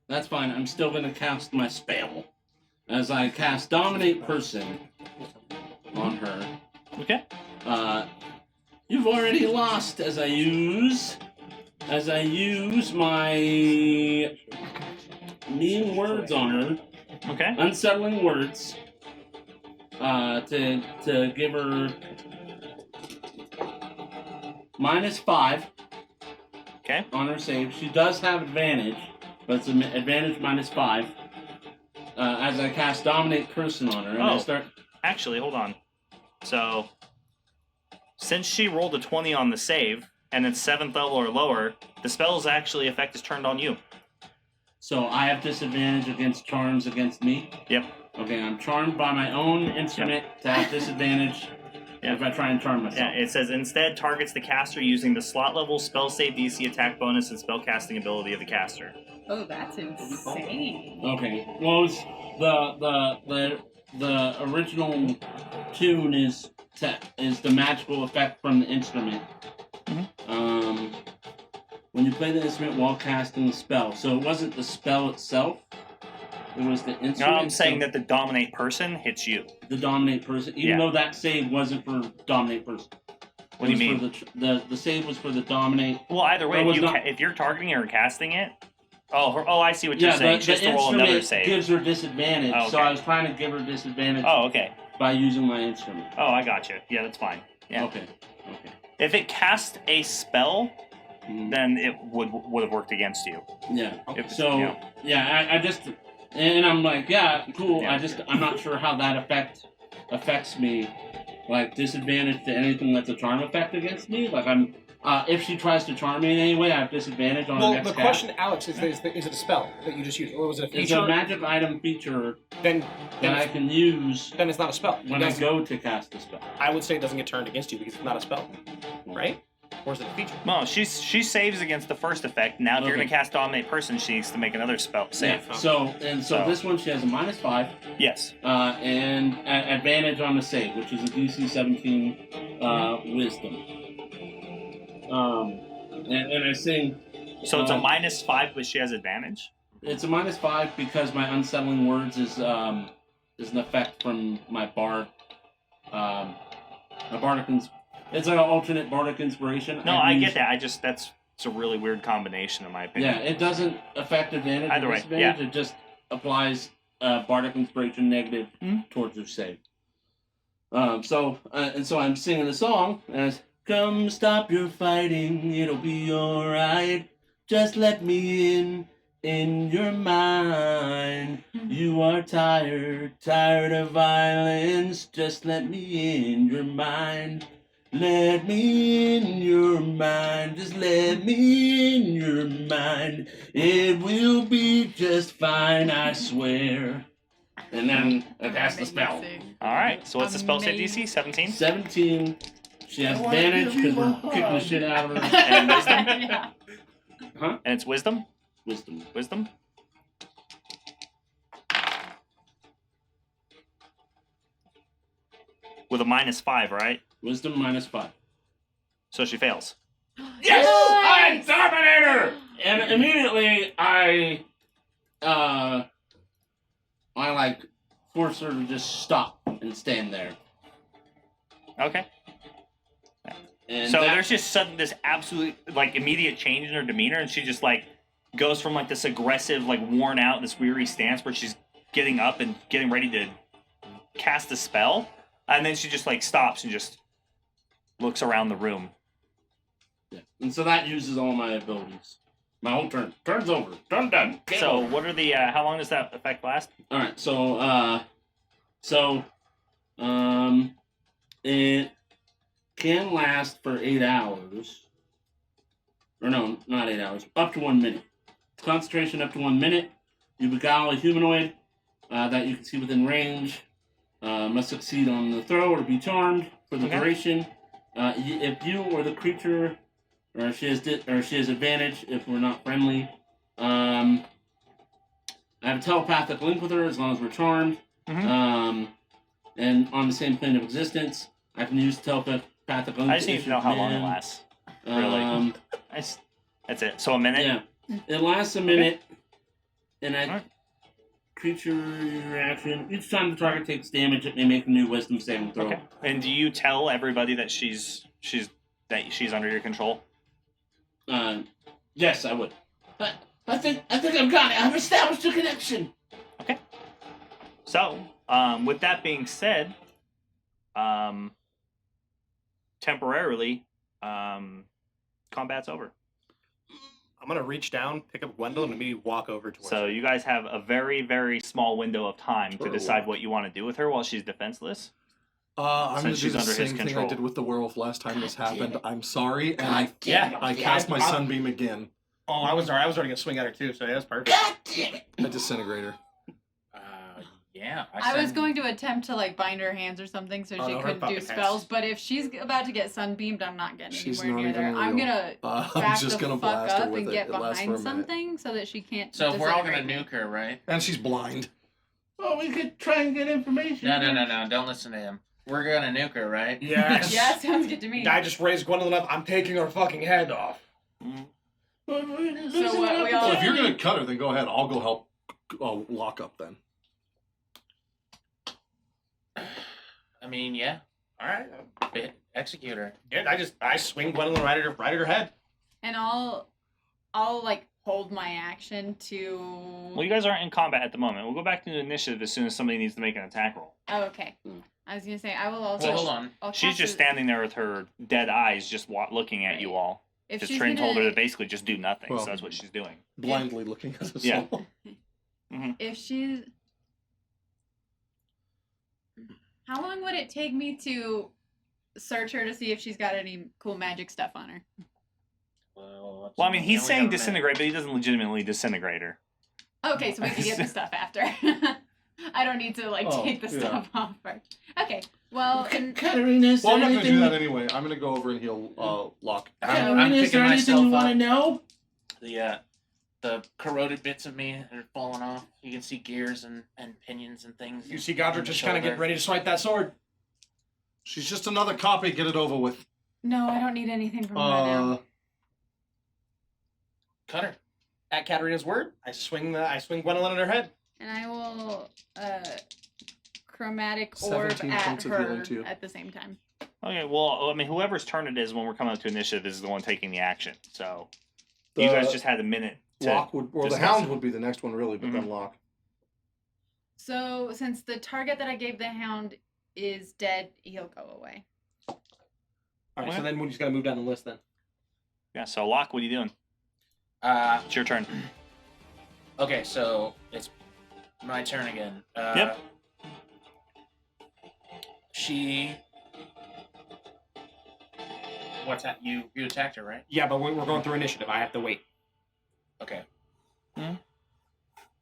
that's fine. I'm still gonna cast my spell as I cast Dominate Person on her. Okay. You've already lost as I use my mean words on her. Okay. Unsettling words. To give her -5. Okay. On her save. She does have advantage, but it's an advantage -5. As I cast Dominate Person on her, and I start. Actually, hold on. So, since she rolled a 20 on the save, and it's 7th level or lower, the spell's actually effect is turned on you. So I have disadvantage against charms against me? Yep. Okay, I'm charmed by my own instrument to have disadvantage if I try and charm myself. Yeah, it says instead targets the caster using the slot level, spell save DC, attack bonus, and spell casting ability of the caster. Oh, that's insane. Okay. Well, it's the original tune is the magical effect from the instrument. Mm-hmm. When you play the instrument while casting the spell, so it wasn't the spell itself; it was the instrument. No, I'm saying that the Dominate Person hits you. The Dominate Person, even though that save wasn't for Dominate Person. What do you mean? The save was for the Dominate. Well, either way, if you're targeting or casting it. Oh, I see what you're saying. She has to roll another save. Gives her disadvantage, okay. So I was trying to give her disadvantage. Oh, okay. By using my instrument. Oh, I got you. Yeah, that's fine. Yeah. Okay. If it cast a spell, then it would have worked against you. Yeah. I just and I'm like, yeah, cool. Yeah. I'm not sure how that affects me, like disadvantage to anything that's a charm effect against me. Like if she tries to charm me in any way, I have disadvantage on the next cast. Question, Alex, is it a spell that you just used, or was it a feature? It's a magic item feature then I can use. Then it's not a spell. When I go to cast a spell. I would say it doesn't get turned against you because it's not a spell, right? Or is it a feature? No, she saves against the first effect. Now, if you're going to cast Dominate Person, she needs to make another spell save. Yeah. So this one she has a -5. Yes. And advantage on the save, which is a DC 17 Wisdom. And I sing. So it's a -5, but she has advantage. It's a -5 because my unsettling words is an effect from my bard. It's an alternate bardic inspiration. No, I get that. It's a really weird combination in my opinion. Yeah, it doesn't affect advantage. Either way, disadvantage. It just applies bardic inspiration negative towards your save. So I'm singing the song as. Come stop your fighting, it'll be alright. Just let me in your mind. You are tired of violence. Just let me in your mind. Let me in your mind. Just let me in your mind. It will be just fine, I swear. And then that's the spell. Alright, so what's the spell save DC? 17? 17. She has advantage because we're kicking the shit out of her. And wisdom? Yeah. Huh? And it's wisdom? Wisdom. Wisdom? With a -5, right? Wisdom -5. So she fails. Yes! Nice! I dominate her! And immediately I force her to just stop and stand there. Okay. And So that- there's just this absolute like immediate change in her demeanor, and she just like goes from like this aggressive, like worn out, this weary stance where she's getting up and getting ready to cast a spell, and then she just like stops and just looks around the room. Yeah. And so that uses all my abilities. My whole turn. Turn's over. Turn done. Game So over. what are the how long does that effect last? All right. It can last for 8 hours. Or no, not 8 hours. Up to 1 minute. Concentration up to 1 minute. You beguile a humanoid that you can see within range. Must succeed on the throw or be charmed for the Okay. duration. If you or the creature, or she has advantage if we're not friendly. I have a telepathic link with her as long as we're charmed. Mhm. And on the same plane of existence, I can use telepathic link. I just need to know how long it lasts. Really. That's it. So a minute. Yeah, it lasts a minute, and Alright. creature reaction. Each time the target takes damage, it may make a new Wisdom saving throw. Okay. And do you tell everybody that she's under your control? Yes, I would. I think I've got it. I've established a connection. Okay. So, with that being said, temporarily, combat's over. I'm gonna reach down, pick up Gwendolyn, and maybe walk over towards So her. you guys have a very, very small window of time to decide what you want to do with her while she's defenseless. I'm going Since to do she's the under his same thing I control. did with the werewolf last time this happened. damn it. I'm sorry, and I Yeah. cast my I'm- sunbeam again. Oh, I was already gonna swing at her too, so yeah, that's perfect. God damn it! A disintegrator. Yeah. I was going to attempt to like bind her hands or something so Oh, she no, her couldn't do fucking spells. hands. But if she's about to get sunbeamed, I'm not getting She's anywhere not near there. even I'm real. gonna I'm back just the going to fuck blast her up with and it. get It lasts for a behind minute. something so that she can't. So if we're all gonna disintegrate me. nuke her, right? And she's blind. Well, we could try and get information. No. Don't listen to him. We're gonna nuke her, right? Yes. Yeah, sounds good to me. I just raised Gwendolyn up. I'm taking her fucking head off. So what, we all- Well, if you're going to cut her, then go ahead. I'll go help lock up then. I mean, yeah. All right. Execute her. Yeah, I swing Gwendolyn right at her head. And I'll like hold my action to. Well, you guys aren't in combat at the moment. We'll go back to the initiative as soon as somebody needs to make an attack roll. Oh, okay. I was gonna say I will also. Well, hold on. I'll She's cast just a- standing there with her dead eyes, just looking at you all. If Because she's Trin told her gonna- to basically just do nothing, Well- so that's what she's doing. Blindly looking at us Yeah. all. If she's. How long would it take me to search her to see if she's got any cool magic stuff on her? Well, Well, I mean, he's only saying got a minute. disintegrate, but he doesn't legitimately disintegrate her. Okay, so we can get the stuff after. I don't need to like Oh, take the yeah. stuff off first. Okay, well, Katarina, is Well, I'm there not going to anything? do that anyway. I'm going to go over and heal Locke. I'm Katarina, is picking there anything myself you want to up. know? The corroded bits of me are falling off. You can see gears and pinions and things. You see on Godric the just kind of shoulder. getting ready to swipe that sword. She's just another copy. Get it over with. no, I don't need anything from her now. Cut her. At Katarina's word, I swing Gwendolyn at her head. And I will chromatic orb 17 at points of her healing, too. at the same time. Okay, well, I mean, whoever's turn it is when we're coming up to initiative is the one taking the action. So you guys just had a minute to. Locke would, or the discuss Hound it. would be the next one, really, but then Mhm. Locke. So since the target that I gave the hound is dead, he'll go away. All right, Okay. so then we just gotta move down the list then. Yeah, so Locke, what are you doing? It's your turn. Okay, so it's my turn again. Yep. She. What's that? You attacked her, right? Yeah, but we're going through initiative. I have to wait. Okay. Mhm.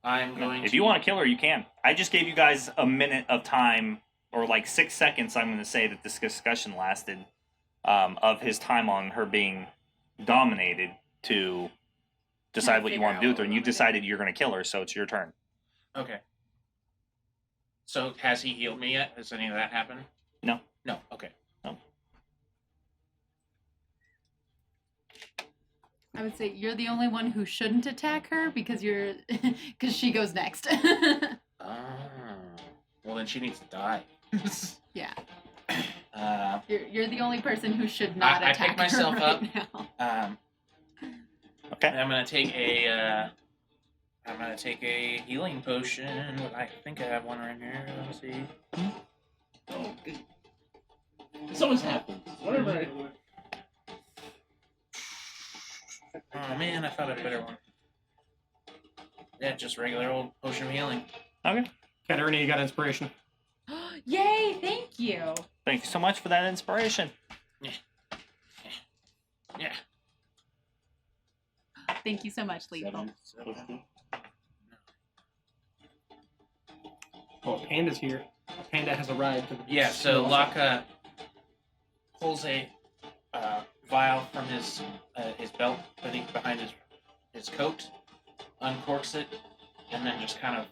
I'm going. If you want to kill her, you can. I just gave you guys a minute of time, or like 6 seconds, I'm going to say that this discussion lasted, of his time on her being dominated to decide what you figure want to do out with her, what and we you wanna do. decided you're going to kill her, so it's your turn. Okay. So has he healed me yet? Has any of that happened? No. No. Okay. I would say you're the only one who shouldn't attack her because she goes next. Ah. Well, Well, then she needs to die. Yeah. Uh, You're the only person who should not I attack pick myself her up. right now. Okay. I'm gonna take a healing potion. I think I have one right here. Let me see. Oh, this always happens. Whatever. Oh man, I thought I had a better one. Yeah, just regular old potion of healing. Okay. Katarina, you got inspiration. Yay! Thank you. Thank you so much for that inspiration. Yeah. Thank you so much, Lethal. 7. Oh, Panda's here. Panda has arrived. To the Yeah, so Locke pulls a vial from his belt behind his coat, uncorks it, and then just kind of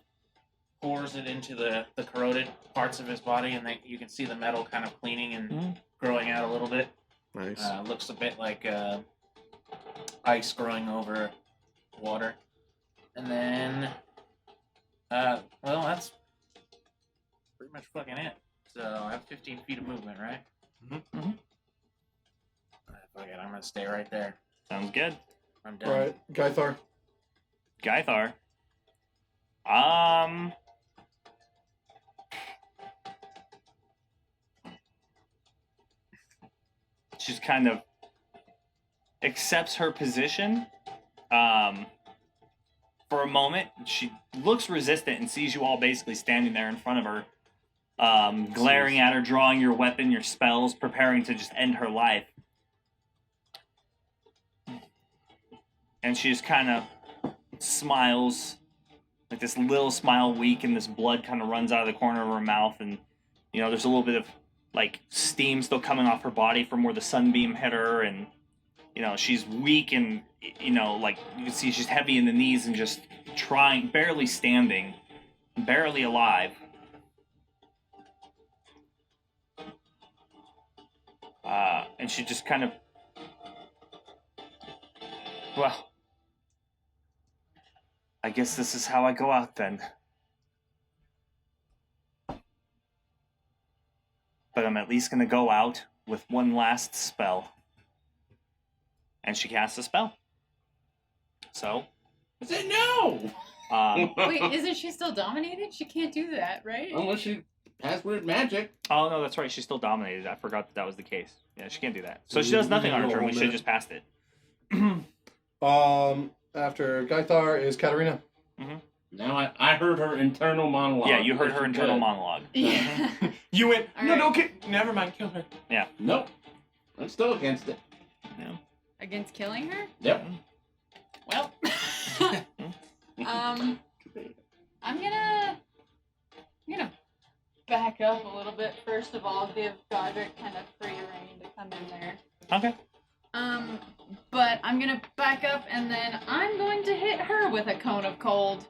pours it into the corroded parts of his body, and then you can see the metal kind of cleaning and growing out a little bit. Nice. Looks a bit like ice growing over water. And then, well, that's pretty much fucking it. So I have 15 feet of movement, right? Mm-hmm. Fuck it, I'm gonna stay right there. Sounds good. I'm done. All right, Gaithar. Gaithar. She's kind of accepts her position. For a moment, she looks resistant and sees you all basically standing there in front of her, glaring at her, drawing your weapon, your spells, preparing to just end her life. And she just kind of smiles, like this little smile weak, and this blood kind of runs out of the corner of her mouth, and there's a little bit of like steam still coming off her body from where the sunbeam hit her, and she's weak, and like you can see she's heavy in the knees and just trying, barely standing, barely alive. And she just kind of, well, I guess this is how I go out then. But I'm at least going to go out with one last spell. And she casts a spell. So. I said no! Wait, isn't she still dominated? She can't do that, right? Unless she has weird magic. Oh, no, that's right. She's still dominated. I forgot that was the case. Yeah, she can't do that. So she does nothing on her turn. We should have just passed it. After Gaithar is Katarina. Mm-hmm. Now I heard her internal monologue. Yeah, you heard her internal monologue. Yeah. You went, All no, right. don't kill. Never mind, kill her. Yeah. Nope. I'm still against it. Yeah. Against killing her? Yep. Well. I'm gonna back up a little bit. First of all, give Godric kind of free reign to come in there. Okay. But I'm gonna back up, and then I'm going to hit her with a cone of cold.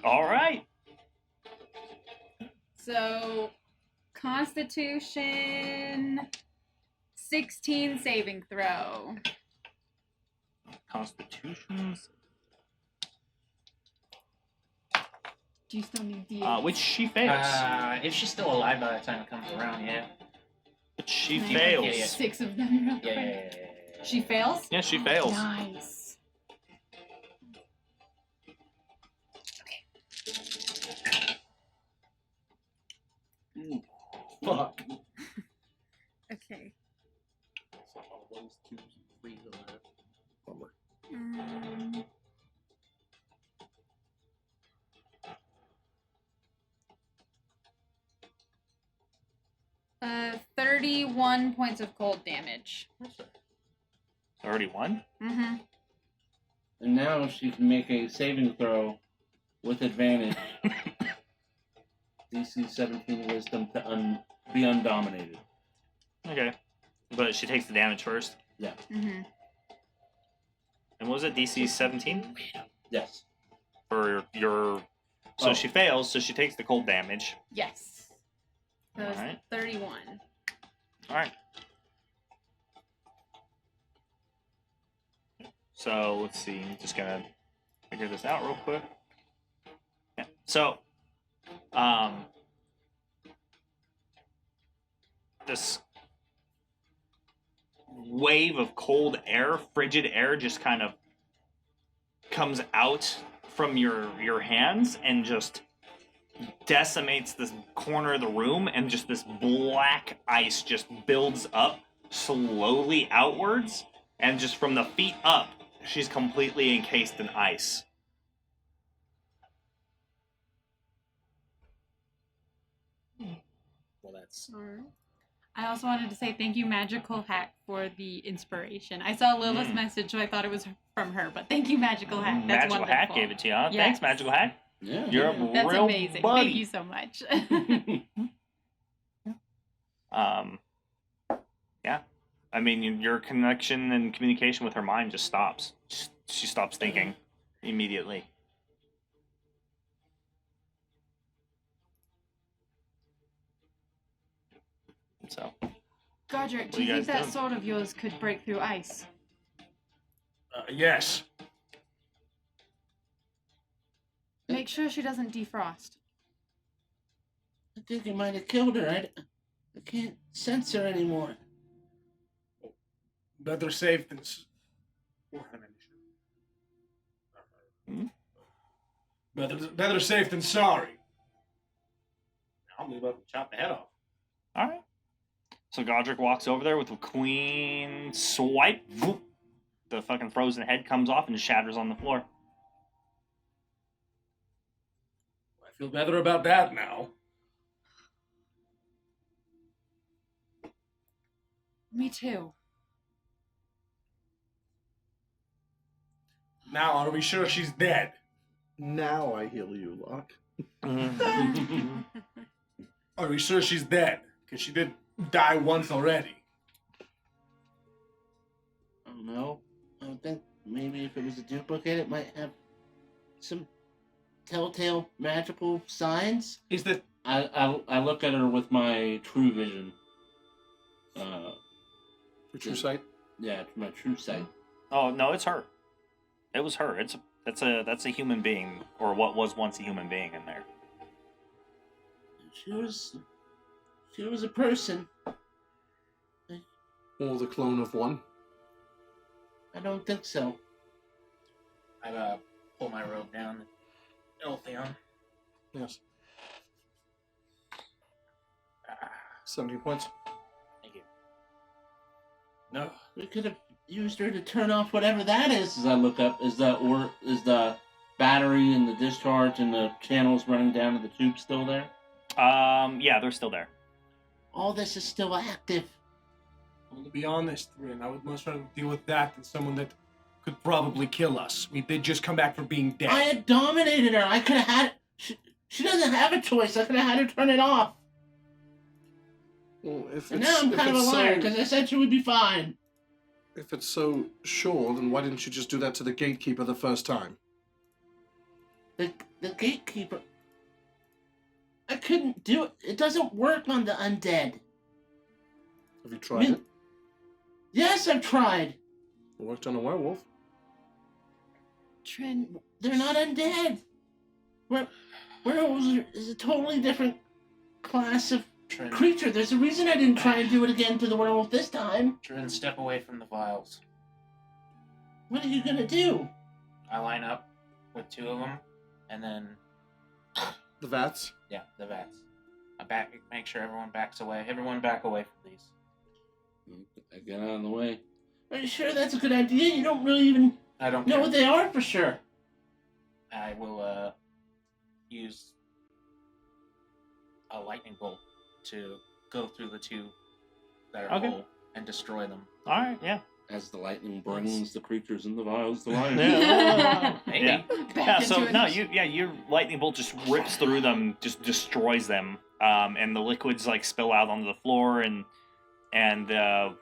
All right. So, Constitution 16 saving throw. Constitutions. Do you still need D8? Which she fails. If she's still alive by the time it comes around, yeah. Which she Can I fails. get 6 of them real quick? Yeah. She fails? Yeah, she fails. Nice. Fuck. Okay. Ones, twos, threes on that. Bummer. 31 points of cold damage. 31? Mm-hmm. And now she can make a saving throw with advantage. DC 17 Wisdom to be undominated. Okay. But she takes the damage first. Yeah. Mm-hmm. And what was it? DC 17? Yes. For your... So Oh. she fails, so she takes the cold damage. Yes. So it's Alright. 31. Alright. So, let's see. I'm just gonna figure this out real quick. Yeah. So, This wave of cold air, frigid air, just kind of comes out from your hands and just decimates this corner of the room, and just this black ice just builds up slowly outwards, and just from the feet up, she's completely encased in ice. Well, that's I also wanted to say thank you, Magical Hack, for the inspiration. I saw Lila's message, so I thought it was from her, but thank you, Magical Hack. That's Magical wonderful. Hack gave it to you, huh? Yes. Thanks, Magical Hack. Yeah. You're That's a real amazing. buddy. Thank you so much. Yeah. I mean, your connection and communication with her mind just stops. She stops thinking immediately. So, Godric, What do you you think guys that doing? sword of yours could break through ice? Yes. Make sure she doesn't defrost. I think it might have killed her. I can't sense her anymore. Better safe than. Better safe than sorry. I'll move up and chop the head off. all right. So Godric walks over there with a clean swipe. Whoop. The fucking frozen head comes off and shatters on the floor. I feel better about that now. Me too. Now, are we sure she's dead? Now I heal you, Locke. Are we sure she's dead? Because she did die once already. I don't know. I would think maybe if it was a duplicate, it might have some telltale magical signs. Is that I look at her with my true vision. Your true sight? Yeah, my true sight. Oh no, it's her. It was her. That's a human being, or what was once a human being in there. She was a person. Or the clone of one? I don't think so. I pull my robe down. Eltheon. Yes. 17 points. Thank you. no? We could have used her to turn off whatever that is. As I look up, is the battery and the discharge and the channels running down to the tube still there? Yeah, they're still there. All this is still active. Well, to be honest, Rin, I would much rather deal with that than someone that could probably kill us. We did just come back from being dead. I had dominated her. I could have had. She doesn't have a choice. I could have had her turn it off. Well, if And it's, now I'm if kind of a it's liar so, because I said she would be fine. if it's so sure, then why didn't you just do that to the gatekeeper the first time? The gatekeeper. I couldn't do it. It doesn't work on the undead. Have you tried it? Yes, I've tried. It worked on a werewolf. Trin, They're not undead. Werewolves is a totally different class of Trin, creature. There's a reason I didn't try and do it again to the werewolf this time. Trin, step away from the vials. What are you gonna do? I line up with two of them, and then The vats? yeah, the vats. I make sure everyone backs away. Everyone back away from these. I get out of the way. Are you sure that's a good idea? You don't really even I don't know care. what they are for sure. I will use a lightning bolt to go through the two that are Okay. whole and destroy them. All right, yeah. As the lightning brings the creatures in the vials to life. Maybe. Yeah. back Yeah, into so it. no, your lightning bolt just rips through them, just destroys them, and the liquids like spill out onto the floor, and the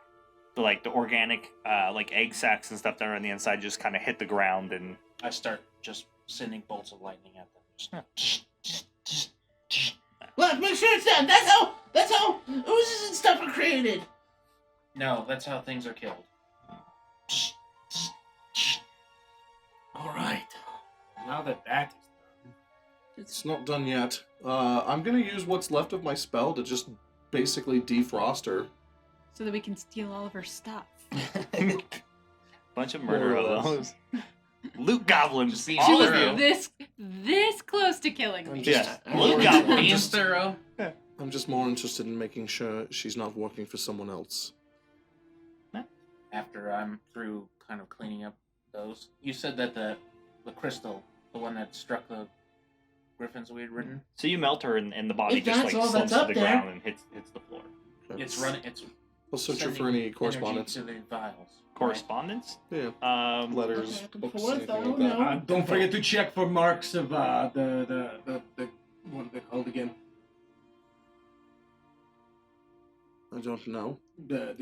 organic like egg sacs and stuff that are on the inside just kind of hit the ground, and I start just sending bolts of lightning at them. Just- Look, make sure it's done. That's how oozes and stuff are created. No, that's how things are killed. All right. Now that that is It's not done yet. I'm gonna use what's left of my spell to just basically defrost her. So that we can steal all of her stuff. Bunch of More murder or less. those. Loot goblins. She All She of was you. this close to killing me. Yeah. I'm Loot more- goblins. Being thorough. I'm just more interested in making sure she's not working for someone else. After I'm through kind of cleaning up those. You said that the crystal, the one that struck the griffins we had ridden, So you melt her, and the body If just that's like all slumps that's to up the there. ground and hits the floor. Okay. it's running. It's I'll search her for sending any energy correspondence. to the vials. Correspondence. Yeah. Um, Letters, Back and books, forth, anything I like don't that. know. Don't forget to check for marks of the what are they called again? I don't know. The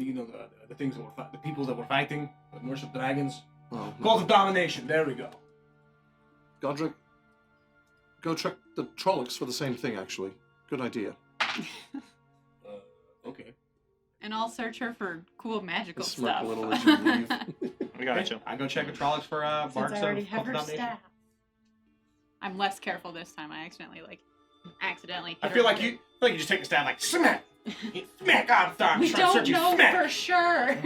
things that the people that were fighting, that worship dragons. Oh, Cult of domination. There we go. Godric, go check the Trollocs for the same thing, actually. Good idea. Okay. And I'll search her for cool magical Smirk stuff. a little as you leave. I got you. I go check the Trollocs for Since marks I already of have cult of her domination. staff. I'm less careful this time. I accidentally hit I her feel like with you just take a stab like smack, smack on it. We don't know smack. for sure.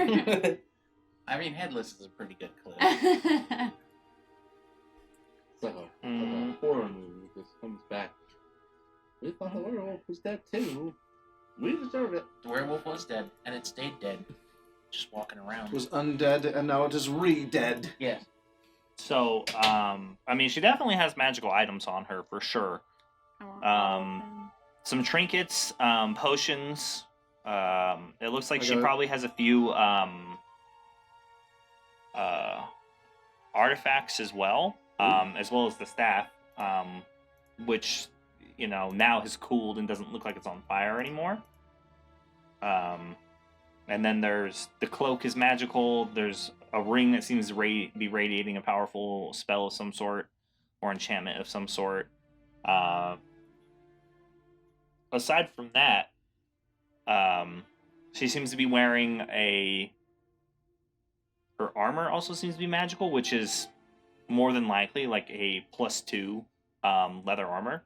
I mean, headless is a pretty good clue. It's like a Mm. horror movie that comes back. We thought the werewolf was dead too. We deserve it. The werewolf was dead, and it stayed dead, just walking around. It was undead, and now it is re-dead. Yes. So, I mean, she definitely has magical items on her for sure. I want all of Um, them. Some trinkets, potions. It looks like I she got it. probably has a few artifacts as well as the staff, which now has cooled and doesn't look like it's on fire anymore. And then there's the cloak is magical. There's a ring that seems to be radiating a powerful spell of some sort or enchantment of some sort. Aside from that, she seems to be wearing her armor also seems to be magical, which is more than likely like a +2 leather armor.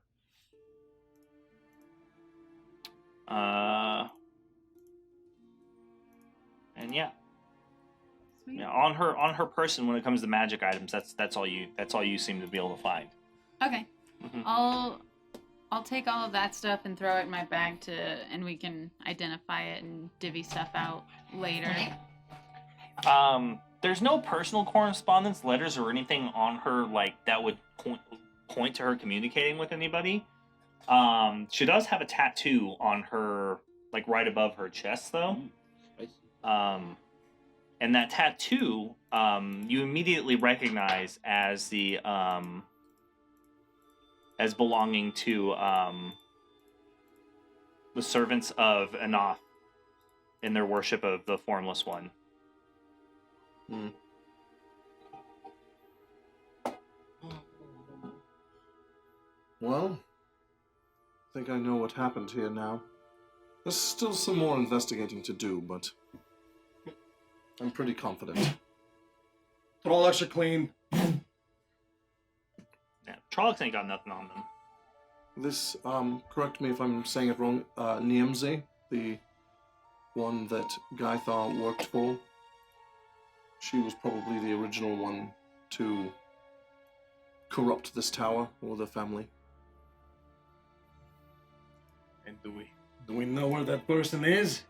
And yeah, Sweet. on her person when it comes to magic items, that's all you seem to be able to find. Okay. Mhm. I'll take all of that stuff and throw it in my bag and we can identify it and divvy stuff out later. There's no personal correspondence, letters, or anything on her like that would point to her communicating with anybody. She does have a tattoo on her, like right above her chest, though. And that tattoo, you immediately recognize as as belonging to the servants of Enoth in their worship of the Formless One. Well, I think I know what happened here now. There's still some more investigating to do, but I'm pretty confident. Trollocs are clean. Yeah, Trollocs ain't got nothing on them. This, correct me if I'm saying it wrong, Niamze, the one that Gaithar worked for, she was probably the original one to corrupt this tower, or the family. And do we know where that person is?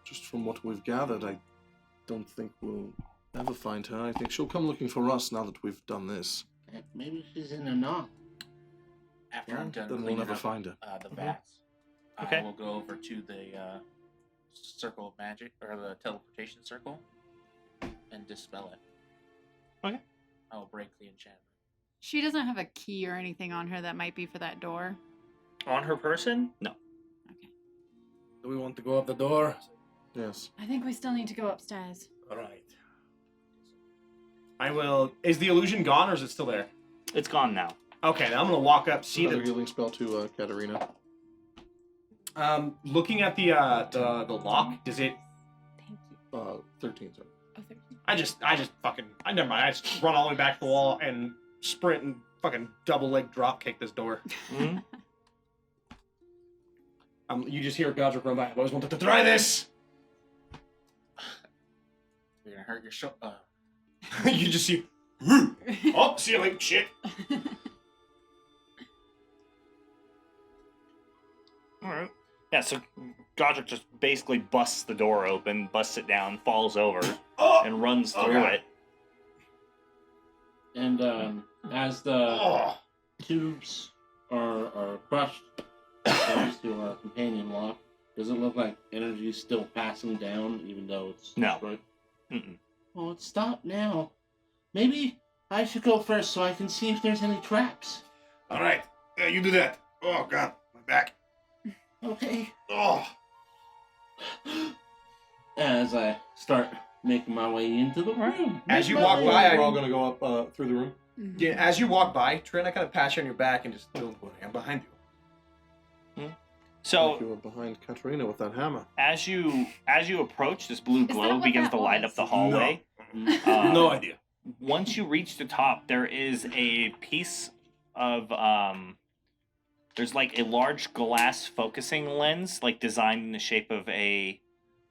Just from what we've gathered, I don't think we'll ever find her. I think she'll come looking for us now that we've done this. Heck, maybe she's in a knot. After I'm done Then we'll cleaning never up, find her. the vats, Okay. I will go over to the circle of magic, or the teleportation circle, and dispel it. Okay. I will break the enchantment. She doesn't have a key or anything on her that might be for that door. On her person? No. Okay. Do we want to go up the door? Yes. I think we still need to go upstairs. All right. I will. Is the illusion gone, or is it still there? It's gone now. Okay, then I'm gonna walk up, see Another the. healing spell to Katarina. Looking at the lock. Does it? Thank you. 13, sorry. Oh, 13. I just fucking. Never mind. I just run all the way back to the wall and sprint and fucking double leg drop kick this door. Hmm? You just hear Godric run by. I've always wanted to try this. You're gonna hurt your shoulder. You just see. Oh, ceiling shit. All right. Yeah, so Godric just basically busts the door open, busts it down, falls over, Oh, and runs Oh, through God. it. And as the oh. tubes are crushed, close to our companion lock, does it look like energy is still passing down, even though it's No. destroyed? Mm-mm. Well, it's stopped now. Maybe I should go first so I can see if there's any traps. All right. You do that. Oh, God. My back. Okay. Oh. As I start making my way into the room. As you Make walk my by, way. We're all gonna go up through the room. Yeah, as you walk by, Trent, I kind of pat you on your back and just don't worry, I'm behind you. Like So you were behind Katarina with that hammer. as you approach, this blue that glow what begins that to light was? up the hallway. No idea. Once you reach the top, there is a piece of there's like a large glass focusing lens, like designed in the shape of a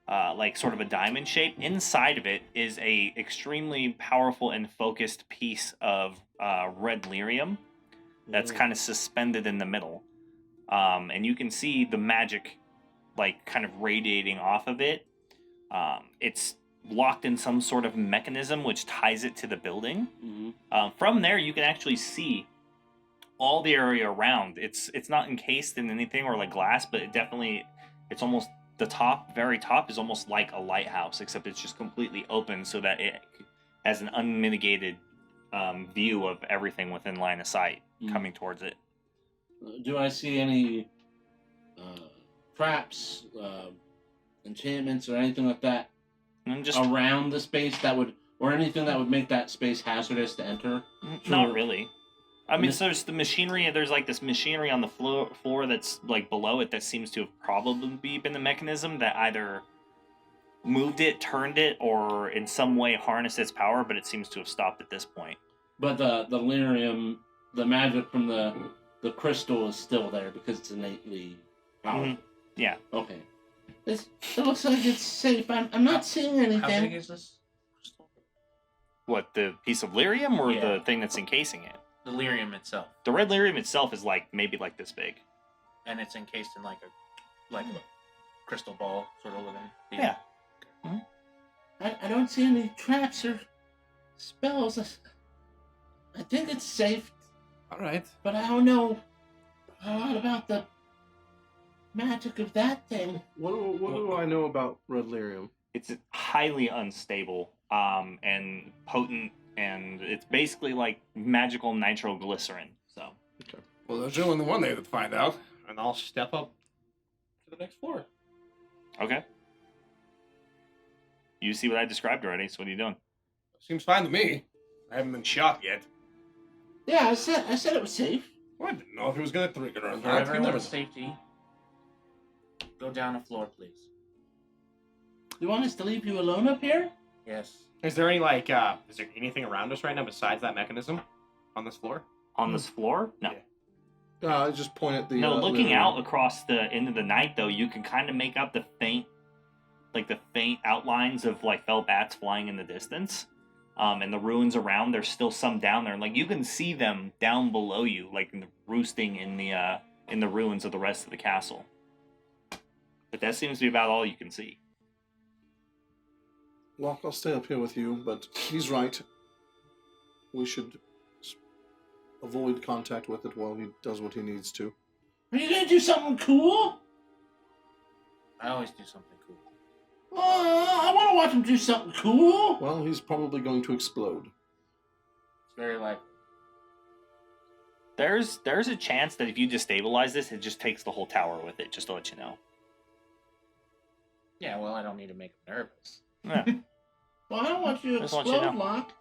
like sort of a diamond shape. Inside of it is a extremely powerful and focused piece of red lyrium that's kind of suspended in the middle, and you can see the magic like kind of radiating off of it. It's locked in some sort of mechanism which ties it to the building. Mhm. From there, you can actually see all the area around. It's not encased in anything or like glass, but it's almost the top, very top, is almost like a lighthouse, except it's just completely open so that it has an unmitigated view of everything within line of sight coming towards it. Do I see any traps, enchantments, or anything like that And just around the space that would, or anything that would make that space hazardous to enter? not really. I mean, so there's the machinery. There's like this machinery on the floor that's like below it that seems to have probably been the mechanism that either moved it, turned it, or in some way harnessed its power, but it seems to have stopped at this point. But the lyrium, the magic from the crystal is still there because it's innately powerful. Yeah. Okay. It looks like it's safe. I'm not seeing How big anything. is this crystal? What, the piece of lyrium or Yeah. the thing that's encasing it? The lyrium itself, The red lyrium itself is like maybe like this big. and it's encased in like a crystal ball sort of looking. deal. Yeah. I don't see any traps or spells. I think it's safe, All right. but I don't know a lot about the magic of that thing. What do I know about red lyrium? It's highly unstable and potent, and it's basically like magical nitroglycerin. So Well, there's only the one there to find out, and I'll step up to the next floor. okay. You see what I described already, so what are you doing? Seems fine to me. I haven't been shot yet. Yeah, I said it was safe. Well, I didn't know if it was gonna trigger or For not. everyone's safety, go down a floor, please. You want us to leave you alone up here? Yes. Is there any is there anything around us right now besides that mechanism on this floor? On this floor? No. Yeah. I just point at the. No, looking lyrium. out across the into the night, though, you can kind of make out the faint outlines of like fell bats flying in the distance, and the ruins around. There's still some down there, like you can see them down below you, like roosting in the ruins of the rest of the castle. But that seems to be about all you can see. Locke, I'll stay up here with you, but he's right. We should avoid contact with it while he does what he needs to. Are you gonna do something cool? I always do something cool. I want to watch him do something cool. Well, he's probably going to explode. It's very likely. There's a chance that if you destabilize this, it just takes the whole tower with it. Just to let you know. Yeah, well, I don't need to make him nervous. Yeah. Well, I don't want you to Just want you to explode, know. Locke.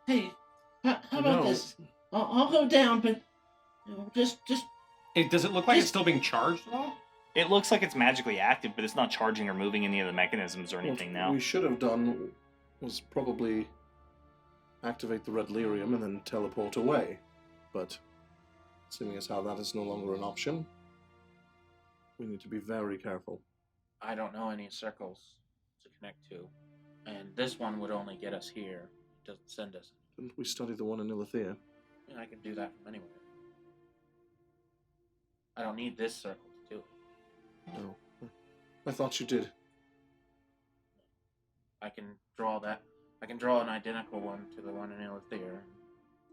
Hey, how about No. this? I'll go down, but just Does it look like it's still being charged at all? It looks like it's magically active, but it's not charging or moving any of the mechanisms or anything What now. we should have done was probably activate the red lyrium and then teleport away. but seeing as how that is no longer an option, we need to be very careful. I don't know any circles to connect to, and this one would only get us here. It doesn't send us. Didn't we study the one in Ilithia? I can do that from anywhere. I don't need this circle to do it. No. I thought you did. I can draw that. I can draw an identical one to the one in Ilithia, and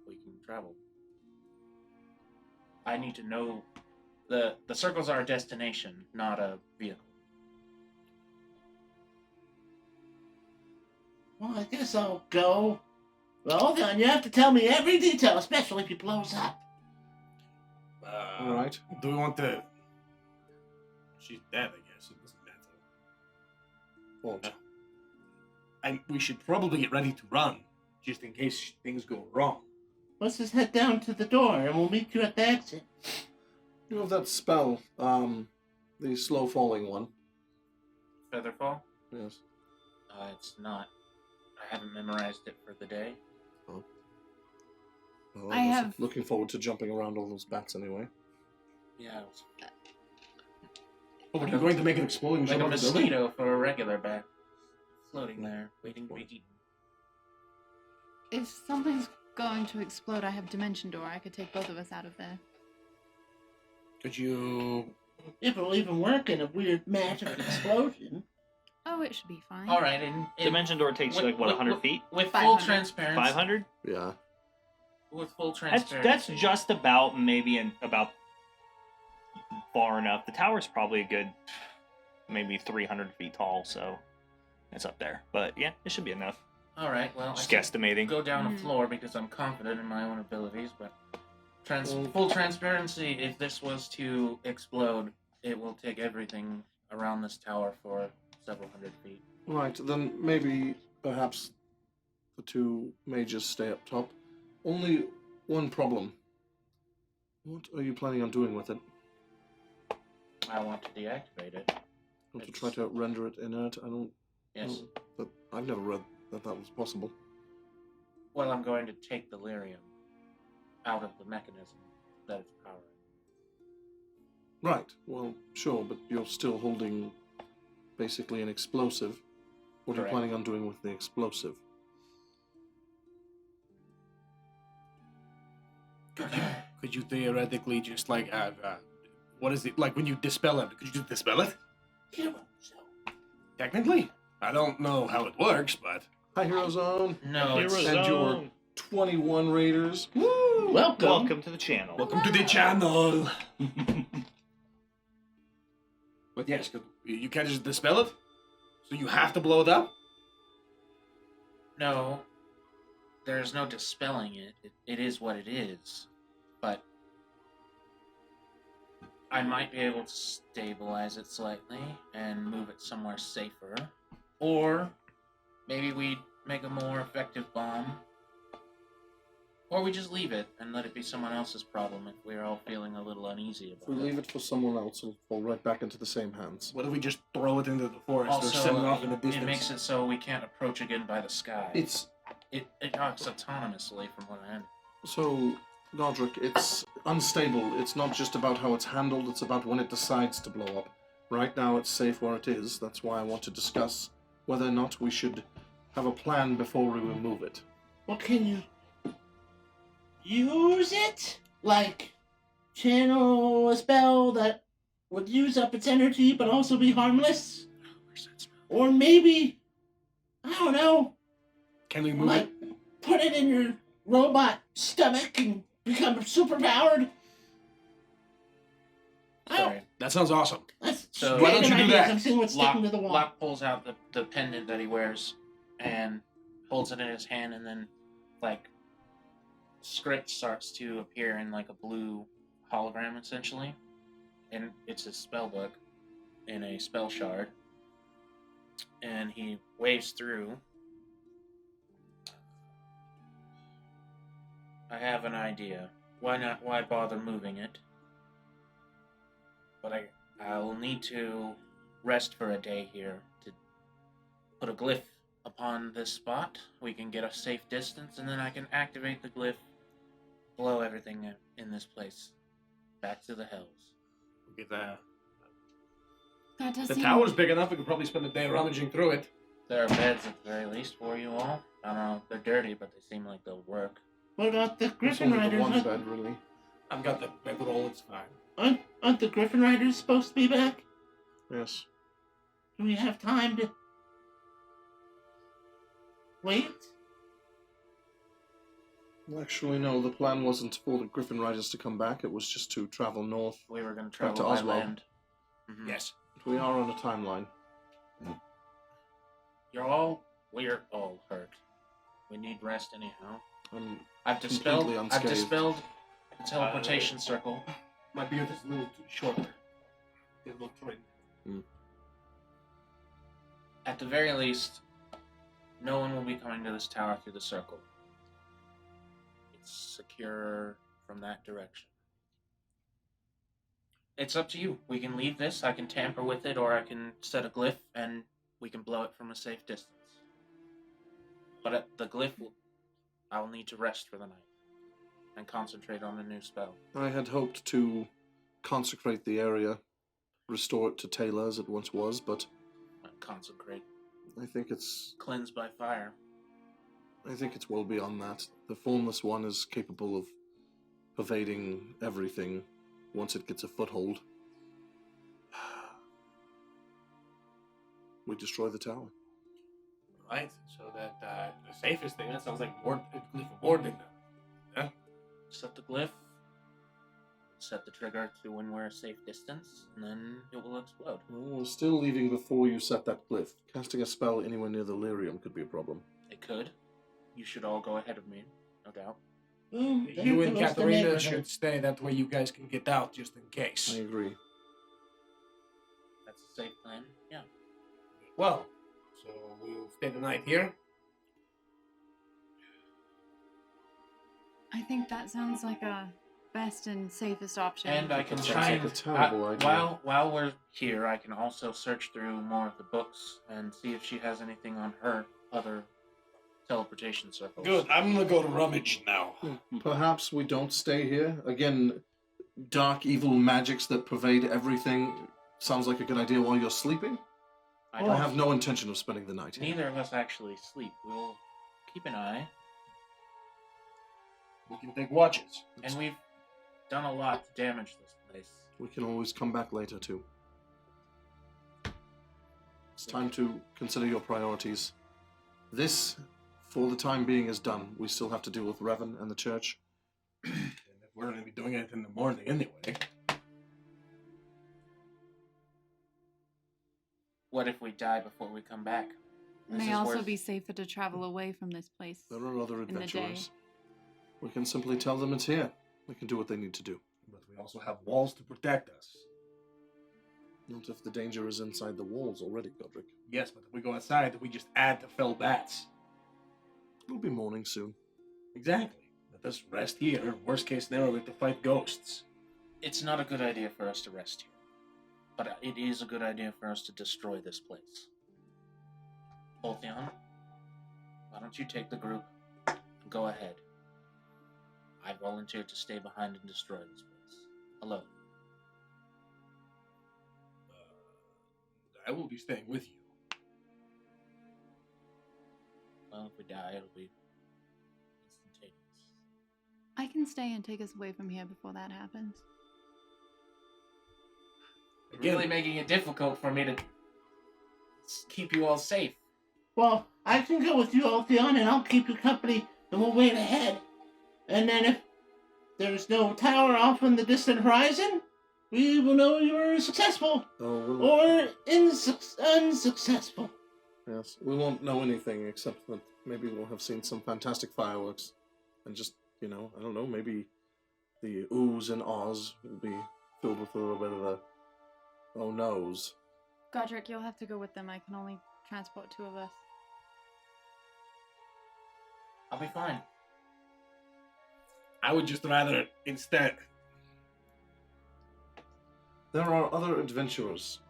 we can travel. I need to know the circles are a destination, not a vehicle. Well, I guess I'll go. Well, then you have to tell me every detail, especially if he blows up. All right. Do we want to? She's dead, I guess. It doesn't matter. What? We should probably get ready to run, just in case things go wrong. Let's just head down to the door, and we'll meet you at the exit. You have that spell, the slow falling one. Featherfall? Yes. It's not. I haven't memorized it for the day. Well, I was have- looking forward to jumping around all those bats anyway. Yeah, it was Oh, we're going to make an exploding like jump a out of the building? mosquito for a regular bat. Floating there, waiting to be eaten. If something's going to explode, I have Dimension Door. I could take both of us out of there. Could you? If it'll even work in a weird magic explosion. Oh, it should be fine. All right, and Dimension door takes you like what, 100 feet? with full 500. transparency. 500? Yeah. With full That's transparency. just about about far enough. The tower's probably a good maybe 300 feet tall, so it's up there. But yeah, it should be enough. All right. Well, Just I should guesstimating. go down a Mhm. floor because I'm confident in my own abilities, but full transparency. If this was to explode, it will take everything around this tower for several hundred feet. Right, then maybe, perhaps, the two mages stay up top. Only one problem. What are you planning on doing with it? I want to deactivate it. Want to try to render it inert? I don't Yes. know. But I've never read that was possible. Well, I'm going to take the lyrium out of the mechanism that it's powering. Right, well, sure, but you're still holding basically an explosive. What are you Correct. planning on doing with the explosive? Could you theoretically just like what is it like when you dispel it? Could you just dispel it? Hero zone. Technically, I don't know how it works, but Hi, Hero Zone! No, it's And your 21 raiders. Woo! Welcome. Welcome to the channel. welcome to the channel. But yes, you can't just dispel it, so you have to blow it up. no. There's no dispelling it. It is what it is. But I might be able to stabilize it slightly and move it somewhere safer. Or maybe we make a more effective bomb. Or we just leave it and let it be someone else's problem if we're all feeling a little uneasy If we about it. leave it for someone else, it'll fall right back into the same hands. What if we just throw it into the forest or send it Also, off in the distance? it makes it so we can't approach again by the sky. It's It acts autonomously from what I understand. so, Godric, it's unstable. It's not just about how it's handled, it's about when it decides to blow up. Right now, it's safe where it is. That's why I want to discuss whether or not we should have a plan before we remove it. Well, can you use it? Like, channel a spell that would use up its energy but also be harmless? Where's that smell? Or maybe, I don't know, Can we move like, it? put it in your robot stomach and become superpowered? I don't, Sorry. That sounds awesome. that's So- Why don't you do ideas. that? I'm seeing what's sticking to the wall. Locke pulls out the pendant that he wears and holds it in his hand, and then, like, script starts to appear in, like, a blue hologram, essentially. And it's his spell book in a spell shard. And he waves through. I have an idea. Why bother moving it? But I'll need to rest for a day here to put a glyph upon this spot. We can get a safe distance, and then I can activate the glyph blow everything in this place back to the hells. Get the That does the seem... tower's big enough. We could probably spend the day rummaging through it. There are beds at the very least for you all. I don't know, they're dirty, but they seem like they'll work. What about the It's Griffin only the Riders? one bed, really. I've got the bedroll. It's fine. Aren't the Griffin Riders supposed to be back? Yes. Do we have time to wait? Actually, no. The plan wasn't for the Griffin Riders to come back. It was just to travel north. We were going to Back travel to by Oswald. land. Mhm. Yes. We are on a timeline. We're all hurt. We need rest anyhow. I'm I've completely dispelled unscathed. the teleportation circle. My beard is a little too short. It will trim. At the very least, no one will be coming to this tower through the circle. It's secure from that direction. It's up to you. We can leave this, I can tamper with it, or I can set a glyph and we can blow it from a safe distance. But at the glyph, I will need to rest for the night and concentrate on a new spell. I had hoped to consecrate the area, restore it to Taylor as it once was, but Consecrate. I think it's Cleanse by fire. well beyond that. The Formless One is capable of pervading everything once it gets a foothold. We destroy the tower. Right. So that the safest thing. That sounds like a glyph of warding. Set the glyph. Set the trigger to when we're a safe distance, and then it will explode. Well, we're still leaving before you set that glyph. Casting a spell anywhere near the lyrium could be a problem. It could. You should all go ahead of me, no doubt. You and Katharina should stay. That way you guys can get out just in case. I agree. That's a safe plan. Yeah. Well, so we'll stay the night here. I think that sounds like a best and safest option. And I can That try sounds like and a terrible idea. while we're here, I can also search through more of the books and see if she has anything on her other teleportation circles. Good. I'm gonna go to rummage now. Perhaps we don't stay here. Again, dark, evil magics that pervade everything sounds like a good idea while you're sleeping. I I don't have no intention of spending the night here. Neither of us actually sleep. We'll keep an eye, We can take watches. and we've done a lot to damage this place. We can always come back later, too. It's time to consider your priorities. This, for the time being, is done. We still have to deal with Revan and the church. And if we're gonna be doing it in the morning anyway. What if we die before we come back? It This may is also worth- be safer to travel away from this place. There are other In the day. adventurers. We can simply tell them it's here. They can do what they need to do. But we also have walls to protect us. Not if the danger is inside the walls already, Godric. Yes, but if we go outside, we just add the fell bats. It'll be morning soon. Exactly. Let us rest here. Worst case scenario, we have to fight ghosts. It's not a good idea for us to rest here, but it is a good idea for us to destroy this place. Boltheon, why don't you take the group and go ahead? I volunteered to stay behind and destroy this place. Alone. I will be staying with you. Well, if we die, it'll be instantaneous. I can stay and take us away from here before that happens. Really making it difficult for me to keep you all safe. Well, I can go with you, Altheon, and I'll keep you company, and we'll wait ahead. And then if there's no tower off on the distant horizon, we will know you were successful Oh, or unsuccessful. yes. We won't know anything except that maybe we'll have seen some fantastic fireworks. And just, I don't know, maybe the oohs and ahs will be filled with a little bit of a oh no's. Godric, you'll have to go with them. I can only transport 2 of us. I'll be fine. I would just rather instead. There are other adventurers.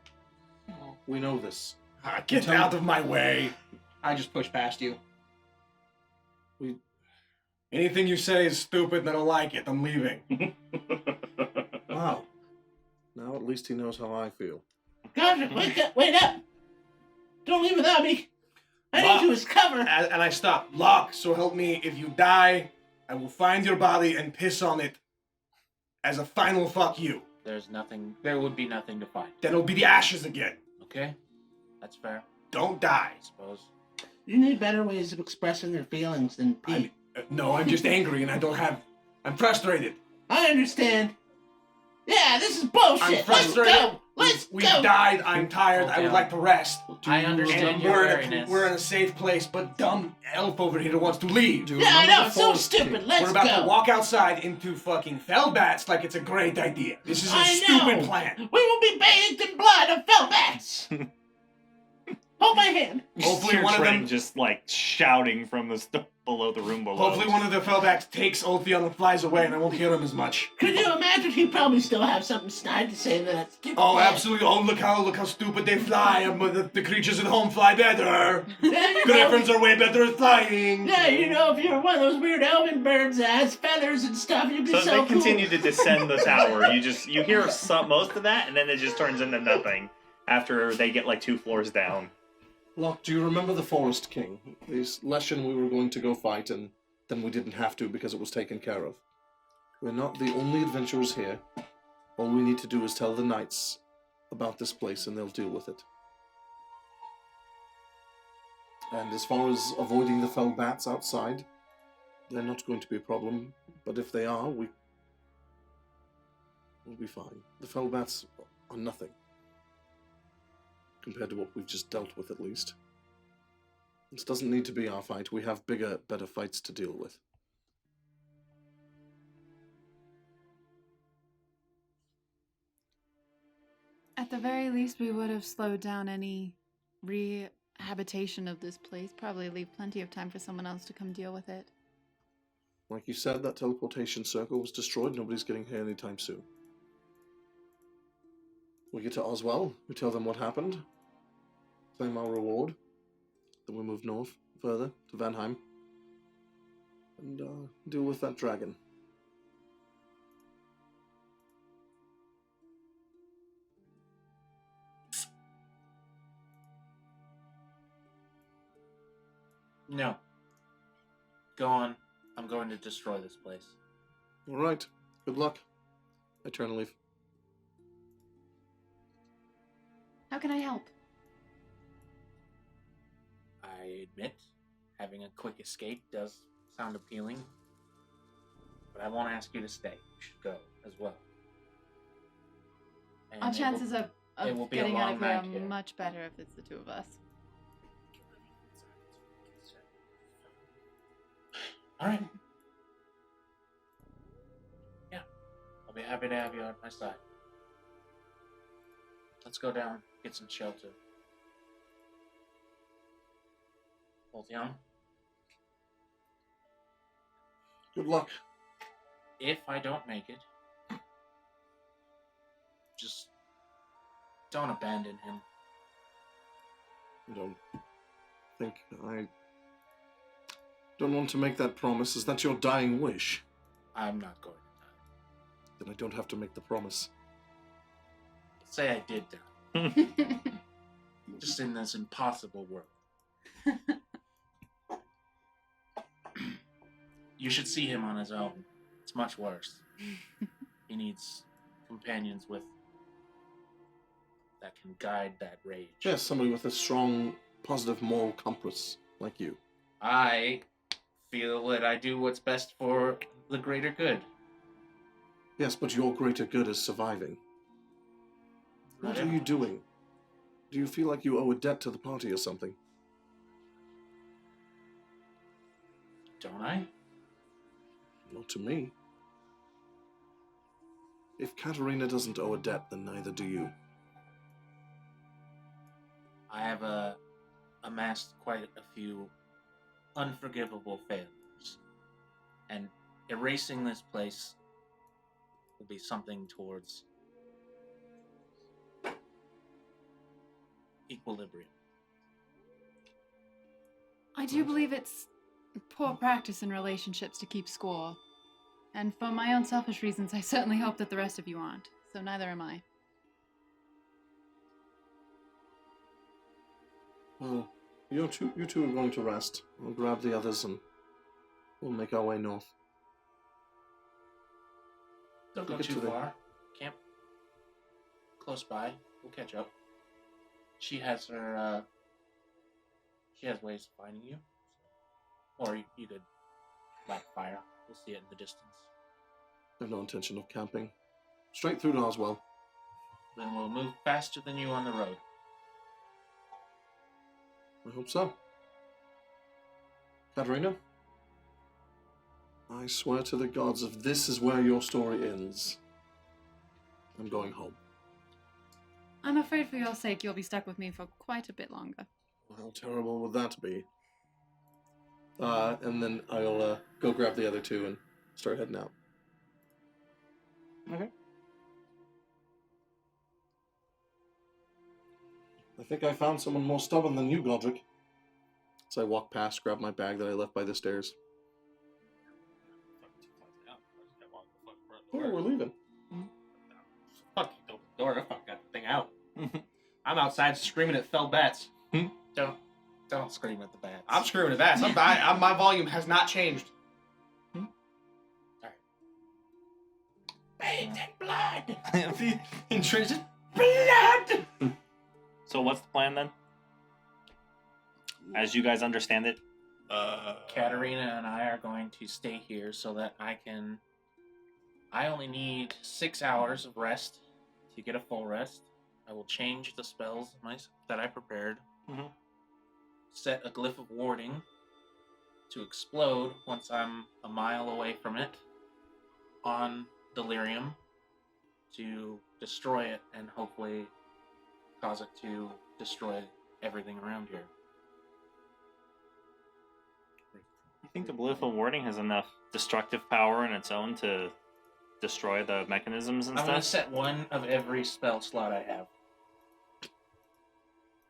We know this. Get Tell- out of my way. I just push past you. Anything you say is stupid and I don't like it. I'm leaving. Wow. Now at least he knows how I feel. Godric, wake up! Wait up! Don't leave without me! I Locke. need you as cover! And I stop. Locke, so help me, if you die, I will find your body and piss on it as a final fuck you. There would be nothing to find. Then it'll be the ashes again. Okay? That's fair, Don't die. I suppose. You need better ways of expressing your feelings than pee. No, I'm just angry and I'm frustrated. I understand. Yeah, this is bullshit! I'm Let's frustrated. go! Let's We've go! died. I'm tired. I would like to rest. I understand And your we're wariness. in a safe place, but dumb elf over here wants to leave. Do you Yeah, I remember know, the it's so Forest stupid. King? Let's We're about go! to walk outside into fucking Fellbats like it's a great idea. This is a I stupid know. plan. We will be bathed in blood of Fellbats! Hold my hand. Hopefully Your one of train them- just like shouting from the below the room below. Hopefully one of the Fellbats takes Ulthion and flies away and I won't hear him as much. Could you imagine he'd probably still have something snide to say to that stupid Oh, man? absolutely. Oh, look how stupid they fly. But the creatures at home fly better. Yeah, you know, Griffins are way better at flying. yeah, you know, if you're one of those weird elven birds that has feathers and stuff, you'd be So so, as they cool. continue to descend the tower, you hear most of that, and then it just turns into nothing after they get like 2 floors down. Locke, do you remember the Forest King? This Leshen we were going to go fight, and then we didn't have to because it was taken care of. We're not the only adventurers here. All we need to do is tell the knights about this place, and they'll deal with it. And as far as avoiding the fell bats outside, they're not going to be a problem. But if they are, we'll be fine. The fell bats are nothing compared to what we've just dealt with, at least. This doesn't need to be our fight. We have bigger, better fights to deal with. At the very least, we would have slowed down any rehabilitation of this place. Probably leave plenty of time for someone else to come deal with it. Like you said, that teleportation circle was destroyed. Nobody's getting here anytime soon. We get to Oswell. We tell them what happened. Claim our reward. Then we move north, further, to Vanheim. And deal with that dragon. No. Go on. I'm going to destroy this place. Alright. Good luck. I turn and leave. How can I help? I admit, having a quick escape does sound appealing. But I won't ask you to stay. You should go as well. And Our it chances will of be a getting out of long here night are here. much better if it's the 2 of us. All right. Yeah, I'll be happy to have you at my side. Let's go down, get some shelter. Ulthion, Good luck. if I don't make it, just don't abandon him. I don't think I don't want to make that promise. Is that your dying wish? I'm not going to Then I don't have to make the promise. die. Say I did die. Just in this impossible world. You should see him on his own. It's much worse. He needs companions that can guide that rage. Yes, somebody with a strong, positive moral compass like you. I feel that I do what's best for the greater good. Yes, but your greater good is surviving. What are you doing? Do you feel like you owe a debt to the party or something? Don't I? Not to me. If Katerina doesn't owe a debt, then neither do you. I have amassed quite a few unforgivable failures. And erasing this place will be something towards equilibrium. I do believe it's poor practice in relationships to keep score. And for my own selfish reasons, I certainly hope that the rest of you aren't. So neither am I. Well, you two are going to rest. I'll grab the others and we'll make our way north. Don't go Get too to the- far. Camp close by. We'll catch up. She has her. She has ways of finding you. Or you could light fire. We'll see it in the distance. I have no intention of camping. Straight through to Oswell. Then we'll move faster than you on the road. I hope so. Katerina? I swear to the gods, if this is where your story ends, I'm going home. I'm afraid for your sake, you'll be stuck with me for quite a bit longer. How terrible would that be? And then I'll go grab the other two and start heading out. Okay. I think I found someone more stubborn than you, Godric. As I walk past, grab my bag that I left by the stairs. Oh, we're leaving. Fuck, you open the door. I fucking got the thing out. I'm outside screaming at fell bats. Don't scream at the bats. I'm screaming at bats. My volume has not changed. Bathed in blood. Intrinsic. Blood. So what's the plan then? As you guys understand it? Katerina and I are going to stay here so that I only need 6 hours of rest to get a full rest. I will change the spells that I prepared. Mhm. Set a glyph of warding to explode once I'm a mile away from it on delirium to destroy it and hopefully cause it to destroy everything around here. You think the glyph of warding has enough destructive power in its own to destroy the mechanisms and I'm going to stuff? set one of every spell slot I have.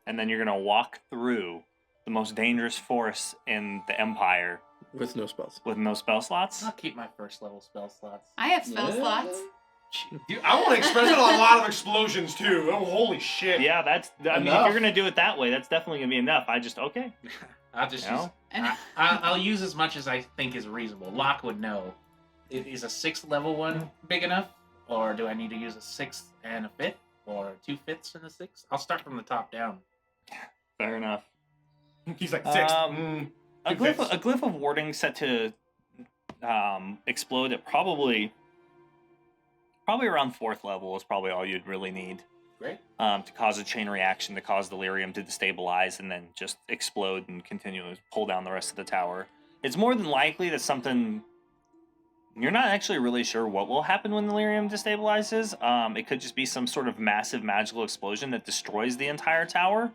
And then you're going to walk through the most dangerous force in the Empire With no spells. with no spell slots? I'll keep my first level spell slots. I have spell slots. Dude, I want to express it on a lot of explosions too. Oh, holy shit. Yeah, I mean, if you're going to do it that way, that's definitely going to be enough. Okay. I'll just You know? I'll use as much as I think is reasonable. Locke would know. Is a 6th level one big enough? Or do I need to use a 6th and a 5th? Or 2/5 and a 6th? I'll start from the top down. Fair enough. He's like 6. A Good glyph of warding set to explode at probably around 4th level is probably all you'd really need. Great. To cause a chain reaction, to cause delirium to destabilize, and then just explode and continue to pull down the rest of the tower. It's more than likely that something... You're not actually really sure what will happen when delirium destabilizes. It could just be some sort of massive magical explosion that destroys the entire tower.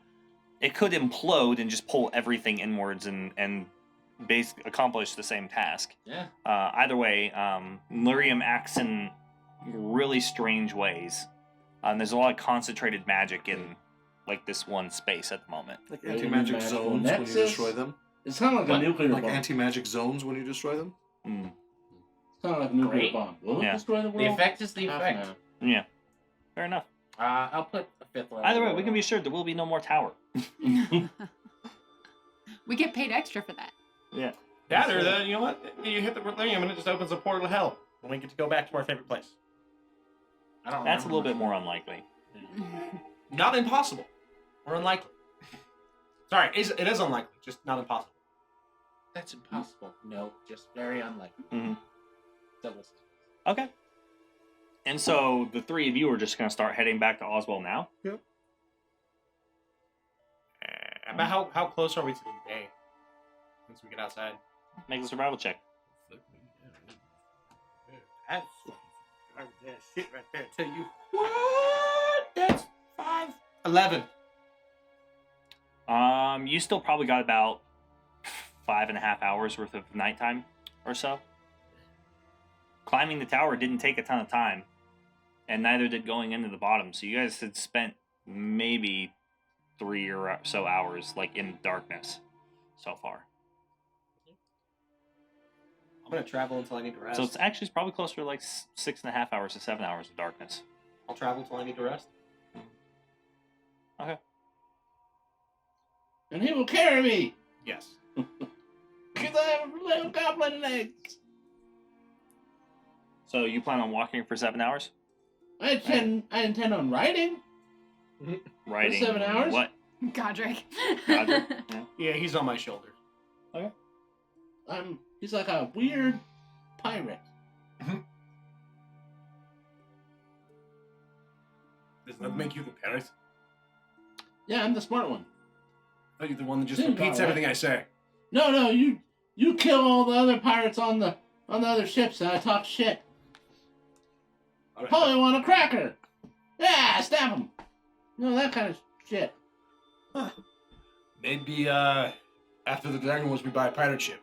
It could implode and just pull everything inwards and basically accomplish the same task. Yeah. Either way, delirium acts in really strange ways. There's a lot of concentrated magic in like this one space at the moment. Like Really anti-magic magical zones when you nexus? destroy them. It's kind of like a nuclear Like bomb. anti-magic zones when you destroy them. Mm. It's kind of like a nuclear Great. bomb. Will it Yeah. destroy the world? The effect is the Half effect. an hour. Yeah, fair enough. I'll put a 5th level. Either way, we can be sure there will be no more tower. We get paid extra for that. Yeah. That or then, you know what? You hit the delirium and it just opens a portal to hell. And we get to go back to our favorite place. I don't That's a remember little bit much. more unlikely. Not impossible. Or unlikely. Sorry, it is unlikely, just not impossible. That's impossible. No, just very unlikely. Mhm. Double. Okay. And so the three of you are just going to start heading back to Oswell now? About how close are we to the day? Once we get outside. Make a survival check. That's that shit right there. I tell you. What? That's 11. You still probably got about 5.5 hours worth of nighttime or so. Climbing the tower didn't take a ton of time, and neither did going into the bottom. So you guys had spent maybe 3 or so hours, like in darkness, so far. gonna travel until I need to rest. So it's probably closer to like 6.5 hours to 7 hours of darkness. I'll travel until I need to rest. Okay. And he will carry me. Yes. Because I have little goblin legs. So you plan on walking for 7 hours? I intend on riding. Riding 7 hours? What? Godric. Godric? Yeah. Yeah, he's on my shoulder. He's like a weird pirate. Does that make you the parrot? Yeah, I'm the smart one. Are you the one that just Seems repeats alright. everything I say? No, you kill all the other pirates on the other ships, and I talk shit. All right. Probably want a cracker. Yeah, stab him. No, that kind of shit. Maybe after the dragon wars, we buy a pirate ship.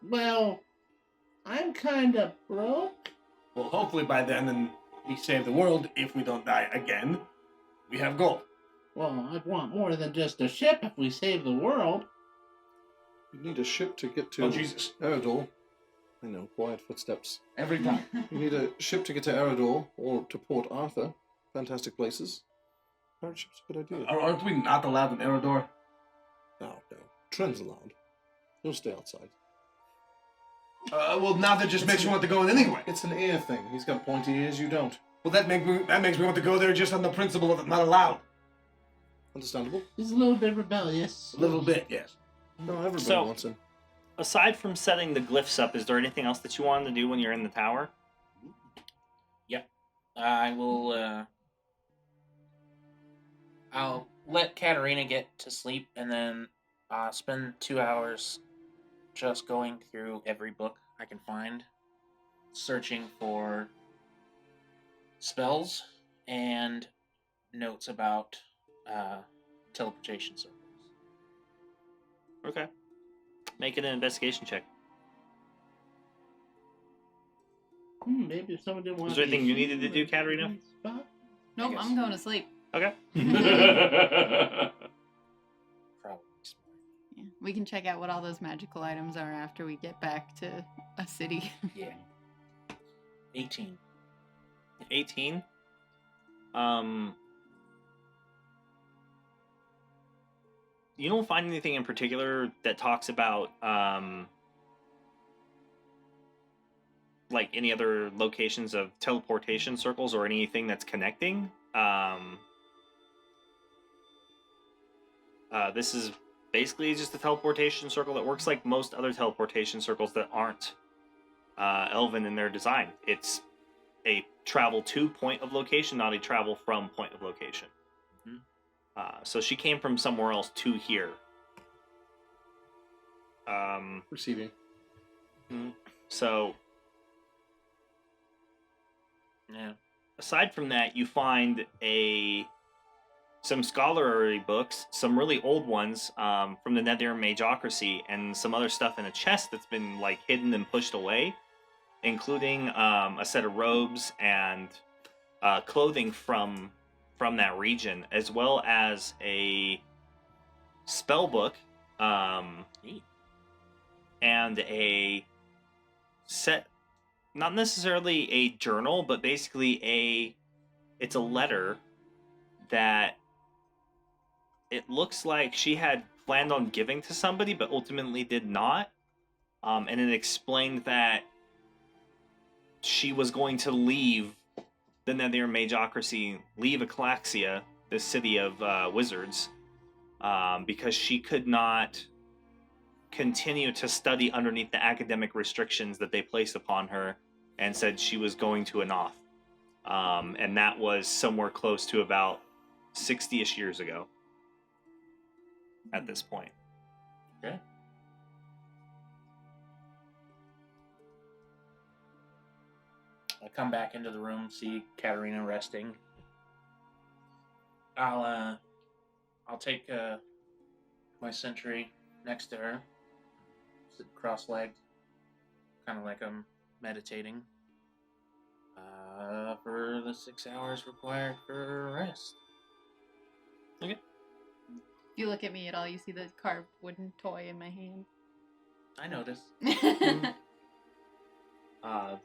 Well, I'm kind of broke. Well, hopefully by then, and we save the world. If we don't die again, we have gold. Well, I'd want more than just a ship if we save the world. You need a ship to get to Oh Jesus! Eridor. I know, quiet footsteps. Every time. You need a ship to get to Eridor or to Port Arthur. Fantastic places. Pirate ship's a good idea. Aren't we not allowed in Eridor? No. Trent's allowed. He'll stay outside. Well, now that just makes me want to go in anyway. It's an ear thing. He's got pointy ears, you don't. Well, that makes me want to go there just on the principle of it not allowed. Understandable? He's a little bit rebellious. A little bit, yes. No, everybody So- wants him. Aside from setting the glyphs up, is there anything else that you wanted to do when you're in the tower? I will, I'll let Katarina get to sleep and then spend 2 hours just going through every book I can find, searching for spells and notes about teleportation circles. Okay. Make it an investigation check. Maybe if someone didn't want Is there anything you needed to do, Katarina? Nope, Yes. I'm going to sleep. Okay. Probably smart. Yeah. We can check out what all those magical items are after we get back to a city. Yeah. 18. 18. You don't find anything in particular that talks about like any other locations of teleportation circles or anything that's connecting. This is basically just a teleportation circle that works like most other teleportation circles that aren't elven in their design. It's a travel to point of location, not a travel from point of location. So she came from somewhere else to here. Receiving. So Yeah. aside from that, you find some scholarly books, some really old ones from the Nether Magocracy, and some other stuff in a chest that's been like hidden and pushed away, including a set of robes and clothing from that region, as well as a spell book and a set, not necessarily a journal, but basically it's a letter that it looks like she had planned on giving to somebody, but ultimately did not. And it explained that she was going to leave the Nether Magocracy, leave Aclaxia, the city of wizards, because she could not continue to study underneath the academic restrictions that they placed upon her, and said she was going to Anoth. And that was somewhere close to about 60-ish years ago at this point. Okay. I come back into the room, see Katarina resting. I'll take my sentry next to her, sit cross-legged, kind of like I'm meditating, for the 6 hours required for rest. If you look at me at all, you see the carved wooden toy in my hand. I noticed.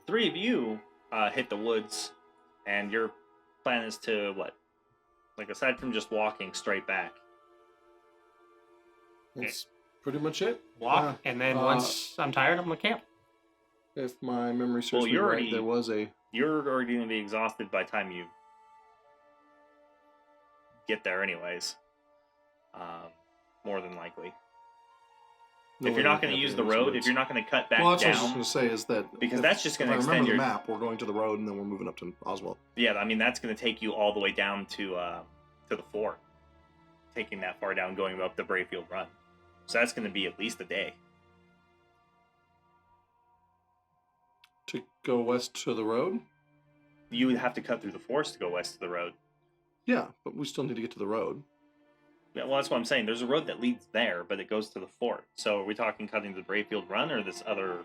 Three of you hit the woods, and your plan is to what? Like, aside from just walking straight back. That's pretty much it. Walk, and then once I'm tired, I'm gonna camp. If my memory serves me you're right, already- there was a... You're already going to be exhausted by the time you get there anyways. More than likely. No If you're way not we going to can't use be the in these road, woods. if you're not going to cut back Well, that's what I was just down, going to say is that... because if- that's just going if to I extend remember your... the map, we're going to the road, and then we're moving up to Oswald. Yeah, I mean, that's going to take you all the way down to the fort. Taking that far down, going up the Brayfield Run. So that's going to be at least a day. To go west to the road? You would have to cut through the forest to go west to the road. Yeah, but we still need to get to the road. Yeah, well, that's what I'm saying. There's a road that leads there, but it goes to the fort. So are we talking cutting the Brayfield Run or this other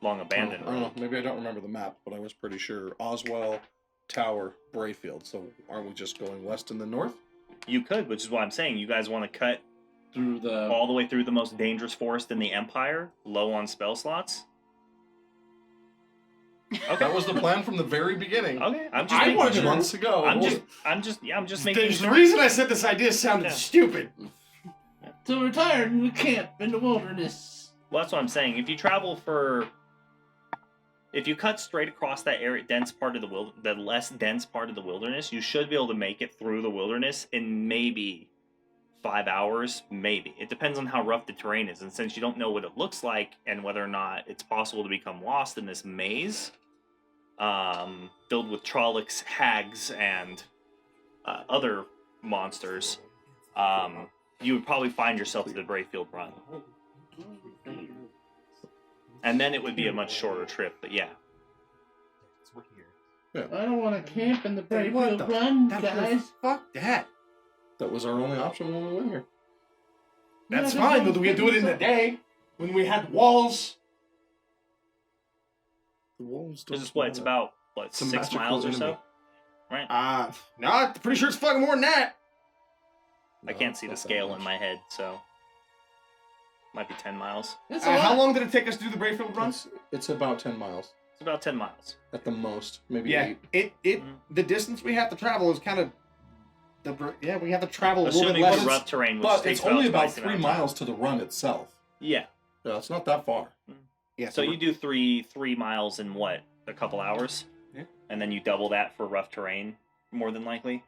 long abandoned I don't know. road? Maybe I don't remember the map, but I was pretty sure Oswald, Tower, Brayfield. So aren't we just going west and then north? You could, which is why I'm saying you guys want to cut Through the... all the way through the most dangerous forest in the Empire, low on spell slots. Okay. That was the plan from the very beginning. Okay, I'm just I making wanted sure. months ago. I'm just making There's sure. the reason I said this idea sounded Yeah. stupid. So we're tired and we camp in the wilderness. Well, that's what I'm saying. If you cut straight across that area, dense part of the less dense part of the wilderness, you should be able to make it through the wilderness in maybe 5 hours. Maybe it depends on how rough the terrain is, and since you don't know what it looks like and whether or not it's possible to become lost in this maze, filled with Trollocs, hags, and other monsters, you would probably find yourself to the Brayfield Run. And then it would be a much shorter trip, but yeah. I don't want to camp in the Hey, what Brayfield the- Run, That- guys. Fuck that. That was our only option when we went here. That's Yeah, fine, that's but we do it in the day when we had walls. The wolves don't This is what it's matter. about, what, It's a 6 magical miles or so? enemy. Right? No, I'm pretty sure it's fucking more than that. I No, can't see the not that scale much. in my head, so might be 10 miles. It's a lot. How long did it take us to do the Brayfield run? It's about 10 miles It's about 10 miles. at the most, maybe Yeah, 8. the distance we have to travel is kind of we have to travel a little Assuming bit the less. rough terrain, which But takes it's only about twice the 3 amount of time. miles to the run itself. Yeah. Yeah, it's not that far. Yeah, So you do three miles in what, a couple hours? Yeah. And then you double that for rough terrain, more than likely.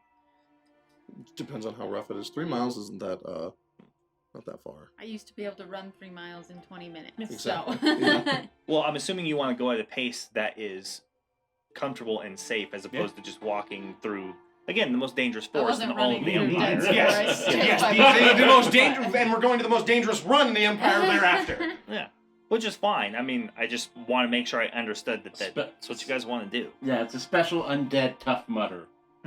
Depends on how rough it is. 3 miles isn't that not that far. I used to be able to run 3 miles in 20 minutes. Exactly. So. Yeah. Well, I'm assuming you want to go at a pace that is comfortable and safe, as opposed to just walking through, again, the most dangerous I forest in wasn't all running of the through Empire. dense Yes, forest. yes, the most dangerous, and we're going to the most dangerous run in the Empire thereafter. Yeah. Which is fine. I mean, I just want to make sure I understood that Spe- that's what you guys want to do. Yeah, it's a special undead tough mutter.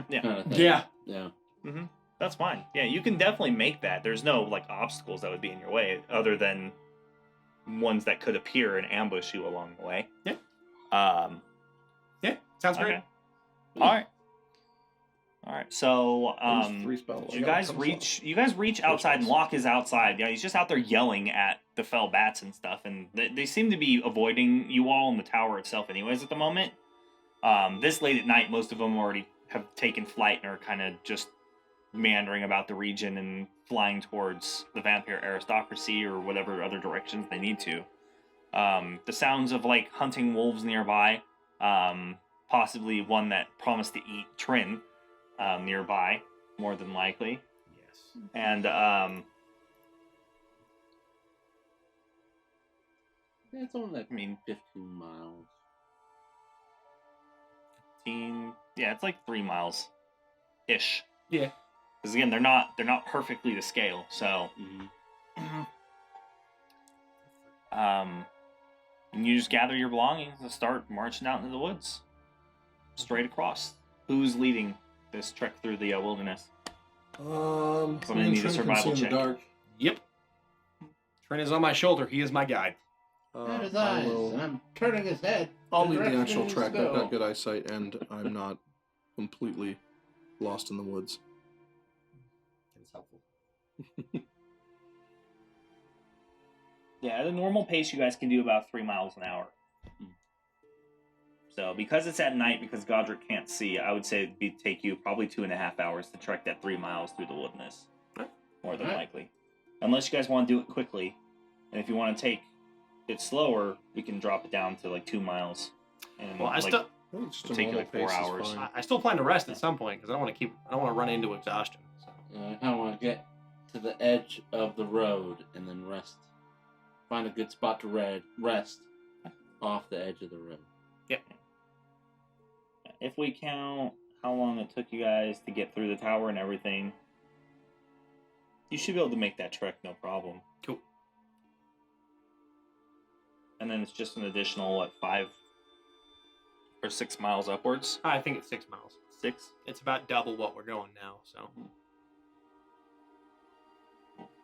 Yeah. Kind of thing. Yeah. Yeah. Mm-hmm. That's fine. Yeah, you can definitely make that. There's no like obstacles that would be in your way, other than ones that could appear and ambush you along the way. Yeah. Yeah. Sounds great. Okay. All right. All right. So, There's 3 spells. you guys reach outside, and Locke is outside. Yeah, he's just out there yelling at the fell bats and stuff, and they seem to be avoiding you all in the tower itself, anyways, at the moment. This late at night, most of them already have taken flight and are kind of just meandering about the region and flying towards the vampire aristocracy or whatever other directions they need to. The sounds of like hunting wolves nearby, possibly one that promised to eat Trin nearby, more than likely. Yes. And Yeah, it's only like 15 miles. yeah, it's like 3 miles ish. Yeah. Because again, they're not perfectly to scale, so Mm-hmm. and you just gather your belongings and start marching out into the woods, straight across. Who's leading this trek through the wilderness? Somebody need a survival check. In the dark. Yep. Trent is on my shoulder. He is my guide. Have his I eyes, will- and I'm turning his head. I'll lead the direction actual he needs trek. to I've go. got good eyesight, and I'm not completely lost in the woods. It's helpful. Yeah, at a normal pace, you guys can do about 3 miles an hour. So, because it's at night, because Godric can't see, I would say it'd take you probably 2.5 hours to trek that 3 miles through the wilderness. More than likely. Unless you guys want to do it quickly. And if you want to take it slower, we can drop it down to like 2 miles. And Well, Just take a you normal like 4 pace is hours. fine. I still plan to rest at some point because I don't want to run into exhaustion. So. I kind of want to get to the edge of the road and then rest. Find a good spot to rest off the edge of the road. Yep. If we count how long it took you guys to get through the tower and everything, you should be able to make that trek no problem. Cool. And then it's just an additional, 5 or 6 miles upwards? I think it's 6 miles. 6? It's about double what we're going now. So.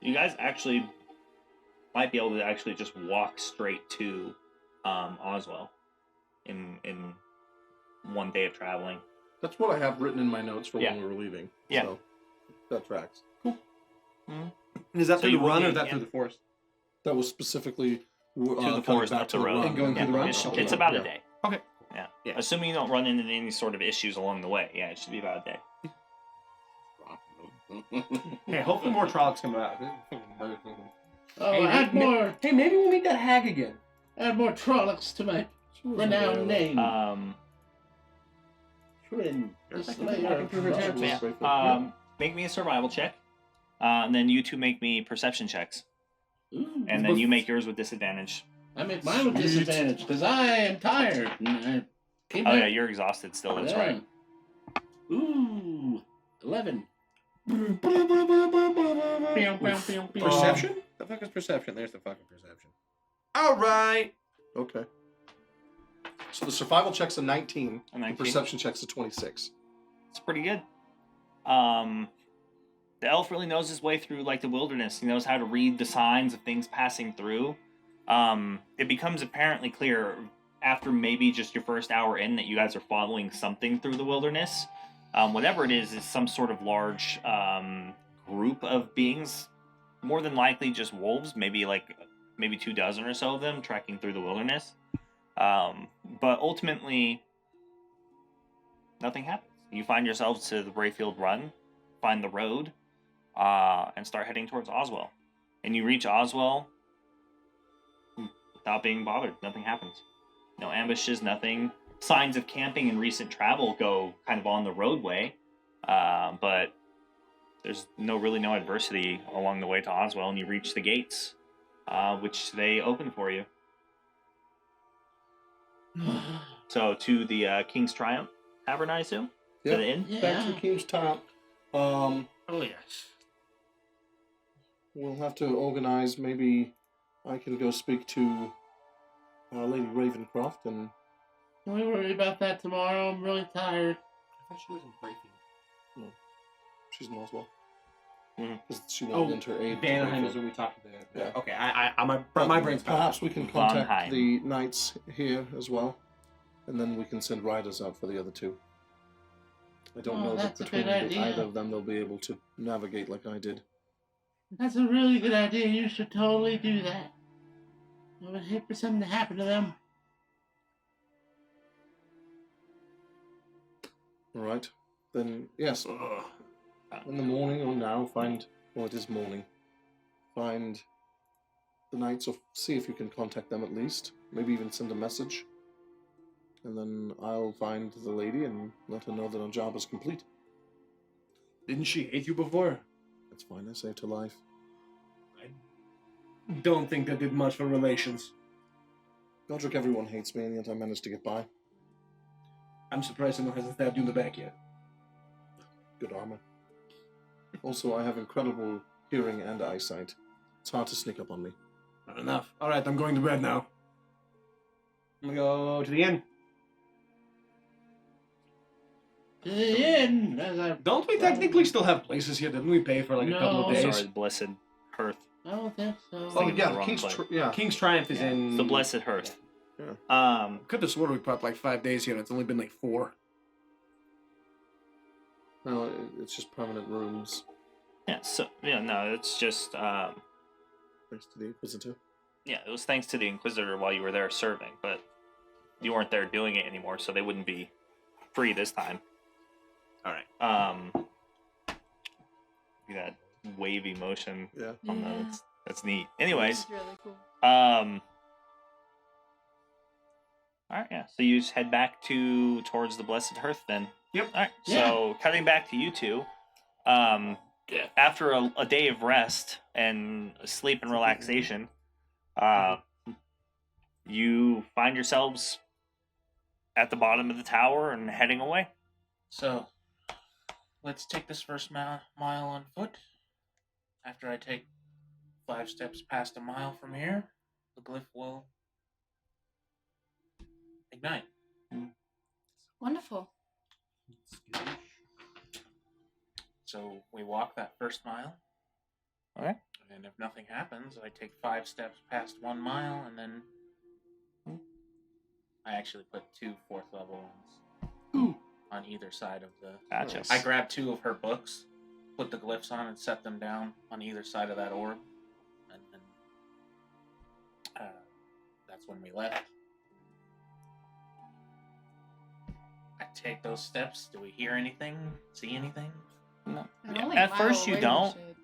You guys actually might be able to actually just walk straight to Oswell in 1 day of traveling. That's what I have written in my notes for when we were leaving. Yeah. So that tracks. Is that So through you the run will or be- is that yeah. through the forest? That was specifically To the coming forest, back not to the the road. run. And going through the run? It's about a Yeah. day. Okay. Yeah. Assuming you don't run into any sort of issues along the way. Yeah, it should be about a day. Hey, hopefully more Trollocs come out. Oh, Hey, add more. Hey, maybe we'll meet that hag again. Add more Trollocs to my renowned name. Trin, the Slayer of Trollocs. Make me a survival check. And then you two make me perception checks. Ooh. And then you make yours with disadvantage. I make mine with disadvantage because I am tired. And I came Oh back. yeah, you're exhausted still, that's right. Ooh, 11. Perception? The fuck is perception? There's the fucking perception. All right. Okay. So the survival check's a 19. A 19. The perception check's a 26. It's pretty good. The elf really knows his way through like the wilderness. He knows how to read the signs of things passing through. It becomes apparently clear after maybe just your first hour in that you guys are following something through the wilderness. Whatever it is some sort of large group of beings. More than likely just wolves, maybe 24 or so of them trekking through the wilderness. But ultimately, nothing happens. You find yourselves to the Brayfield Run, find the road, and start heading towards Oswell. And you reach Oswell without being bothered. Nothing happens. No ambushes, nothing. Signs of camping and recent travel go kind of on the roadway, but there's no adversity along the way to Oswell, and you reach the gates, which they open for you. So to the King's Triumph Tavern, I assume? Yep. To the inn? Back to the King's Top. Oh, yes. We'll have to organize. Maybe I can go speak to Lady Ravencroft and. Can we worry about that tomorrow? I'm really tired. I thought she was in Brayfield. No, she's in Oswell. Mhm. Because she won't lend her aid. to Vanaheim Brayfield. is when we talked to the... Yeah. Okay, my brain's Perhaps we can contact Vonheim. the knights here as well, and then we can send riders out for the other two. I don't know that that's a between good idea. either of them they'll be able to navigate like I did. That's a really good idea. You should totally do that. I would hate for something to happen to them. All right, then yes. In the morning or now, it is morning. Find the knights, or see if you can contact them at least. Maybe even send a message. And then I'll find the lady and let her know that our job is complete. Didn't she hate you before? That's fine, I saved her life. I don't think that did much for relations. Godric, everyone hates me, and yet I managed to get by. I'm surprised someone hasn't stabbed you in the back yet. Good armor. Also, I have incredible hearing and eyesight. It's hard to sneak up on me. Not enough. Alright, I'm going to bed now. I'm gonna go to the inn. To the inn, as I Don't we technically still have places here? Didn't we pay for like a couple of No. days? Sorry, Blessed Hearth. I don't think so. Oh, yeah, the King's King's yeah. King's Triumph is in... The Blessed Hearth. Could have sworn we popped like 5 days here and it's only been like 4. No, it's just permanent rooms Yeah, so, no, it's just, next to the Inquisitor. Yeah, it was thanks to the Inquisitor while you were there serving, but you weren't there doing it anymore, so they wouldn't be free this time. All right. That wavy motion. Yeah. On Yeah. that's neat. Anyways, It's really cool. all right, yeah. So you just head back towards the Blessed Hearth then. Yep. All right. So cutting back to you two, after a day of rest and sleep and relaxation, you find yourselves at the bottom of the tower and heading away. So, let's take this first mile on foot. After I take 5 steps past a mile from here, the glyph will ignite. Wonderful. So we walk that first mile. Okay. And if nothing happens, I take 5 steps past 1 mile, and then I actually put 2 4th level ones on either side of the. Gotcha. I grabbed 2 of her books, put the glyphs on, and set them down on either side of that orb, and then that's when we left. I take those steps. Do we hear anything? See anything? No. They're only At a mile first you away, don't. we should-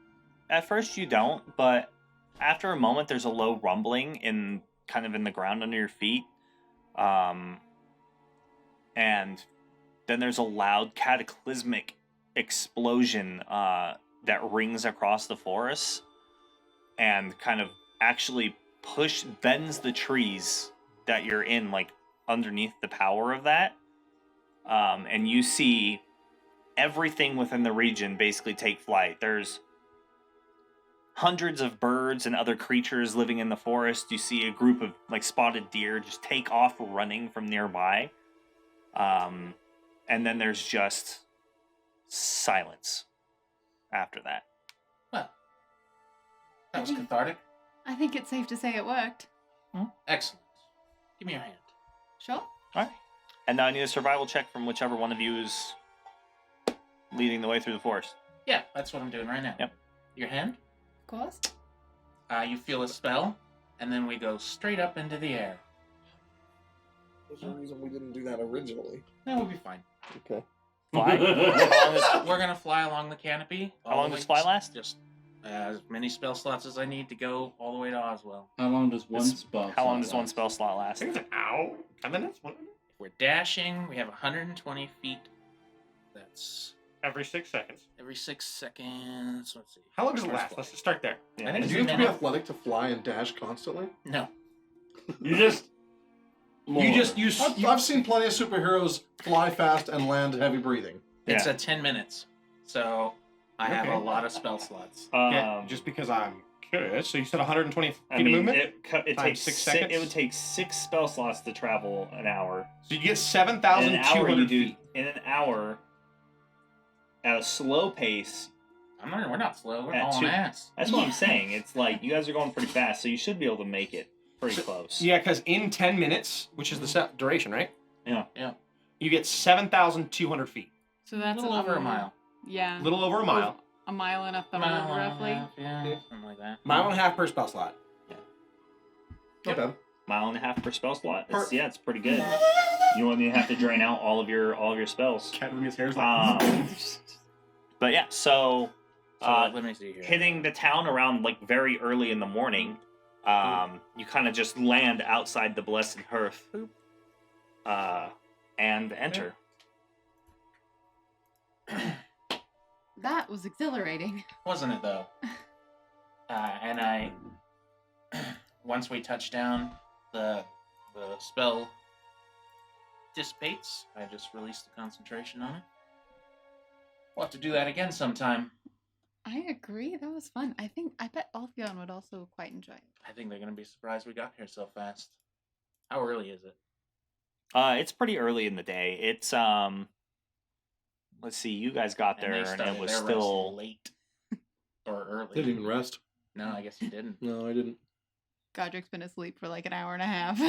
At first you don't, but after a moment there's a low rumbling in the ground under your feet. And then there's a loud cataclysmic explosion that rings across the forest and kind of actually bends the trees that you're in, like underneath the power of that. And you see everything within the region basically take flight. There's hundreds of birds and other creatures living in the forest. You see a group of like spotted deer just take off running from nearby. And then there's just silence after that. Well, that was cathartic. I think it's safe to say it worked. Excellent. Give me your hand. Sure. All right. And now I need a survival check from whichever one of you is leading the way through the forest. Yeah, that's what I'm doing right now. Yep. Your hand. Of course. You feel a spell, and then we go straight up into the air. There's a reason we didn't do that originally. That will be fine. Okay. Fly? We're gonna fly along the canopy. How long does fly last? Just as many spell slots as I need to go all the way to Oswell. How long does one spell? How long does slot one last? spell slot I last? think it's an hour. 10 minutes. 1 minute. If we're dashing, we have 120 feet. That's Every 6 seconds. every 6 seconds. Let's see. How long does it First last? flight. Let's just start there. Yeah. I think Do it's you a have to be minute. athletic to fly and dash constantly? No. You just. I've seen plenty of superheroes fly fast and land heavy breathing. It's Yeah. a 10 minutes. So I have Okay. a lot of spell slots. Yeah, just because I'm curious. So you said 120 feet I of mean, movement? it Times takes 6 si- seconds? It would take 6 spell slots to travel an hour. So you get In an hour, 7,200 feet. in an hour at a slow pace. We're not slow. We're At hauling 2 ass. That's what I'm saying. It's like you guys are going pretty fast, so you should be able to make it pretty close. Yeah, because in 10 minutes, which is the set duration, right? Yeah. Yeah. You get 7,200 feet. So A that's little over a mile. Yeah. A little over a mile. A mile and a third, Mile and a roughly. half, yeah, something like that. Mile and a half per spell slot. Not bad. Mile and a half per spell slot. Per- It's pretty good. You won't even have to drain out all of your spells. Kevin, his hair's like. But yeah, so Let me see here. hitting the town around like very early in the morning, you kind of just land outside the Blessed Hearth, and enter. That was exhilarating. Wasn't it though? And I, once we touch down, the spell dissipates. I just released the concentration on it. We'll have to do that again sometime. I agree. That was fun. I bet Alfeon would also quite enjoy it. I think they're gonna be surprised we got here so fast. How early is it? It's pretty early in the day. It's let's see, you guys got there they and started it was their rest still late or early. Didn't even rest. No, I guess you didn't. No, I didn't. Godric's been asleep for like an hour and a half.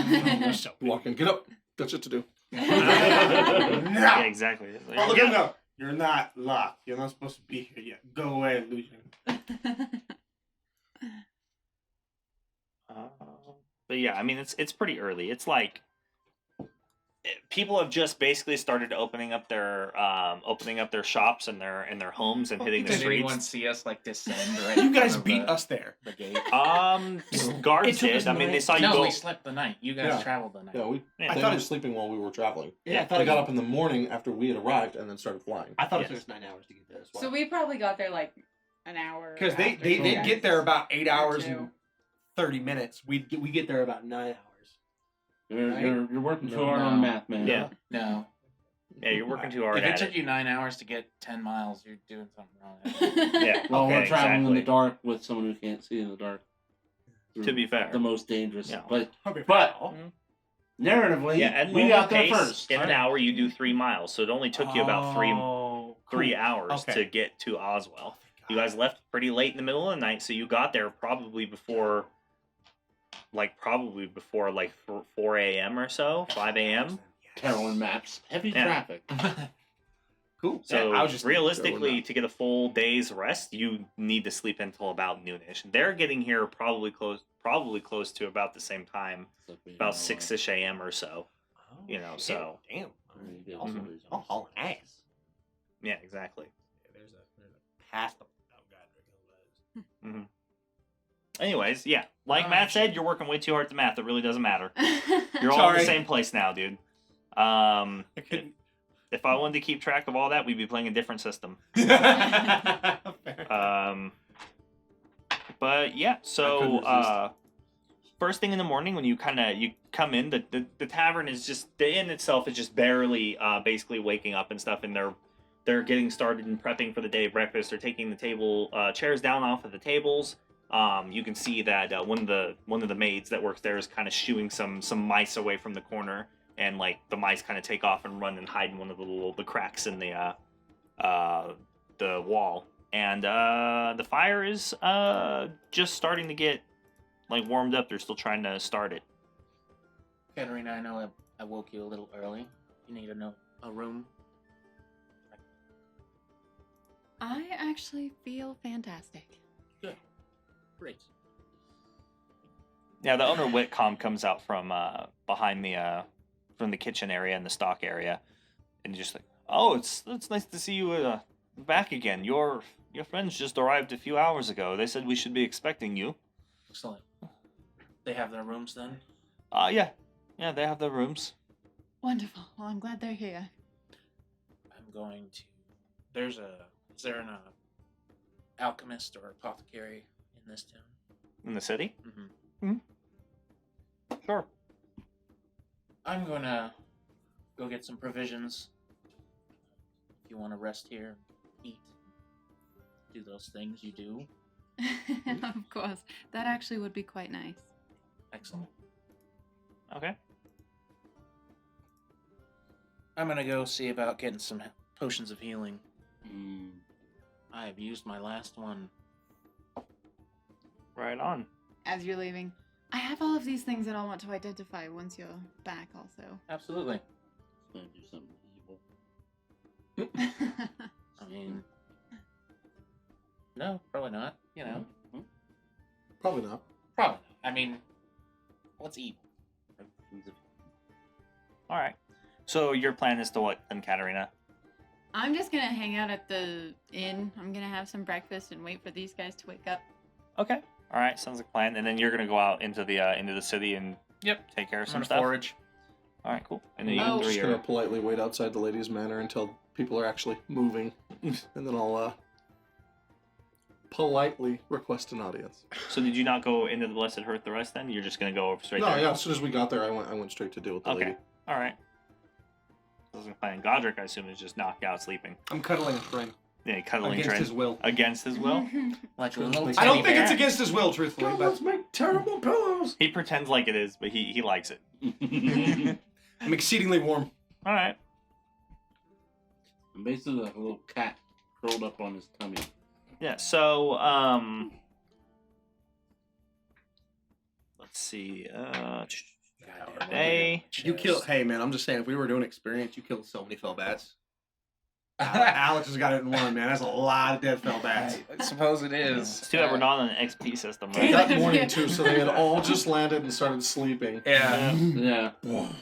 Walk in, get up. Got shit to do. yeah, exactly. Oh, look at him go. You're not locked. You're not supposed to be here yet. Go away, illusion. But yeah, I mean it's pretty early. It's like people have just basically started opening up their shops and their homes and hitting the Did anyone streets. see us like descend? Right You in guys front of beat the, us there. The gate. Guards It took us did. I mean, they nine- saw you No, go. we slept the night. You guys Yeah. traveled the night. Yeah, Yeah. they thought were it- sleeping while we were traveling. Yeah, I thought They it got was- up in the morning after we had arrived and then started flying. I thought Yes. it took us 9 hours to get there as well. So we probably got there like an hour. Because they after they you get there guys. about 8 hours Two. and 30 minutes. We get there about 9 hours. You're working too No, hard no. on math, man. Yeah. No. Yeah, you're working too hard If it at took it. you 9 hours to get 10 miles, you're doing something wrong. Yeah. Well, okay, we're traveling in exactly. the dark with someone who can't see in the dark. To be fair. The most dangerous. Yeah. But But narratively, Yeah, at we normal got there pace, first. in an hour you do 3 miles, so it only took you about three cool. hours Okay. to get to Oswell. You guys left pretty late in the middle of the night, so you got there probably before 4 a.m. or so, 5 a.m. Terrowyn maps. Heavy Yeah. traffic. Cool. So Yeah, I was just realistically, to get a full day's rest, you need to sleep until about noonish. They're getting here probably close to about the same time, about 6ish a.m. or so. You know, so damn. Awesome. I'll haul an ass. yeah, exactly. There's a past. Anyways, yeah, like Oh, Matt said, shit. you're working way too hard to math. It really doesn't matter. You're all in the Sorry. same place now, dude. I couldn't. If I wanted to keep track of all that, we'd be playing a different system. Fair. But yeah, I so couldn't first thing in the morning when you come in, the tavern is just, the inn itself is just barely basically waking up and stuff, and they're getting started and prepping for the day of breakfast. They're taking the table chairs down off of the tables. You can see that one of the maids that works there is kind of shooing some mice away from the corner, and like the mice kind of take off and run and hide in one of the cracks in the wall. And the fire is just starting to get like warmed up. They're still trying to start it. Katerina, I know I woke you a little early. You need a room. I actually feel fantastic. Great. Yeah, the owner Whitcomb comes out from behind from the kitchen area and the stock area, and just like, oh, it's nice to see you back again. Your friends just arrived a few hours ago. They said we should be expecting you. Excellent. They have their rooms then? Yeah, they have their rooms. Wonderful. Well, I'm glad they're here. I'm going to... Is there an alchemist or apothecary in this town? In the city? Mm-hmm. Sure. I'm going to go get some provisions. If you want to rest here, eat, do those things you do. Of course. That actually would be quite nice. Excellent. Okay. I'm going to go see about getting some potions of healing. Mm. I have used my last one. Right on. As you're leaving, I have all of these things that I want to identify once you're back also. Absolutely. Gonna do something evil. I mean... No, probably not. You know. Probably not. Probably not. I mean, what's evil? All right. So your plan is to what then, Katerina? I'm just gonna hang out at the inn. I'm gonna have some breakfast and wait for these guys to wake up. Okay. All right. Sounds like a plan. And then you're gonna go out into the city and take care of I'm some gonna stuff. forage. All right. Cool. And then you Oh. I'm three just are. gonna politely wait outside the ladies' manor until people are actually moving, and then I'll politely request an audience. So did you not go into the Blessed Hearth the rest then? You're just gonna go straight No, there? yeah. As soon as we got there, I went straight to deal with the Okay. lady. All right. Sounds like a plan. Godric, I assume, is just knocked out sleeping. I'm cuddling a friend Yeah, cuddling against train. his will. Against his will? Like a Sure. little I I teddy don't think bear. it's against his will, truthfully, God, but let's make terrible pillows. He pretends like it is, but he likes it. I'm exceedingly warm. All right. I'm basically like a little cat curled up on his tummy. Yeah, so, let's see. Day. You kill. Hey man, I'm just saying, if we were doing experience, you killed so many fell bats. Alex has got it in one, man. That's a lot of dead fell bats. I suppose it is. It's too bad we're not on an XP system, I right? got warning too, so they had all just landed and started sleeping. Yeah. Yeah. Um,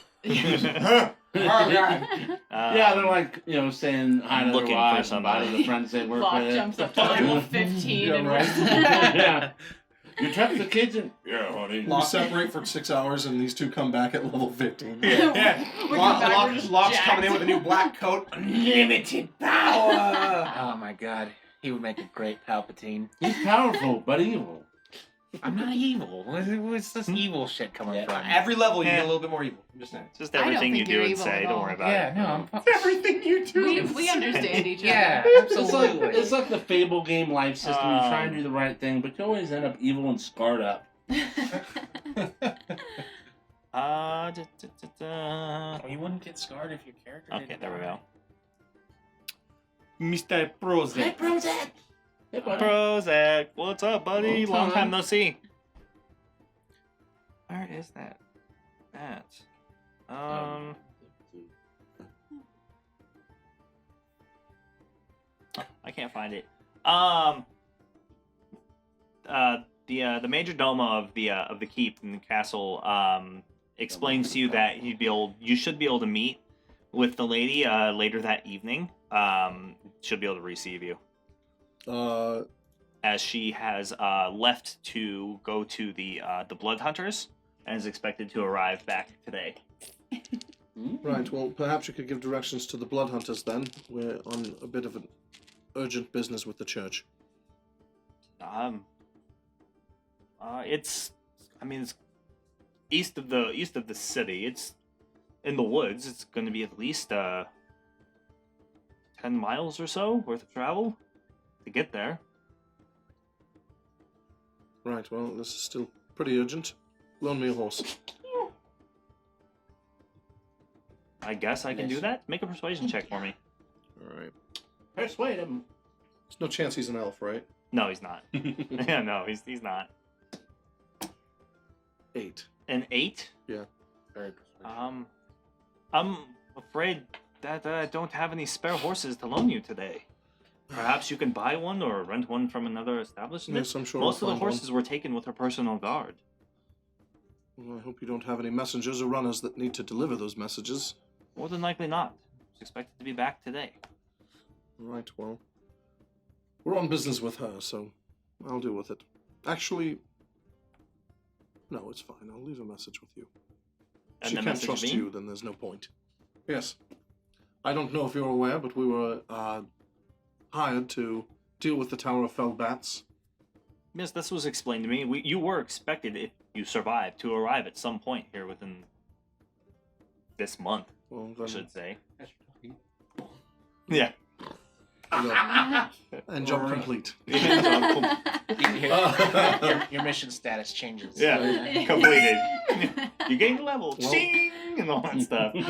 Yeah, they're like, saying hi to their looking for wives and bye to somebody. the friends they work Locke with. jumps up to level 15 Yeah, and right. we're Yeah. You kept the kids in. Yeah, honey. We separate for 6 hours, and these two come back at level 15. Yeah. We're back, we're just Locke's jacked. coming in with a new black coat. Unlimited power. Oh my god. He would make a great Palpatine. He's powerful, but evil. I'm not evil. Where's this evil shit coming from? Every level you Yeah. get a little bit more evil. I'm just saying. It's just I don't everything you think do you're and evil say. at Don't all. worry about Yeah, it. no, I'm Everything you do. we understand each other. Yeah, It's absolutely. like the Fable game life system. You try and do the right thing, but you always end up evil and scarred up. Da, da, da, da. Oh, you wouldn't get scarred if your character Okay, didn't there we die. go. Mr. Prozac. Prozac! Hey, buddy. Prozac, what's up, buddy? Long Long time. time no see. Where is that? I can't find it. The major domo of the keep in the castle explains to you that you should be able to meet with the lady later that evening. She'll be able to receive you, as she has left to go to the blood hunters and is expected to arrive back today. Right, well, perhaps you could give directions to the blood hunters then. We're on a bit of an urgent business with the church. It's east of the city. It's in the woods. It's going to be at least 10 miles or so worth of travel to get there. Right, well, this is still pretty urgent. Loan me a horse. I guess I can do that. Make a persuasion check for me. Alright. Persuade him. There's no chance he's an elf, right? No, he's not. Yeah, no, he's not. 8. An 8? Very persuasive. I'm afraid that I don't have any spare horses to loan you today. Perhaps you can buy one or rent one from another establishment. Yes, I'm sure Most we'll of the find horses were taken with her personal guard. Well, I hope you don't have any messengers or runners that need to deliver those messages. More than likely not. She's expected to be back today. Right, well, we're on business with her, so I'll deal with it. Actually, no, it's fine. I'll leave a message with you. If And she the can't message trust being? you, then there's no point. Yes. I don't know if you're aware, but we were hired to deal with the Tower of Fell Bats. Yes, this was explained to me. You were expected, if you survived, to arrive at some point here within this month, Well, I then, should say. That's fucking- Yeah. and job complete. Your mission status changes. Yeah, completed. You gained a level, Well- ching, and all that stuff. You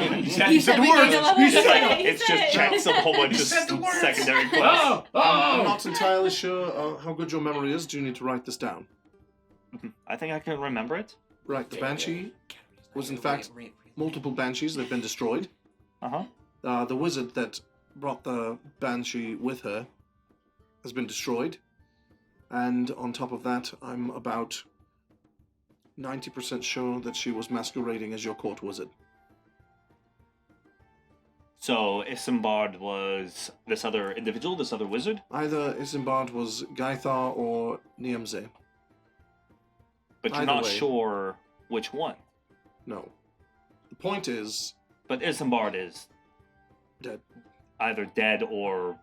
said the we words. gained a level. You It's said like, it. it's just checks a whole bunch of said the words. secondary quests. I'm not entirely sure how good your memory is. Do you need to write this down? I think I can remember it. Right, the Banshee was in fact multiple Banshees. They've been destroyed. Uh-huh. The wizard that brought the Banshee with her has been destroyed. And on top of that, I'm about 90% sure that she was masquerading as your court wizard. So Isambard was this other individual, this other wizard, Either Isambard was Gaithar or Niamze. but you're Either not way. sure which one. No. The point is, But Isambard is dead. either dead or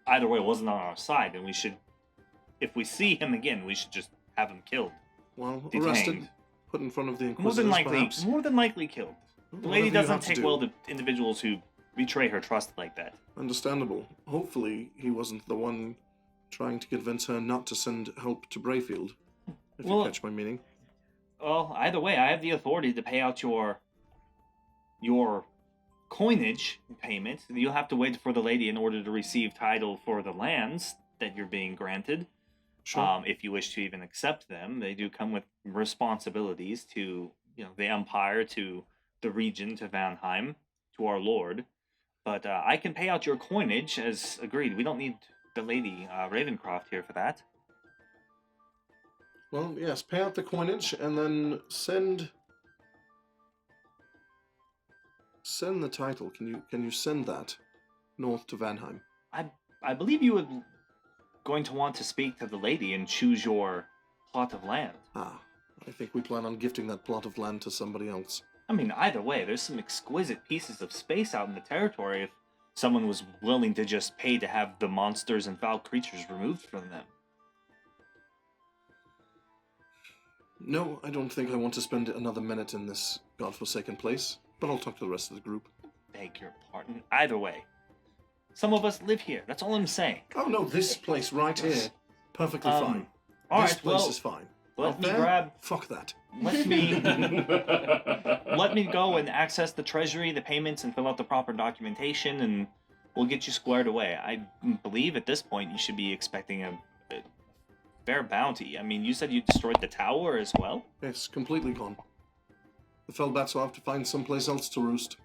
either way wasn't on our side, and we should, if we see him again, we should just have him killed. Well, Detained. arrested, put in front of the More Inquisitors, than likely, perhaps. more than likely killed. The Whatever lady you doesn't have to take do. well to individuals who betray her trust like that. Understandable. Hopefully, he wasn't the one trying to convince her not to send help to Brayfield. If Well- you catch my meaning. Well, either way, I have the authority to pay out your coinage payment. You'll have to wait for the lady in order to receive title for the lands that you're being granted. Sure. If you wish to even accept them, they do come with responsibilities to, the Empire, to the region, to Vanheim, to our Lord. But I can pay out your coinage as agreed. We don't need the Lady Ravencroft here for that. Well, yes, pay out the coinage and then send the title. Can you send that north to Vanheim? I believe you would going to want to speak to the lady and choose your plot of land. Ah, I think we plan on gifting that plot of land to somebody else. I mean, either way, there's some exquisite pieces of space out in the territory if someone was willing to just pay to have the monsters and foul creatures removed from them. No, I don't think I want to spend another minute in this godforsaken place, but I'll talk to the rest of the group. Beg your pardon. Either way, some of us live here. That's all I'm saying. Oh no, this place right here, perfectly fine. All This right, place well, is fine. let Out me there, grab. Fuck that. Let me let me go and access the treasury, the payments, and fill out the proper documentation, and we'll get you squared away. I believe at this point you should be expecting a fair bounty. I mean, you said you destroyed the tower as well? Yes, completely gone. The Fellbats will have to find someplace else to roost.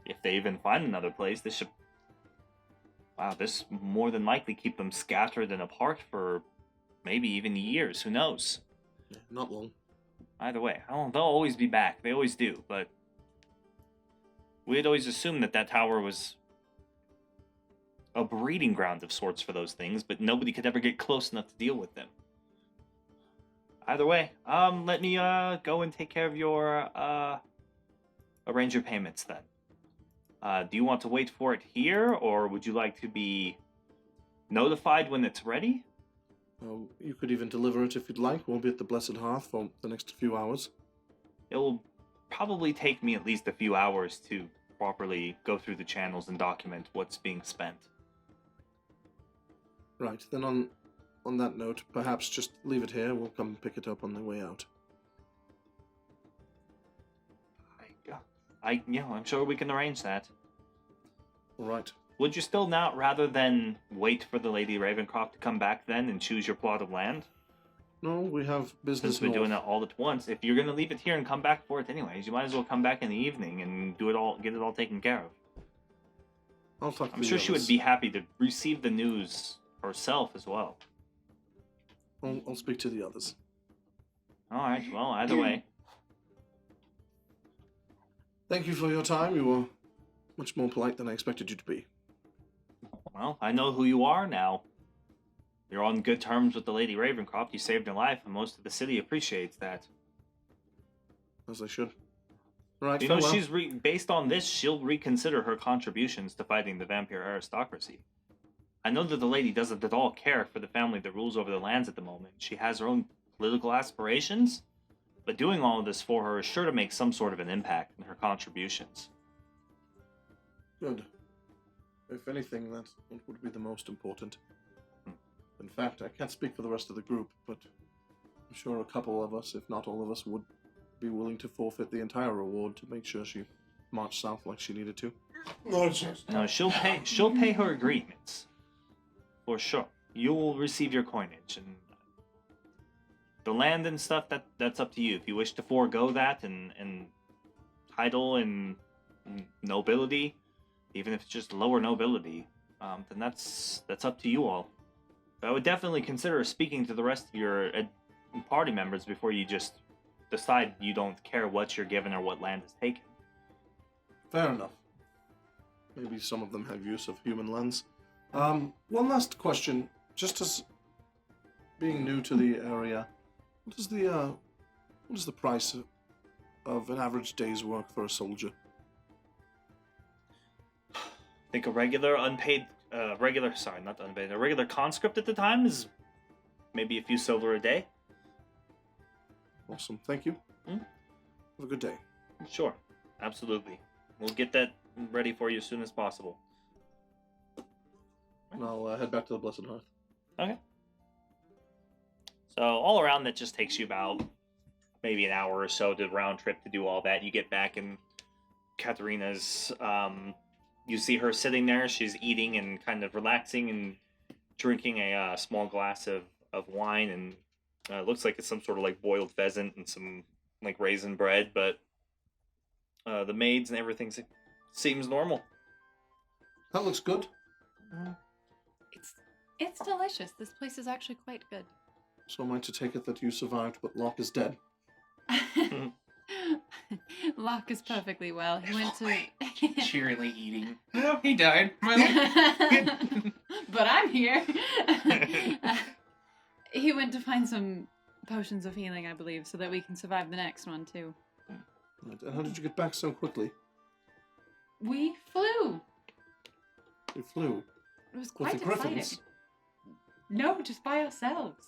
If they even find another place, this should... Wow, this more than likely keep them scattered and apart for maybe even years. Who knows? Yeah, not long. Either way, they'll always be back. They always do, but... We'd always assumed that tower was a breeding ground of sorts for those things, but nobody could ever get close enough to deal with them. Either way, let me go and take care of your arrange your payments then. Do you want to wait for it here, or would you like to be notified when it's ready? You could even deliver it if you'd like. We'll be at the Blessed Hearth for the next few hours. It will probably take me at least a few hours to properly go through the channels and document what's being spent. Right, then on that note, perhaps just leave it here. We'll come pick it up on the way out. I'm sure we can arrange that. All right. Would you still not rather than wait for the Lady Ravencroft to come back then and choose your plot of land? No, we have business. Since we're doing it all at once, if you're gonna leave it here and come back for it anyways, you might as well come back in the evening and get it all taken care of. I'll talk to I'm the sure she others. would be happy to receive the news herself as well. I'll speak to the others. All right. Well, either way. Thank you for your time. You were much more polite than I expected you to be. Well, I know who you are now. You're on good terms with the Lady Ravencroft. You saved her life, and most of the city appreciates that. As I should. Right, You know, farewell. based on this, she'll reconsider her contributions to fighting the vampire aristocracy. I know that the lady doesn't at all care for the family that rules over the lands at the moment. She has her own political aspirations, but doing all of this for her is sure to make some sort of an impact in her contributions. Good. If anything, that's what would be the most important. In fact, I can't speak for the rest of the group, but I'm sure a couple of us, if not all of us, would be willing to forfeit the entire reward to make sure she marched south like she needed to. No, she'll pay her agreements. For sure. You will receive your coinage, and the land and stuff, that's up to you. If you wish to forego that and title and nobility, even if it's just lower nobility, then that's up to you all. But I would definitely consider speaking to the rest of your party members before you just decide you don't care what you're given or what land is taken. Fair enough. Maybe some of them have use of human lands. One last question. Just as being new to the area, what is the price of an average day's work for a soldier? I think a regular a regular conscript at the time is maybe a few silver a day. Awesome. Thank you. Have a good day. Sure, absolutely. We'll get that ready for you as soon as possible. And I'll head back to the Blessed Hearth. Okay. So all around, that just takes you about maybe an hour or so to round trip to do all that. You get back and Katharina's, you see her sitting there. She's eating and kind of relaxing and drinking a small glass of wine, and it looks like it's some sort of like boiled pheasant and some like raisin bread, but the maids and everything seems normal. That looks good. It's delicious. This place is actually quite good. So am I to take it that you survived, but Locke is dead? Locke is perfectly well. He went to. Cheerily eating. Oh, he died. Well, But I'm here. He went to find some potions of healing, I believe, so that we can survive the next one too. Right. And how did you get back so quickly? We flew. You flew. It was With quite the exciting. griffins? No, just by ourselves.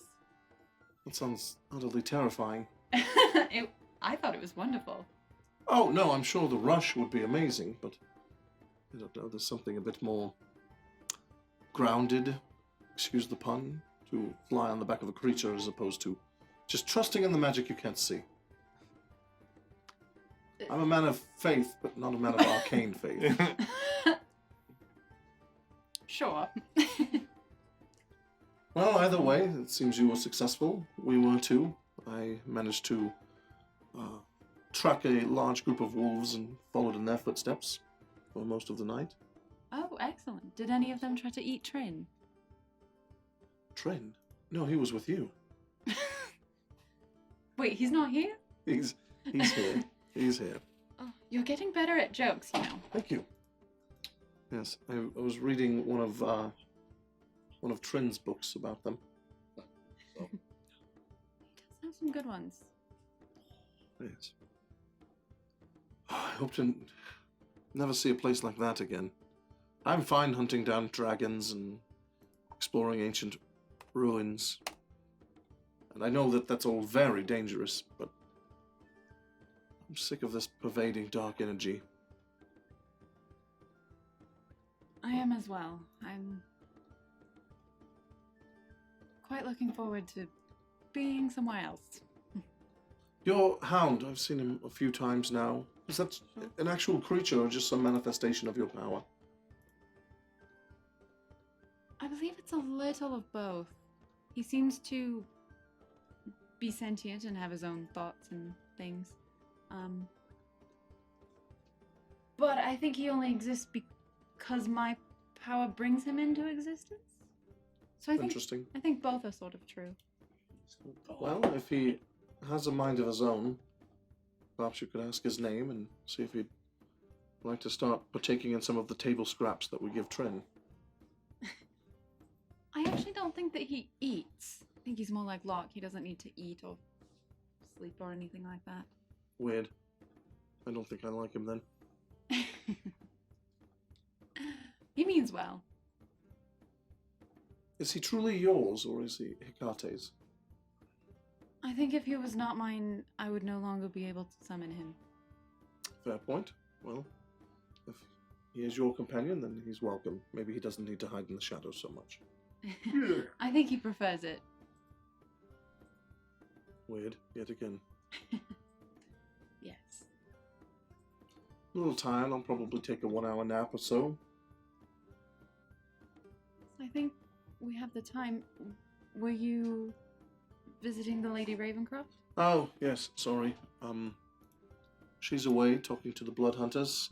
That sounds utterly terrifying. I thought it was wonderful. Oh, no, I'm sure the rush would be amazing, but I don't know, there's something a bit more grounded, excuse the pun, to fly on the back of a creature as opposed to just trusting in the magic you can't see. I'm a man of faith, but not a man of arcane faith. Sure. Well, either way, it seems you were successful. We were too. I managed to track a large group of wolves and followed in their footsteps for most of the night. Oh, excellent. Did any of them try to eat Trin? Trin? No, he was with you. Wait, he's not here? He's here. He's here. Oh, you're getting better at jokes, you know. Thank you. Yes, I was reading one of Trin's books about them. He does have some good ones. Yes. I hope to never see a place like that again. I'm fine hunting down dragons and exploring ancient ruins. And I know that that's all very dangerous, but I'm sick of this pervading dark energy. I am as well. I'm quite looking forward to being somewhere else. Your hound, I've seen him a few times now. Is that an actual creature or just some manifestation of your power? I believe it's a little of both. He seems to be sentient and have his own thoughts and things. But I think he only exists because my power brings him into existence. So Interesting. I think both are sort of true. Well, if he has a mind of his own, perhaps you could ask his name and see if he'd like to start partaking in some of the table scraps that we give Trin. I actually don't think that he eats. I think he's more like Locke. He doesn't need to eat or sleep or anything like that. Weird. I don't think I like him then. He means well. Is he truly yours, or is he Hecate's? I think if he was not mine, I would no longer be able to summon him. Fair point. Well, if he is your companion, then he's welcome. Maybe he doesn't need to hide in the shadows so much. I think he prefers it. Weird, yet again. Yes. A little tired, I'll probably take a 1 hour nap or so. I think we have the time. Were you visiting the Lady Ravencroft? Oh, yes, sorry. She's away talking to the Blood Hunters,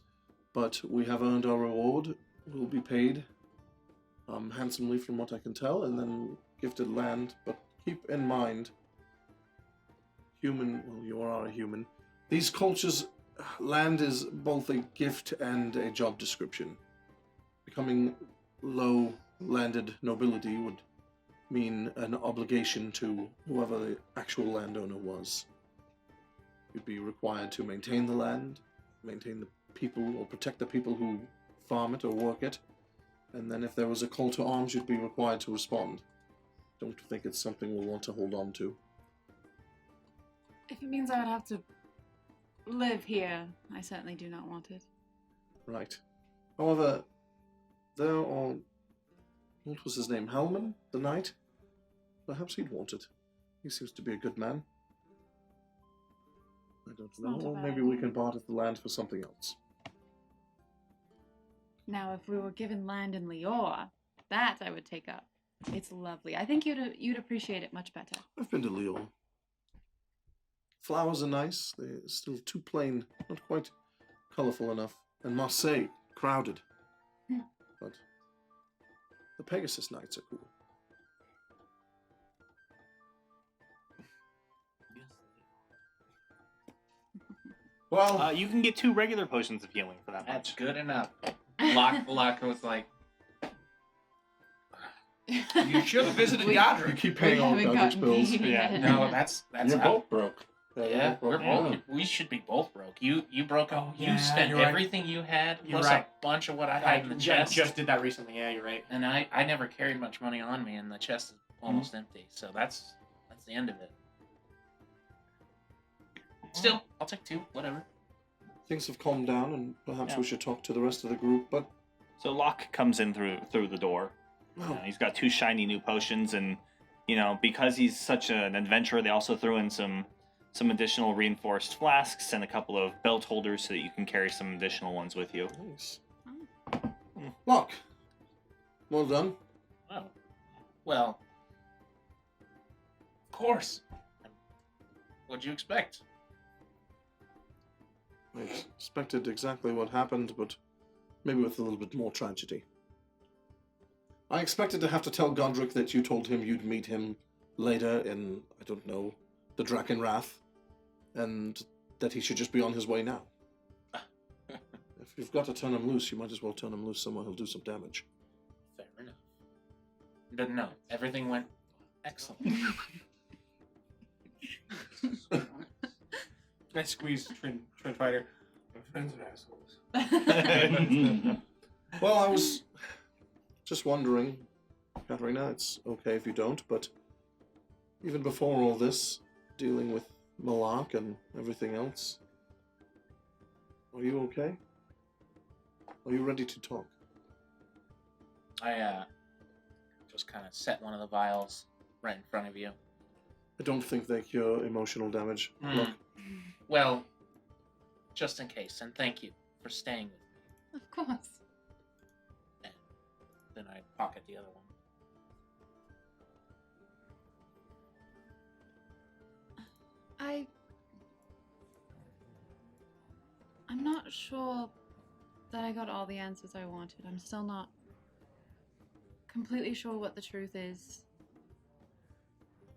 but we have earned our reward. We'll be paid handsomely from what I can tell, and then gifted land. But keep in mind, human, well, you are a human. These cultures, land is both a gift and a job description. Becoming low-landed nobility would mean an obligation to whoever the actual landowner was. You'd be required to maintain the land, maintain the people, or protect the people who farm it or work it. And then if there was a call to arms, you'd be required to respond. Don't think it's something we'll want to hold on to. If it means I would have to live here, I certainly do not want it. Right. However, there are... What was his name? Hellman? The knight? Perhaps he'd want it. He seems to be a good man. I don't not know. a Or bad maybe we idea. can barter the land for something else. Now, if we were given land in Lior, that I would take up. It's lovely. I think you'd appreciate it much better. I've been to Lyon. Flowers are nice. They're still too plain, not quite colourful enough. And Marseille, crowded. but the Pegasus Knights are cool. Well, You can get 2 regular potions of healing for that That's much. good enough. Lock was like, You should have visited We- you Godric. keep paying all haven't Godric's gotten bills. paid Yeah. yet. no, that's You're how. both broke. Yeah, we're broke. both. We should be both broke. You broke up. Oh, You yeah, spent you're right. everything you had, You're plus right. a bunch of what I I had in the chest. just did that recently. Yeah, you're right. And I never carried much money on me, and the chest is almost empty. So that's the end of it. Still, I'll take 2. Whatever. Things have calmed down, and perhaps Yeah. we should talk to the rest of the group, but... So Locke comes in through the door. Oh, He's got 2 shiny new potions, and because he's such an adventurer, they also threw in some additional reinforced flasks and a couple of belt holders so that you can carry some additional ones with you. nice. Oh. Locke, well done. Oh, well, of course. What'd you expect? I expected exactly what happened, but maybe with a little bit more tragedy. I expected to have to tell Godric that you told him you'd meet him later in, I don't know, the Drakenwrath, and that he should just be on his way now. If you've got to turn him loose, you might as well turn him loose somewhere he'll do some damage. Fair enough. But no, everything went excellent. I squeezed Twin Fighter. My friends are assholes. Well, I was just wondering, Katarina, it's okay if you don't, but even before all this, dealing with Malak and everything else, are you okay? Are you ready to talk? I just kind of set one of the vials right in front of you. I don't think they cure emotional damage. Hmm. Look, Well, just in case, and thank you for staying with me. Of course. And then I pocket the other one. I'm not sure that I got all the answers I wanted. I'm still not completely sure what the truth is.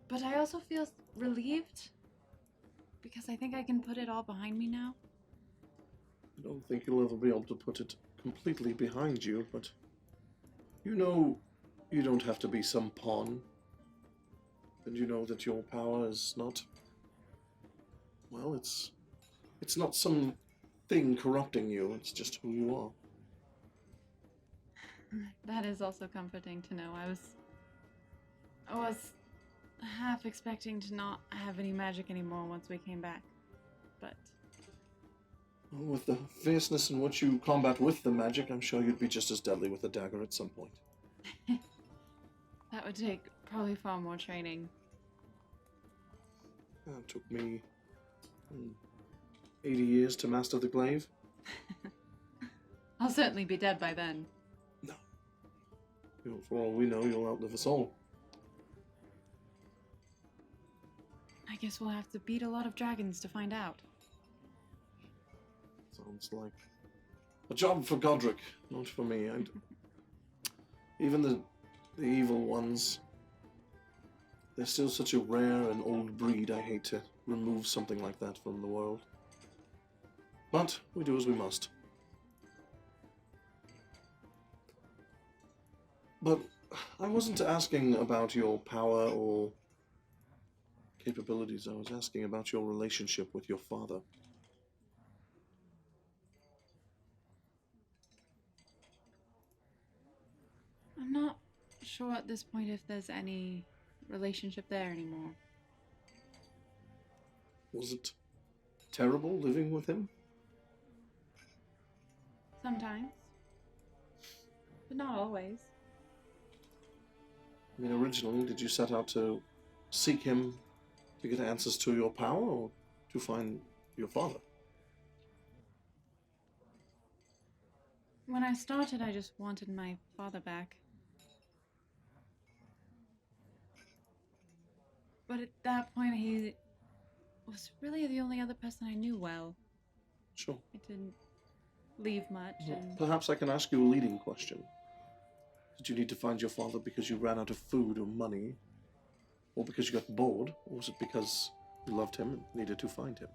But I also feel relieved because I think I can put it all behind me now. I don't think you'll ever be able to put it completely behind you, but you know you don't have to be some pawn. And you know that your power is not... Well, it's not some thing corrupting you, it's just who you are. That is also comforting to know. I was half expecting to not have any magic anymore once we came back. But Well, with the fierceness in which you combat with the magic, I'm sure you'd be just as deadly with a dagger at some point. that would take probably far more training. It took me 80 years to master the glaive. I'll certainly be dead by then. You know, for all we know, you'll outlive us all. I guess we'll have to beat a lot of dragons to find out. Sounds like a job for Godric, not for me. Even the evil ones, they're still such a rare and old breed. I hate to remove something like that from the world. But we do as we must. But I wasn't asking about your power or capabilities. I was asking about your relationship with your father. I'm not sure at this point if there's any relationship there anymore. Was it terrible living with him? Sometimes. But not always. I mean, originally, did you set out to seek him to get answers to your power or to find your father? When I started, I just wanted my father back. But at that point, he was really the only other person I knew well. Sure. I didn't leave much, and Perhaps I can ask you a leading question. Did you need to find your father because you ran out of food or money? Or because you got bored? Or was it because you loved him and needed to find him?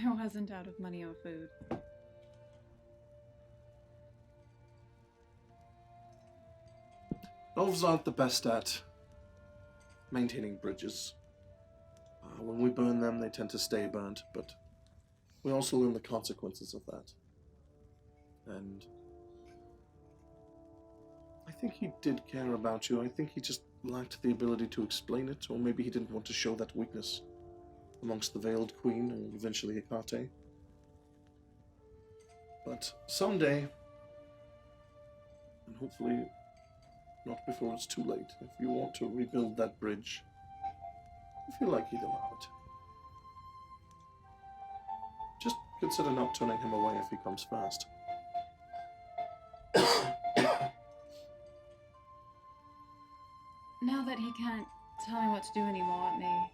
I wasn't out of money or food. Elves aren't the best at maintaining bridges. When we burn them, they tend to stay burnt, but we also learn the consequences of that. And I think he did care about you. I think he just lacked the ability to explain it, or maybe he didn't want to show that weakness amongst the Veiled Queen, and eventually Hecate. But someday, and hopefully not before it's too late, if you want to rebuild that bridge, I feel like he'd allow it. Just consider not turning him away if he comes fast. Now that he can't tell me what to do anymore, it may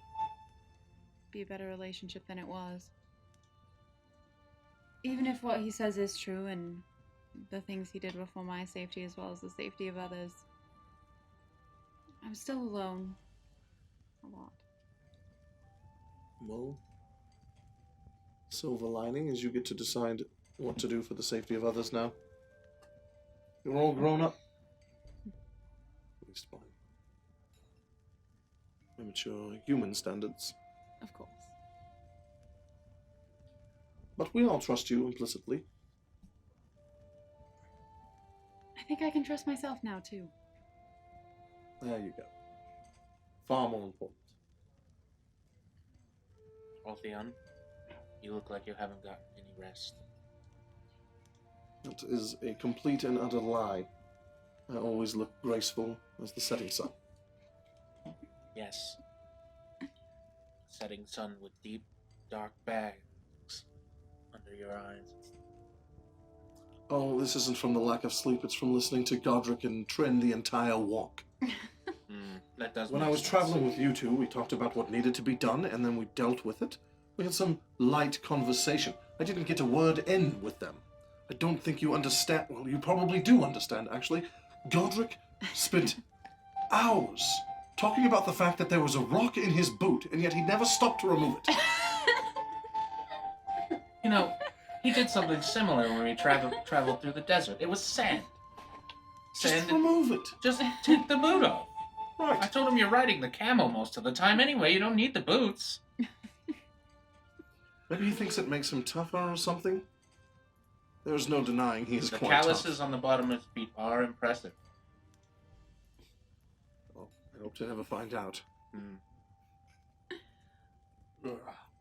be a better relationship than it was. Even if what he says is true and the things he did were for my safety as well as the safety of others, I'm still alone. A lot. Well, silver lining is you get to decide what to do for the safety of others now. You're all grown up. At least by immature human standards. Of course. But we all trust you implicitly. I think I can trust myself now, too. There you go. Far more important. Altheon, you look like you haven't gotten any rest. That is a complete and utter lie. I always look graceful as the setting sun. Yes. Setting sun with deep, dark bags under your eyes. Oh, this isn't from the lack of sleep, it's from listening to Godric and Trin the entire walk. That does. When I was traveling with you two, we talked about what needed to be done, and then we dealt with it. We had some light conversation. I didn't get a word in with them. I don't think you understand. Well, you probably do understand, actually. Godric spent hours talking about the fact that there was a rock in his boot, and yet he never stopped to remove it. You know, he did something similar when we traveled through the desert. It was sand. Just remove it. Just take the boot off. I Right. told him you're riding the camel most of the time anyway. You don't need the boots. Maybe he thinks it makes him tougher or something. There's no denying he is The quite calluses tough. on the bottom of his feet are impressive. Oh, I hope to never find out. Hmm.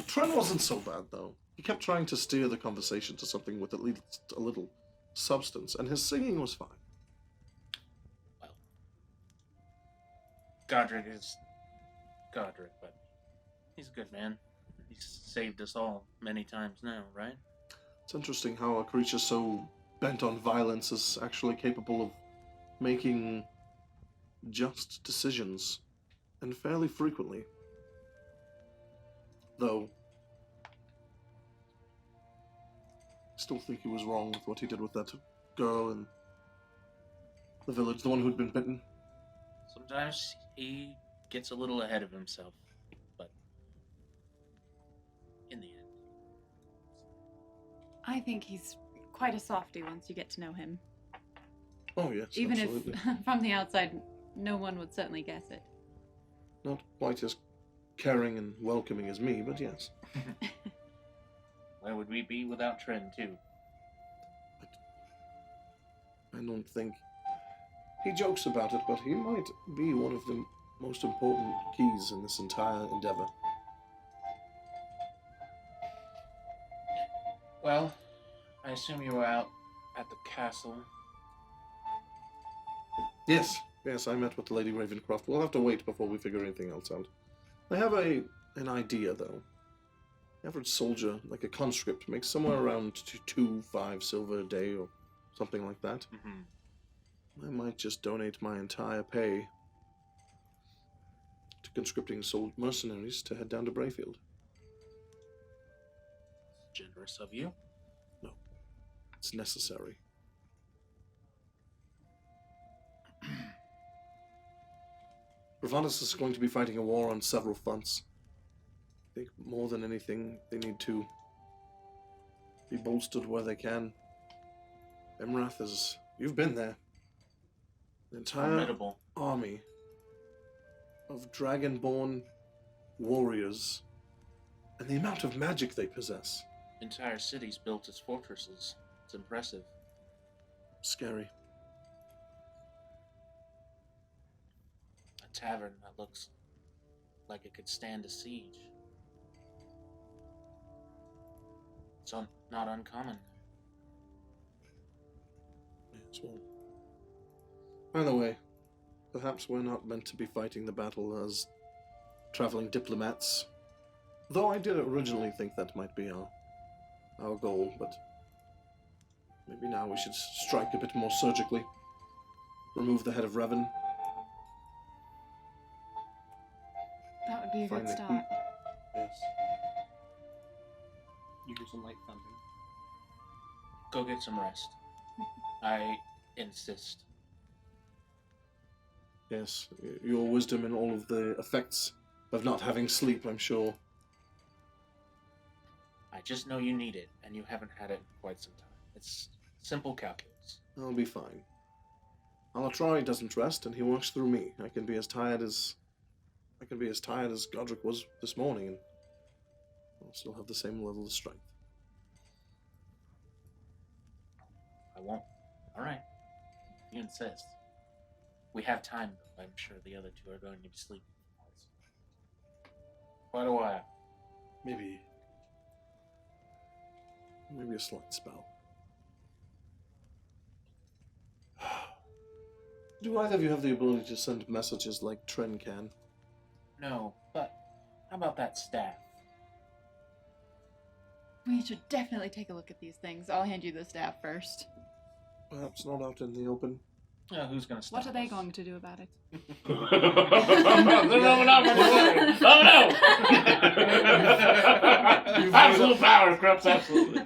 Tren wasn't so bad, though. He kept trying to steer the conversation to something with at least a little substance, and his singing was fine. Godric is Godric, but he's a good man. He's saved us all many times now, right? It's interesting how a creature so bent on violence is actually capable of making just decisions, and fairly frequently. Though, I still think he was wrong with what he did with that girl in the village, the one who'd been bitten. Sometimes he gets a little ahead of himself, but in the end. I think he's quite a softie once you get to know him. Oh yes, Even absolutely. if from the outside, no one would certainly guess it. Not quite as caring and welcoming as me, but yes. Where would we be without Tren, too? I don't think... He jokes about it, but he might be one of the most important keys in this entire endeavor. Well, I assume you were out at the castle. Yes, I met with Lady Ravencroft. We'll have to wait before we figure anything else out. I have an idea, though. The average soldier, like a conscript, makes somewhere around 5 silver a day or something like that. Mm-hmm. I might just donate my entire pay to conscripting mercenaries to head down to Brayfield. Generous of you. No, It's necessary. Bravadas is going to be fighting a war on several fronts. I think more than anything, they need to be bolstered where they can. Emrath is... You've been there. An entire Formidable. army of dragonborn warriors, and the amount of magic they possess. Entire cities built as fortresses. It's impressive. Scary. A tavern that looks like it could stand a siege. It's not uncommon. Yes, well. By the way, perhaps we're not meant to be fighting the battle as traveling diplomats. Though I did originally think that might be our goal, but maybe now we should strike a bit more surgically. Remove the head of Revan. That would be a Find good the start. Yes. You hear some light thunder. Go get some rest. I insist. Yes, your wisdom and all of the effects of not having sleep, I'm sure. I just know you need it, and you haven't had it in quite some time. It's simple calculus. I'll be fine. Alatari doesn't rest, and he works through me. I can be as tired as Godric was this morning, and I'll still have the same level of strength. I won't. All right. If you insist. We have time, though. I'm sure the other two are going to be sleeping. Quite a while. Maybe a slight spell. Do either of you have the ability to send messages like Tren can? No, but how about that staff? We should definitely take a look at these things. I'll hand you the staff first. Perhaps not out in the open. Who's going to stop What are they us? going to do about it? Absolute power, Krups, absolutely.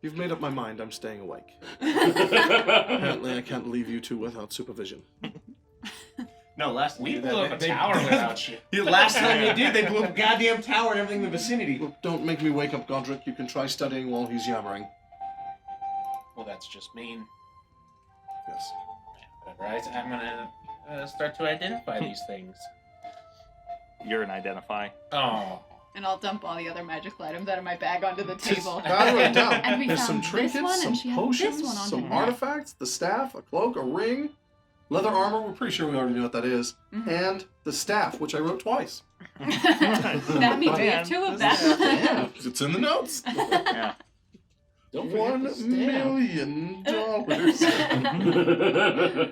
You've made up my mind. I'm staying awake. Apparently, I can't leave you two without supervision. No, last We time blew up a tower without you. The last time you did, they blew up a goddamn tower and everything in the vicinity. Look, don't make me wake up Godric. You can try studying while he's yammering. Well, that's just mean. Yes. Whatever. I'm gonna start to identify these things. You're an identify. Oh. And I'll dump all the other magical items out of my bag onto the table. Gotta write it down. And we There's some found this trinkets, one, some and she had potions, this one on some her. artifacts, the staff, a cloak, a ring, leather armor. We're pretty sure we already know what that is. Mhm. And the staff, which I wrote twice. That means we have two of them. Yeah, it's in the notes. Yeah. Don't forget $1 the stamp. million. That's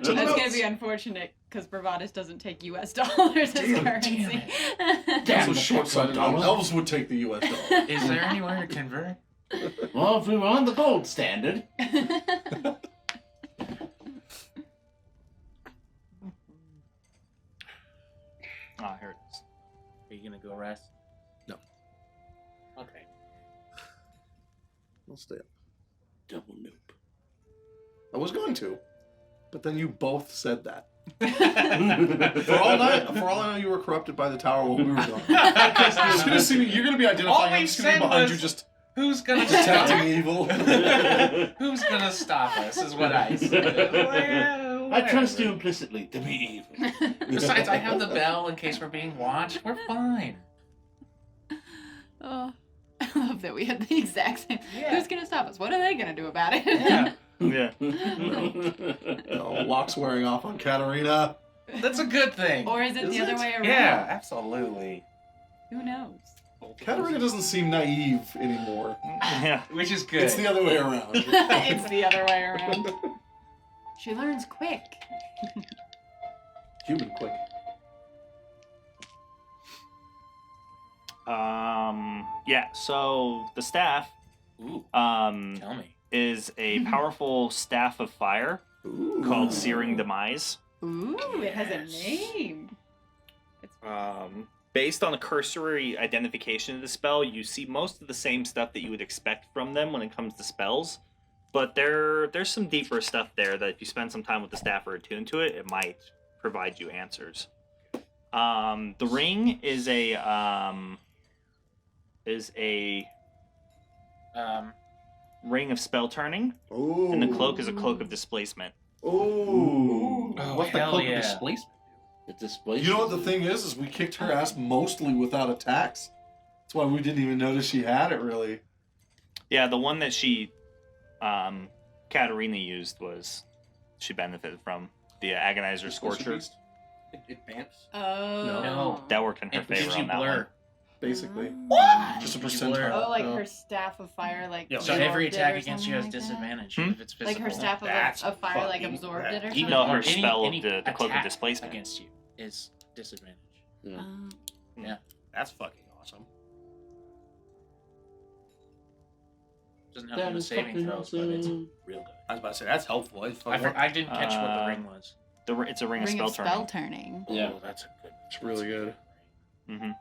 going to be unfortunate because Bravadis doesn't take US dollars as currency. That's a short-sighted. Elves would take the US dollar. Is there anywhere to convert? Well, if we were on the gold standard. Ah, here it is. Are you gonna go rest? No. Okay. I'll stay up. Double nope. I was going to, but then you both said that. For For all I know, you were corrupted by the tower while we were gone. You're gonna see me. You're gonna be identifying. All I'm we just gonna be said behind was- you, just Who's gonna detecting stop? evil. Who's gonna stop us? Is what I said. Well, I trust you whatever. implicitly to be evil. Besides, I have the bell in case we're being watched. We're fine. Oh, I love that we had the exact same. Yeah. Who's going to stop us? What are they going to do about it? Yeah. Yeah. Oh, Locke's wearing off on Katarina. That's a good thing. Or is it Is the other it? way around? Yeah, absolutely. Who knows? Katarina doesn't seem naive anymore. Yeah. Which is good. It's the other way around. It's the other way around. She learns quick. Human quick. Yeah, so the staff Ooh, tell me. is a powerful staff of fire Ooh. called Searing Demise. Ooh, it has a name. Based on a cursory identification of the spell, you see most of the same stuff that you would expect from them when it comes to spells. But there's some deeper stuff there that if you spend some time with the staff or attune to it, it might provide you answers. The ring is a ring of spell turning, Ooh. and the cloak is a cloak of displacement. Ooh. Oh, What's the hell cloak yeah. of displacement? It displays. You know what the thing is we kicked her ass mostly without attacks. That's why we didn't even notice she had it, really. Yeah, the one that Katarina used she benefited from the Agonizer Scorcher. Advance? Oh. No. That worked in her It favor gives you on that blur. one. Basically. What? Just a You percentile. blur. Oh, like Yeah. her staff of fire, like Yeah, So absorbed every it attack or against you has something like that? Hmm? disadvantage if it's physical. Like her staff That's of fire, like fucking absorbed rad. it or something. Even No, her or any- spell of any the cloak of attack displacement. against you is disadvantage. Oh. That's fucking awesome. Doesn't have to do with saving throws, but it's real good. I was about to say, that's helpful. It's fucking I didn't catch what the ring was. It's a ring, Ring of of spell spell turning. turning. Yeah. Oh, that's a good. It's really good. Mm-hmm.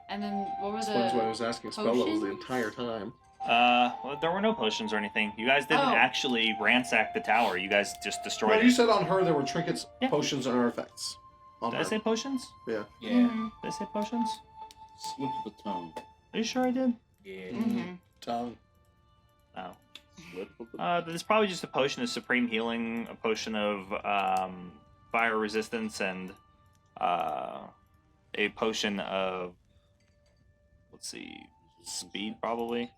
And then what were Explains why I the? was asking spell levels the potions? entire time. Well, there were no potions or anything. You guys didn't Oh. actually ransack the tower. You guys just destroyed Well, it. you said on her there were trinkets, Yeah. potions, and artifacts. On Did her. I say potions? Yeah. Mhm. Did I say potions? Slip of the tongue. Are you sure I did? Yeah. Mhm. Tongue. No. Slip of the There's probably just a potion of supreme healing, a potion of fire resistance, and a potion of, let's see, speed probably.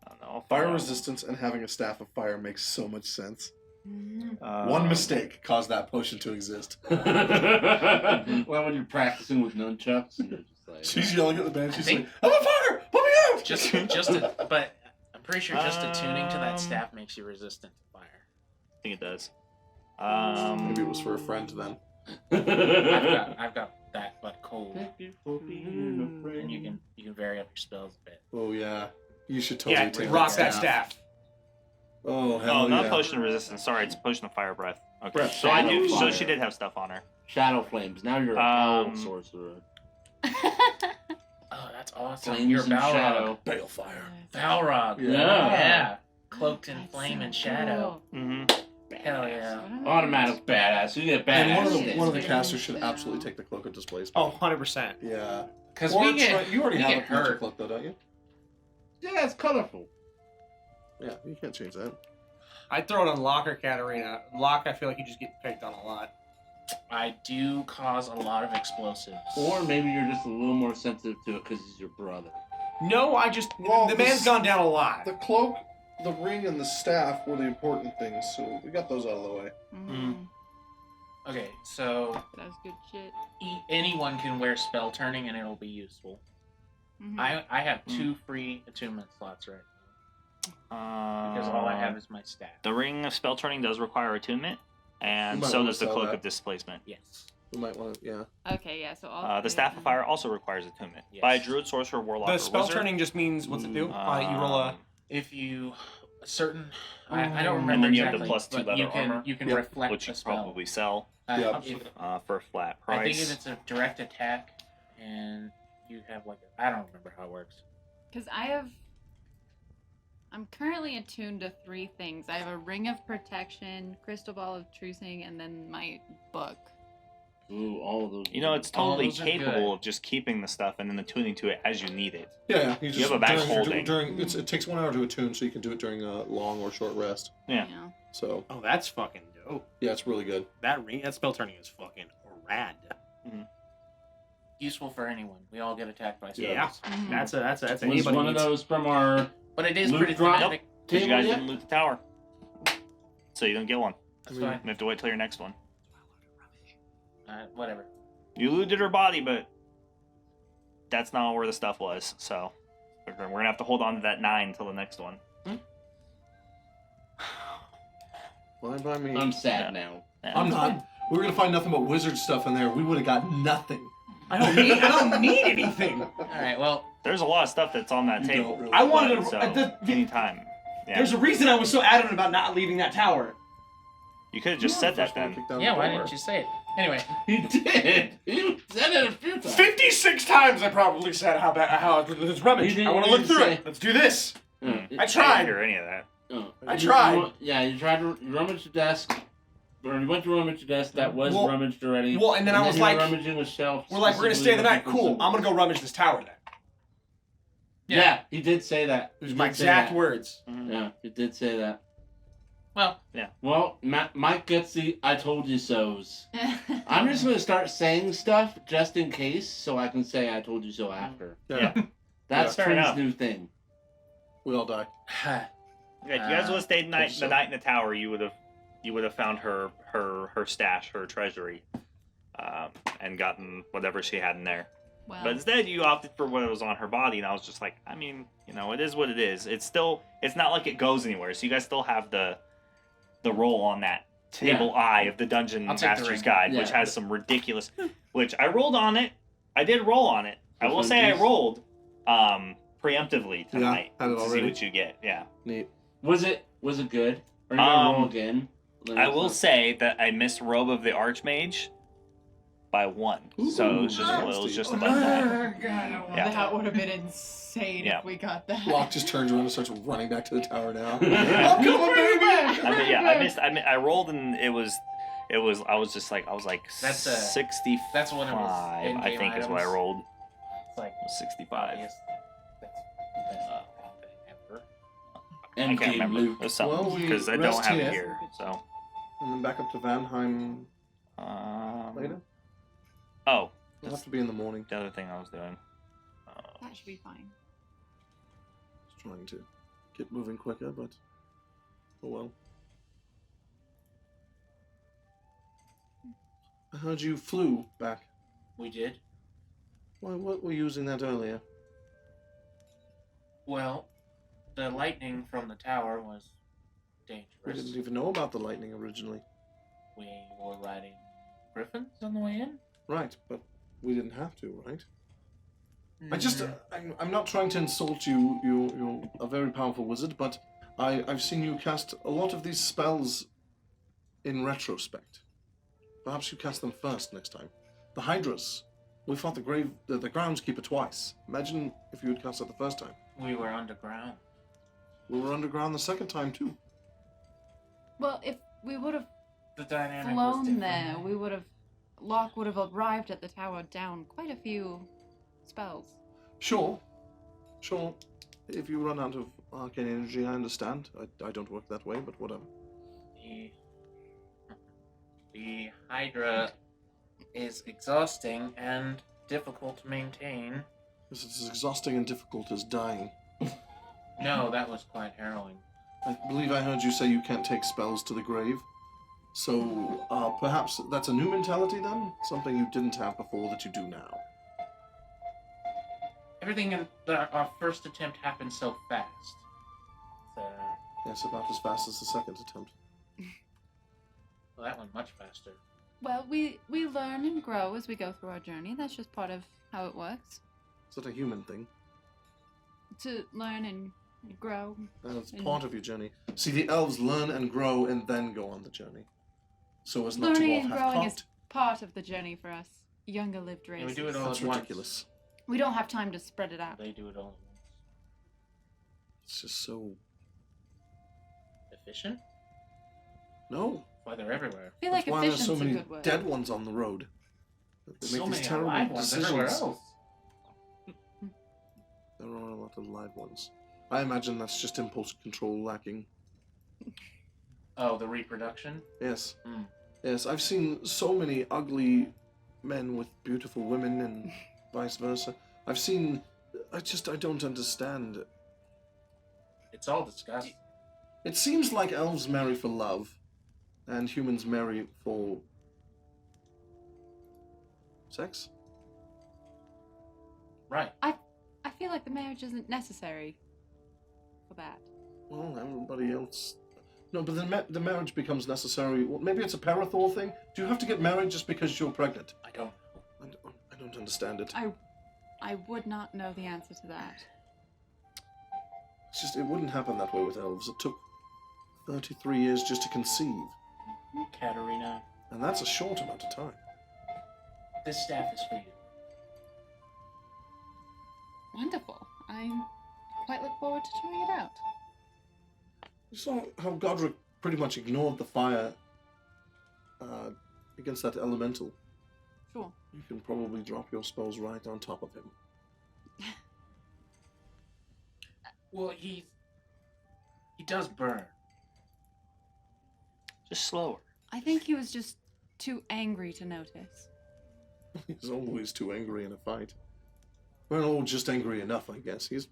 I don't know. I'll Fire find out. resistance and having a staff of fire makes so much sense. Mhm. One mistake caused that potion to exist. Well, when you're practicing with nunchucks and you're just like, She's yelling at the band. She's think- like, "I'm on fire! Put me out!" But I'm pretty sure just attuning to that Um, staff makes you resistant to fire. I think it does. Maybe it was for a friend then. I've got that, but cold, and you can vary up your spells a bit. Oh yeah, you should totally Yeah, take rock that staff. staff. Oh hell Oh, not yeah. potion of resistance. Sorry, it's potion of fire breath. Okay, Breath, so I shadow do. So fire. she did have stuff on her. Shadow flames. Now you're a owl Um, sorcerer. Oh, that's awesome. Flames You're and Balrog. shadow. Balefire. Balrog. Yeah. Yeah. Cloaked in That's flame so and shadow. Mm-hmm. Hell yeah. cool. Automatic badass. You get And badass. one of the stats. casters should absolutely take the cloak of displacement. Oh, 100%. Yeah. Because Or we get you already we have get a creature hurt. cloak though, don't you? Yeah, it's colorful. Yeah, you can't change that. I'd throw it on Locke or Katarina. Locke, I feel like you just get picked on a lot. I do cause a lot of explosives. Or maybe you're just a little more sensitive to it because he's your brother. No, I just... Well, the man's gone down a lot. The cloak, the ring, and the staff were the important things, so we got those out of the way. Mhm. Okay, so That's good shit. anyone can wear spell turning and it'll be useful. Mhm. I have 2 free attunement slots right now because all I have is my staff. The ring of spell turning does require attunement, and You might so wanna does the sell cloak that. of displacement. Yes. We might want to, yeah. Okay, yeah. So all. The staff of fire also requires attunement Yes. by a druid, sorcerer, warlock, The or spell wizard. turning just means, what's it do? You roll a... If you a certain I don't remember And then you have the exactly, +2 but you leather can armor. you can Yep. reflect which you a spell. probably sell Yep. for a flat I think price. if it's a direct attack and you have like I don't remember how it works. Because I'm currently attuned to 3 things. I have a ring of protection, crystal ball of trucing, and then my book. Ooh, all of those. You know, it's All totally those are capable good. of just keeping the stuff and then attuning to it as you need it. Yeah, You have a bag holding. It takes 1 hour to attune, so you can do it during a long or short rest. Yeah. You know? So, Oh, that's fucking dope. yeah, it's really good. That spell turning is fucking rad. Useful for anyone. We all get attacked by spells. Yeah. Mhm. That's was anybody one of needs. those from our But it is Loot pretty drop? thematic. Because you table guys yet? didn't loot the tower. So you don't get one. That's fine. You have to wait till your next one. Whatever. You looted her body, but that's not where the stuff was. So we're gonna have to hold on to that 9 till the next one. Fine by me. I'm sad Yeah. now. Yeah. I'm not. We were gonna find nothing but wizard stuff in there. We would have got nothing. I don't need anything. All right. Well, There's a lot of stuff that's on that You table. don't really. I wanted to. So anytime. Yeah. There's a reason I was so adamant about not leaving that tower. You could have just said that then. yeah. Why didn't you say it? Anyway, He did. He said it a few times. 56 times I probably said how it's rubbish. You I want to look didn't through say- it. Let's do this. Yeah. I I didn't tried. hear any of that. Oh. I tried. You tried to rummage the desk. Or you went to rummage the desk that was rummaged already. Well, and then I was you were like, rummaging the shelf. we're like, we're gonna stay the night. specifically Cool. looking I'm for gonna go rummage this tower then. Yeah, he did say that. It was my exact words. Yeah, he did say that. Well, yeah. Well, Mike gets the I told you so's. I'm just going to start saying stuff just in case so I can say I told you so after. Yeah. That's fair Trent's enough. new thing. We all die. Yeah, if you guys would have stayed the night in the tower, you would have found her stash, her treasury, and gotten whatever she had in there. Well, But instead, you opted for what was on her body, and I was just like, I mean, it is what it is. It's not like it goes anywhere. So you guys still have the roll on that table I of the Dungeon I'll take the Master's ring. Guide, Yeah. which has some ridiculous. Which I rolled on it. I did roll on it. I will say I rolled preemptively tonight had it to see already. what you get. Yeah. Neat. Was it good? Are you going to roll again? I will say that I missed Robe of the Archmage by 1. So it was just above that. Yeah. that would have been insane Yeah. if we got that. Locke just turns around and starts running back to the tower now. Yeah. I'm coming, baby! I rolled and I was like That's 65. that's one of his I in-game think is what I items. rolled. It's like 65. obvious. That's the best outfit ever. I And can't remember. Luke. It was something Well, we because I don't rest have here. it here. So. And then back up to Vanheim Um, later. Oh, It'll have to be in the morning. the other thing I was doing. That should be fine. Just trying to get moving quicker, but oh well. I heard you flew back. We did. Why, what were you using that earlier? Well, the lightning from the tower was We dangerous. didn't even know about the lightning originally. We were riding griffins on the way in. Right, but we didn't have to, right? I'm not trying to insult you. You're a very powerful wizard, but I've seen you cast a lot of these spells in retrospect. Perhaps you cast them first next time. The Hydras. We fought the groundskeeper twice. Imagine if you had cast it the first time. We were underground. We were underground the second time too. Well, if we would have The dynamic was flown different. there, Locke would have arrived at the tower down quite a few spells. Sure. If you run out of arcane energy, I understand. I don't work that way, but whatever. The Hydra is exhausting and difficult to maintain. It's as exhausting and difficult as dying. No, that was quite harrowing. I believe I heard you say you can't take spells to the grave. So, perhaps that's a new mentality then? Something you didn't have before that you do now. Everything in our first attempt happened so fast. Yes, about as fast as the second attempt. Well, that went much faster. Well, we learn and grow as we go through our journey. That's just part of how it works. Is that a human thing? To learn and grow. That's part of your journey. See, the elves learn and grow and then go on the journey. So as not Learning to and all growing have is part of the journey for us younger lived Yeah, races. we do it all That's at once. ridiculous. We don't have time to spread it out. They do it all at once. It's just so... Efficient? No. Why they're everywhere. I feel like That's why there's efficient's so a many good word. dead ones on the road. They So make these many terrible alive ones everywhere decisions. else. There are a lot of live ones. I imagine that's just impulse control lacking. Oh, the reproduction? Yes. Hmm. Yes, I've seen so many ugly men with beautiful women and vice versa. I don't understand. It's all disgusting. It seems like elves marry for love, and humans marry for... sex? Right. I feel like the marriage isn't necessary for that. Well, everybody else... No, but then the marriage becomes necessary. Well, maybe it's a Parathor thing? Do you have to get married just because you're pregnant? I don't. I don't understand it. I would not know the answer to that. It's just, it wouldn't happen that way with elves. It took 33 years just to conceive. Katarina, And that's a short amount of time. this staff is for you. Wonderful. I quite look forward to trying it out. You saw how Godric pretty much ignored the fire against that elemental. Sure. You can probably drop your spells right on top of him. Well, he does burn. Just slower. I think he was just too angry to notice. He's always too angry in a fight. Well, or just angry enough, I guess. He's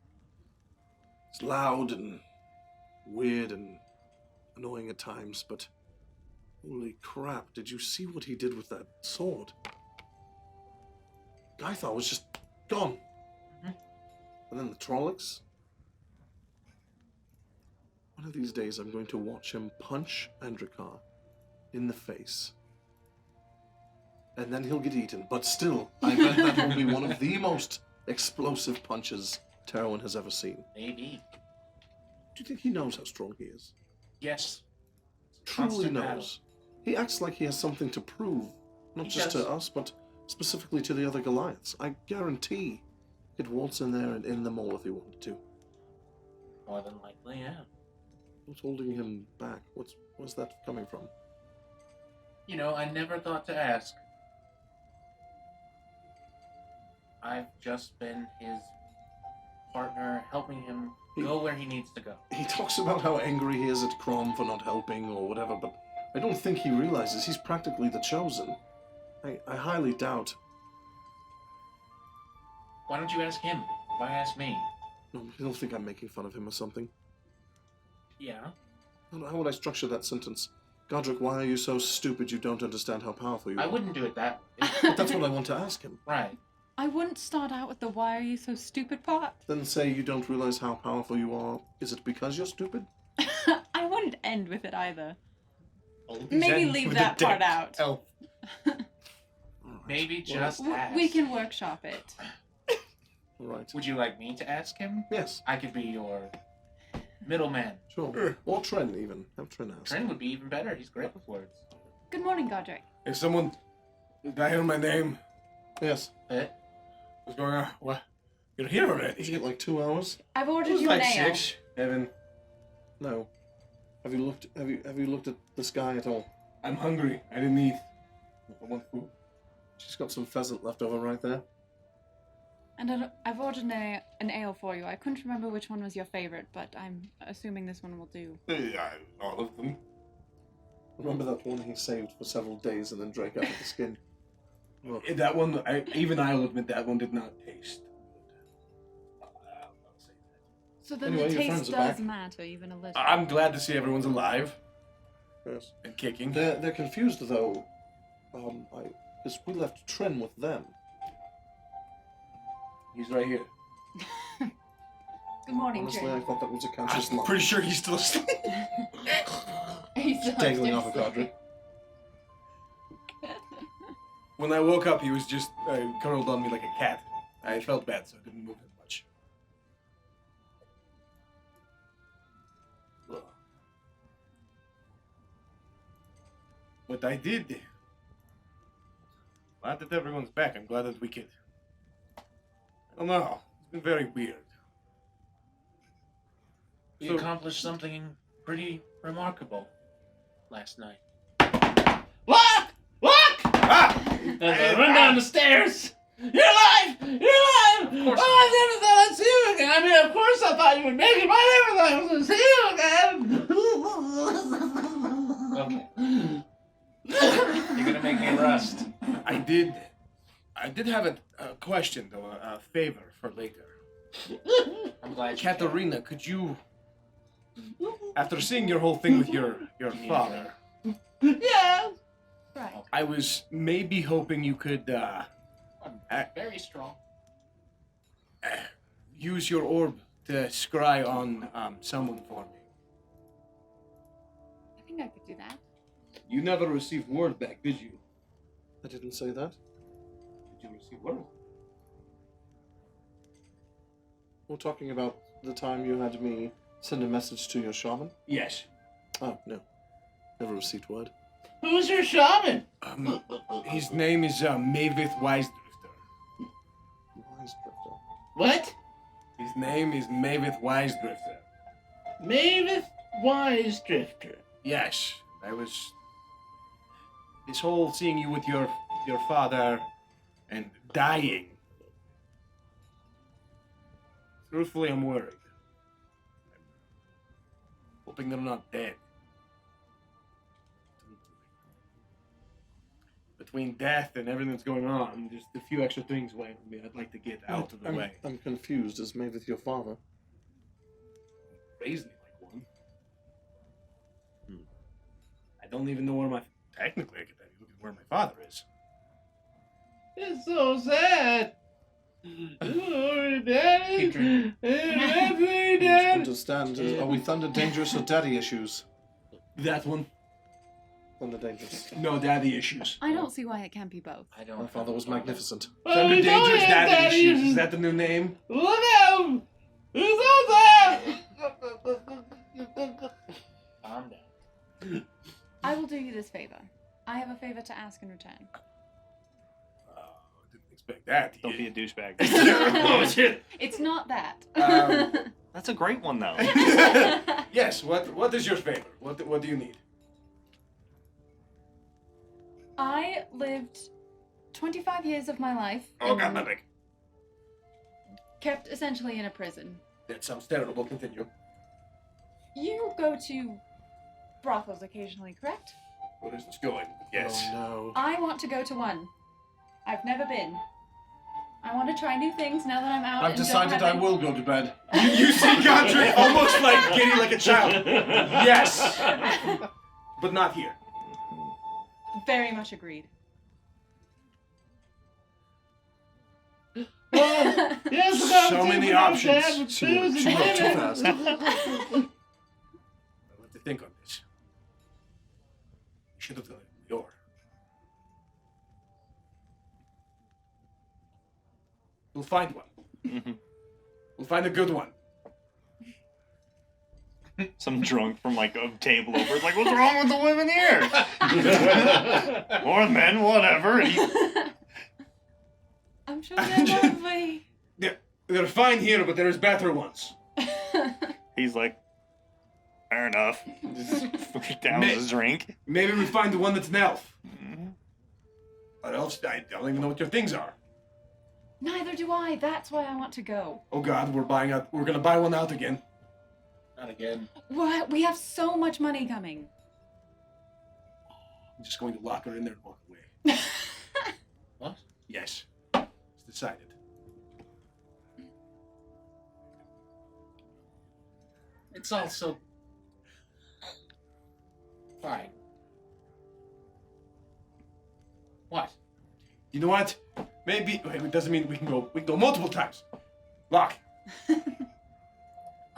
loud and weird and annoying at times, but holy crap, did you see what he did with that sword? Gaithar was just gone. Mhm. And then the Trollocs. One of these days I'm going to watch him punch Andrikar in the face. And then he'll get eaten. But still, I bet that will be one of the most explosive punches Terrowyn has ever seen. Maybe. Do you think he knows how strong he is? Yes. Truly Constant knows. battle. He acts like he has something to prove. Not He just does. to us, but specifically to the other Goliaths. I guarantee he'd waltz in there and end them all if he wanted to. More than likely, yeah. What's holding him back? Where's that coming from? You know, I never thought to ask. I've just been his partner, helping him go where he needs to go. He talks about how angry he is at Crom for not helping or whatever, but I don't think he realizes he's practically the chosen. I highly doubt. Why don't you ask him? Why ask me? No, he'll think I'm making fun of him or something. Yeah. How would I structure that sentence? Godric, why are you so stupid you don't understand how powerful you are? I wouldn't do it that way. But that's what I want to ask him. Right. I wouldn't start out with the "why are you so stupid" part. Then say you don't realize how powerful you are. Is it because you're stupid? I wouldn't end with it either. Always Maybe end leave with that a part deck out. elf. All right. Maybe just ask. We can workshop it. All right. Would you like me to ask him? Yes, I could be your middleman. sure. Or Tren, even. Have Tren ask. Tren would be even better. He's great with words. Good morning, Godric. If someone, did I hear my name? Yes. What's going on? What? You're here Did you already. get like 2 hours? I've ordered It was you like an ale. 6, 7. No. Have you looked at the sky at all? I'm hungry. I didn't eat. I want food. She's got some pheasant left over right there. And I've ordered an ale for you. I couldn't remember which one was your favorite, but I'm assuming this one will do. All of them. Remember that one he saved for several days and then drank out of the skin? Look, That one, even I'll admit that one did not taste good. I'll say that. So then Anyway, the your taste friends are does back. matter even a little. I'm glad to see everyone's alive yes. and kicking. They're confused though. Because we left Tren with them. He's right here. Good morning, Honestly, I Trin. thought that was a conscious I'm lie. pretty sure he's still asleep. He's still Dangling upstairs off of Godric. When I woke up, he was just curled on me like a cat. I felt bad, so I didn't move him much. But I did. Glad that everyone's back. I'm glad that we could. I don't know. It's been very weird. We So- accomplished something pretty remarkable last night. Look! Look! Ah! As I run down the stairs. You're alive! You're alive! Of course Oh, I never thought I'd see you again. I mean, of course I thought you would make it, but I never thought I was going to see you again. You're gonna make me rust. I did have a question, though, a favor for later. I'm glad you Katarina, could you, after seeing your whole thing with your father, Yeah. Right. I was maybe hoping you could I'm very strong. use your orb to scry on someone for me. I think I could do that. You never received word back, did you? I didn't say that. Did you receive word? We're talking about the time you had me send a message to your shaman? Yes. Oh, no. Never received word. Who's your shaman? His name is Mavith Wisedrifter. Wise drifter. What? His name is Mavith Wisedrifter. Mavis wise drifter. Yes, I was. This whole seeing you with your father and dying. Truthfully, I'm worried. I'm hoping they're not dead. Between death and everything that's going on, just a few extra things weighing on me. I'd like to get out of the way. I'm confused as Mavis your father. Raised me like one. I don't even know where my... Technically, I could look at where my father is. It's so sad. Oh, Daddy. Keep drinking. Daddy, I Dad. understand. Are we Thunder Dangerous or Daddy issues? That one. Thunder Dangerous. No daddy issues. I don't see why it can't be both. I don't. My father was magnificent. Well, we Thunder know Dangerous he has daddy issues. Is that the new name? Look at him. He's so sad. Calm down. I will do you this favor. I have a favor to ask in return. Didn't expect that. Don't be a douchebag. Oh, shit. It's not that. That's a great one, though. Yes, what is your favor? What do you need? I lived 25 years of my life Oh, God, my leg. kept essentially in a prison. That sounds terrible. Continue. You go to brothels occasionally, correct? Where is this going? Yes. Oh no. I want to go to one. I've never been. I want to try new things now that I'm out. I've and don't decided have I any- will go to bed. You see Godric almost like giddy like a child. Yes. But not here. Very much agreed. Well, yes, the So many conversation options. Dad with She booze wrote and too women. fast. I'll have to think on this. You should have done it in your. We'll find one. We'll find a good one. Some drunk from like a table over. It's like, what's wrong with the women here? Or men, whatever. And he- I'm sure they're lovely. They're fine here, but there's better ones. he's like, fair enough. Just downs his drink. Maybe we find the one that's an elf. Or elves, I don't even know what your things are. Neither do I. That's why I want to go. Oh God, we're gonna buy one out again. Not again. What? We have so much money coming. I'm just going to lock her in there and walk away. What? Yes. It's decided. It's also fine. What? You know what? Maybe it doesn't mean we can go multiple times. Lock.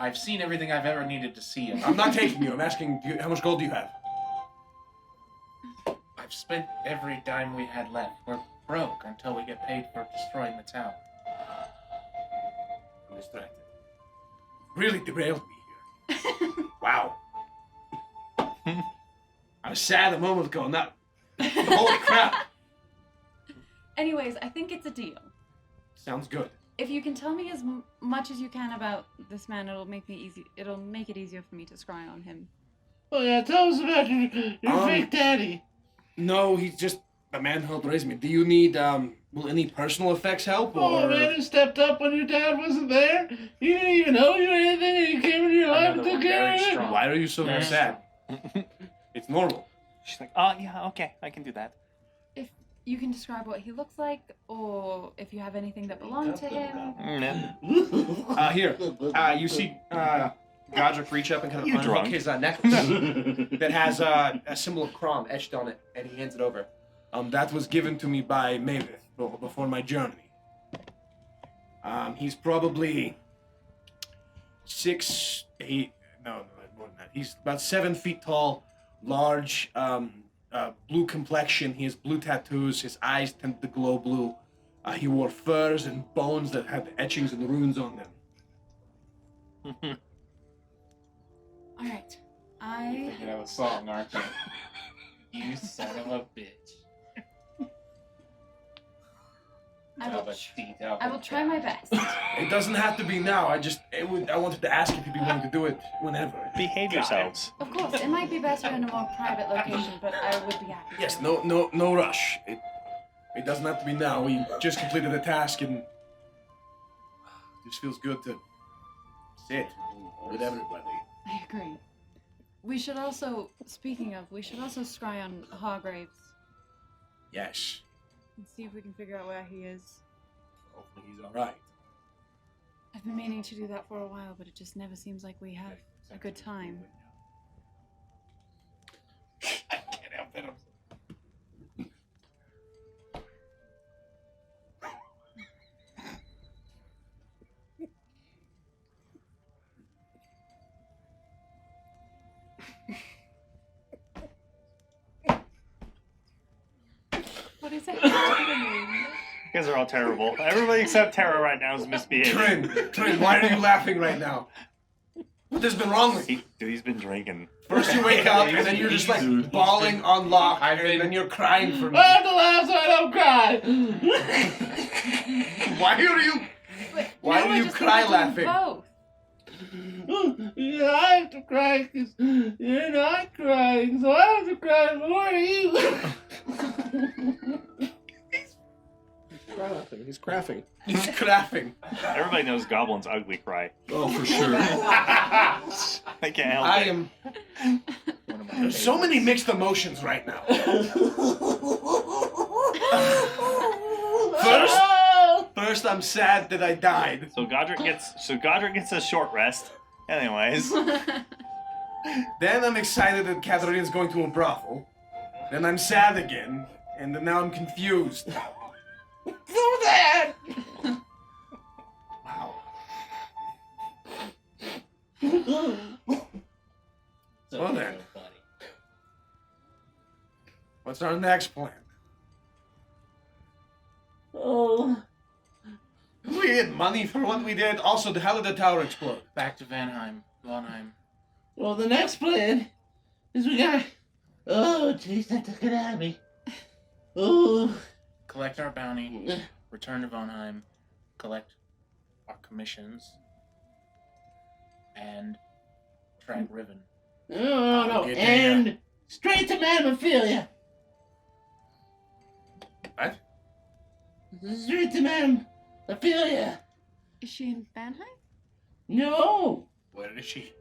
I've seen everything I've ever needed to see. I'm not taking you. I'm asking how much gold do you have? I've spent every dime we had left. We're broke until we get paid for destroying the town. I'm distracted. Really derailed me here. Wow. I was sad a moment ago. Now, holy crap. Anyways, I think it's a deal. Sounds good. If you can tell me as much as you can about this man, it'll make it easier for me to scry on him. Oh yeah, tell us about your fake daddy. No, he's just the man who helped raise me. Do you need will any personal effects help or? Oh man, who stepped up when your dad wasn't there? He didn't even owe you anything, and he came into your life and Another took one, care very of it. strong. Why are you so Very sad? It's normal. She's like, oh, yeah, okay, I can do that. If you can describe what he looks like, or if you have anything that belonged to him. Here, you see Godric reach up and kind of You unhook drunk. his necklace that has a symbol of Crom etched on it, and he hands it over. That was given to me by Mavis before my journey. He's probably 6, 8, no, more than that. He's about 7 feet tall, large, blue complexion. He has blue tattoos. His eyes tend to glow blue. He wore furs and bones that had etchings and runes on them. All right, You're thinking of a song, aren't you? You son of a bitch. I will, Tabletop. I will try my best. It doesn't have to be now. I wanted to ask if you'd be willing to do it whenever. Behave yourselves. Of course, it might be better in a more private location, but I would be happy. Yes, to. no rush. It doesn't have to be now. We just completed a task and it just feels good to sit with everybody. I agree. We should also, speaking of, we should also scry on Hargraves Yes. and see if we can figure out where he is. Hopefully he's all right. I've been meaning to do that for a while, but it just never seems like we have a good time. I can't help it. What is it happening? You guys are all terrible. Everybody except Tara right now is misbehaving. Trin, why are you laughing right now? What has been wrong with you? Dude, he's been drinking. First you wake up and then you're just like bawling on lock and then you're crying for me. I have to laugh so I don't cry. Why are you? But Why now do I you just cry think I'm doing laughing? Both. Yeah, I have to cry because you're not crying, so I have to cry for you. He's crafting. He's crafting. Everybody knows goblins ugly cry. Oh, for sure. They can't help I it. am. There's so many mixed emotions right now. First I'm sad that I died. So Godric gets a short rest. Anyways. Then I'm excited that Katarina's going to a brothel. Then I'm sad again, and then now I'm confused. So that. Wow. Well then. What's our next plan? Oh. We get money for what we did. Also, how did the tower explode? Back to Vanheim. Well, the next plan is we got. Oh, jeez, that took it out of me. Oh. Collect our bounty. Return to Vonheim. Collect our commissions. And track Riven. No. Get And straight to Madame Ophelia. What? Straight to Madame Ophelia. Is she in Vanheim? No. Where is she?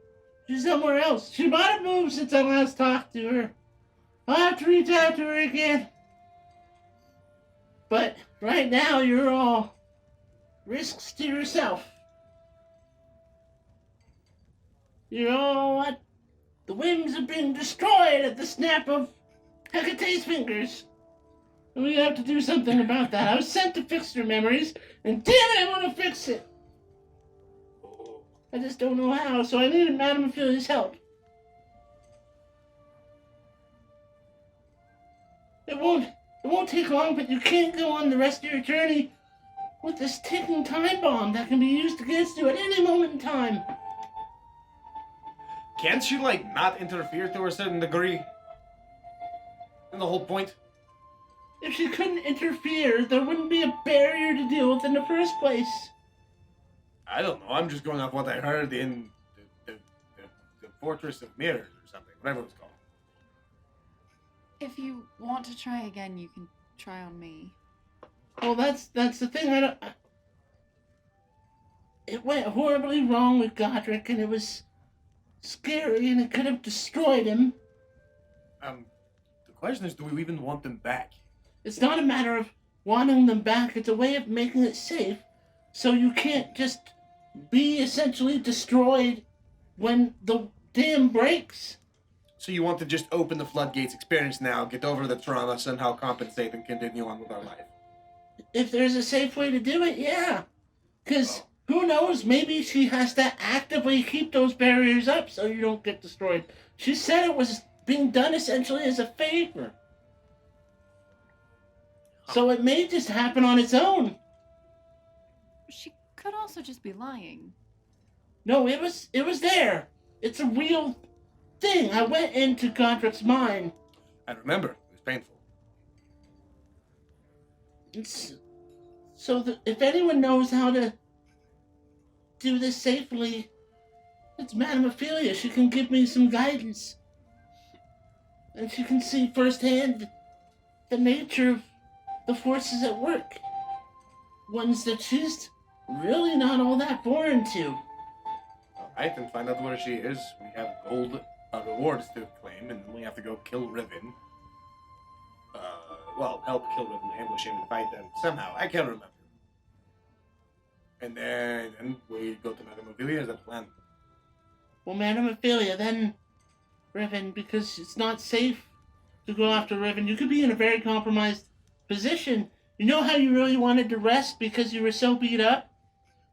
She's somewhere else. She might have moved since I last talked to her. I'll have to reach out to her again. But right now, you're all risks to yourself. You know what? The whims have been destroyed at the snap of Hecate's fingers. And we have to do something about that. I was sent to fix your memories, and damn it, I want to fix it. I just don't know how, so I needed Madame Ophelia's help. It won't take long, but you can't go on the rest of your journey with this ticking time bomb that can be used against you at any moment in time. Can't she, not interfere to a certain degree? And the whole point? If she couldn't interfere, there wouldn't be a barrier to deal with in the first place. I don't know. I'm just going off what I heard in the Fortress of Mirrors or something, whatever it's called. If you want to try again, you can try on me. Well, that's the thing. It went horribly wrong with Godric, and it was scary, and it could have destroyed him. The question is, do we even want them back? It's not a matter of wanting them back. It's a way of making it safe, so you can't just be essentially destroyed when the dam breaks. So you want to just open the floodgates, experience now, get over the trauma, somehow compensate, and continue on with our life? If there's a safe way to do it, yeah. Because who knows, maybe she has to actively keep those barriers up so you don't get destroyed. She said it was being done essentially as a favor. So it may just happen on its own. She could also just be lying. No, it was there. It's a real thing. I went into Godric's mind. I remember. It was painful. It's So that if anyone knows how to do this safely, it's Madame Ophelia. She can give me some guidance. And she can see firsthand the nature of the forces at work. Ones that she's really not all that foreign to. Alright, then find out where she is. We have gold rewards to claim, and then we have to go kill Riven. Help kill Riven, ambush him, and fight them somehow. I can't remember. And then we go to Madame Ophelia. Is that the plan? Well, Madame Ophelia, then Riven, because it's not safe to go after Riven. You could be in a very compromised position. You know how you really wanted to rest because you were so beat up?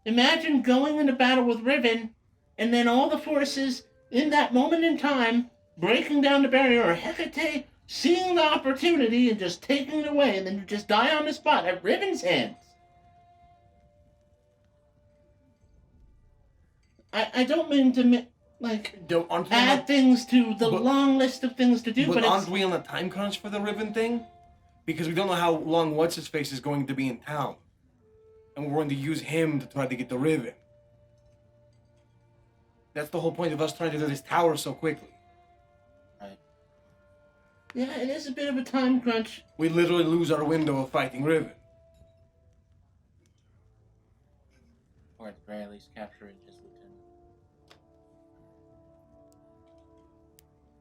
Imagine going into battle with Riven, and then all the forces in that moment in time breaking down the barrier, or Hecate seeing the opportunity and just taking it away, and then you just die on the spot at Riven's hands. I don't mean to add things to the long list of things to do, but aren't we on a time crunch for the Riven thing? Because we don't know how long What's-His-Face is going to be in town. And we're going to use him to try to get the Riven. That's the whole point of us trying to do this tower so quickly. Right. Yeah, it is a bit of a time crunch. We literally lose our window of fighting Riven. Or at the very least capturing his lieutenant.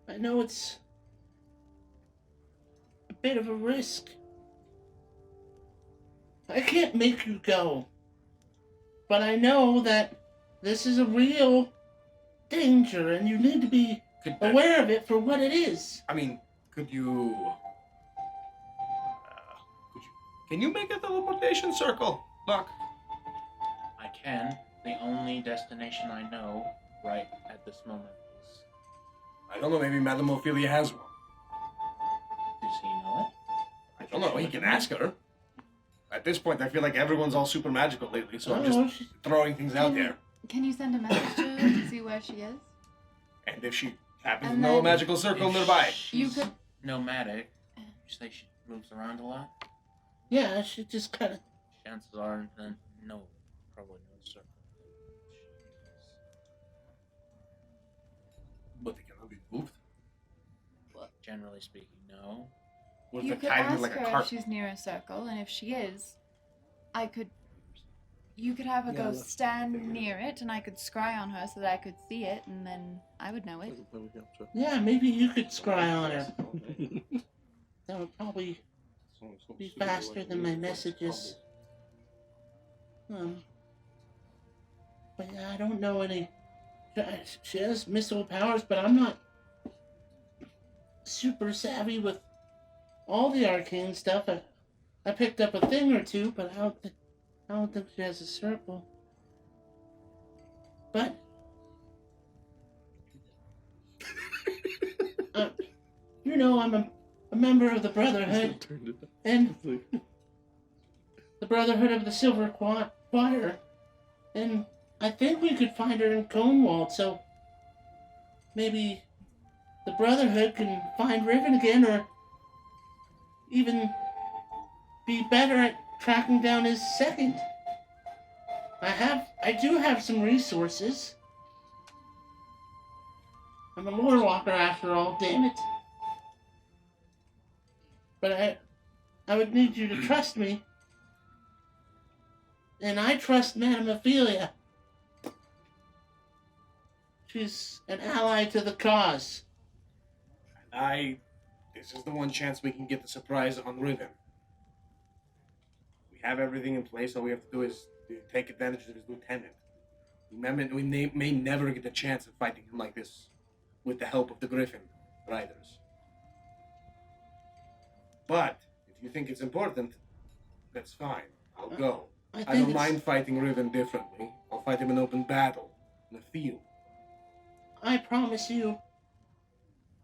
I know it's a bit of a risk. I can't make you go. But I know that this is a real danger and you need to be aware of it for what it is. I mean, could you... Can you make a teleportation circle, Doc? I can. The only destination I know right at this moment is... I don't know, maybe Madame Ophelia has one. Does he know it? I don't know, he can ask her. At this point, I feel like everyone's all super magical lately, so I'm just throwing things out there. Can you send a message to her to see where she is? And if she happens to And know a then magical circle nearby. You could. Nomadic. You say she moves around a lot? Yeah, she just kind of... Chances are, then, no. Probably no circle. But they cannot be moved. Well, generally speaking, no. What if You they're could tied in ask like a her if cart? she's near a circle, and if she is, you could have her go stand near it, and I could scry on her so that I could see it, and then I would know it. Yeah, maybe you could scry on her. That would probably be faster than my messages. But yeah, I don't know any... She has missile powers, but I'm not super savvy with all the arcane stuff. I picked up a thing or two, but I don't think she has a circle. But you know, I'm a member of the Brotherhood, and the Brotherhood of the Silver Choir, and I think we could find her in Conewald, so maybe the Brotherhood can find Riven again, or even be better at tracking down his second. I do have some resources. I'm a lore walker after all, damn it. But I would need you to trust me. And I trust Madame Ophelia. She's an ally to the cause. This is the one chance we can get the surprise on Riven. We have everything in place, all we have to do is take advantage of his lieutenant. Remember, we may never get a chance of fighting him like this with the help of the Griffin Riders. But, if you think it's important, that's fine. I'll go. I don't mind fighting Riven differently. I'll fight him in open battle, in the field. I promise you,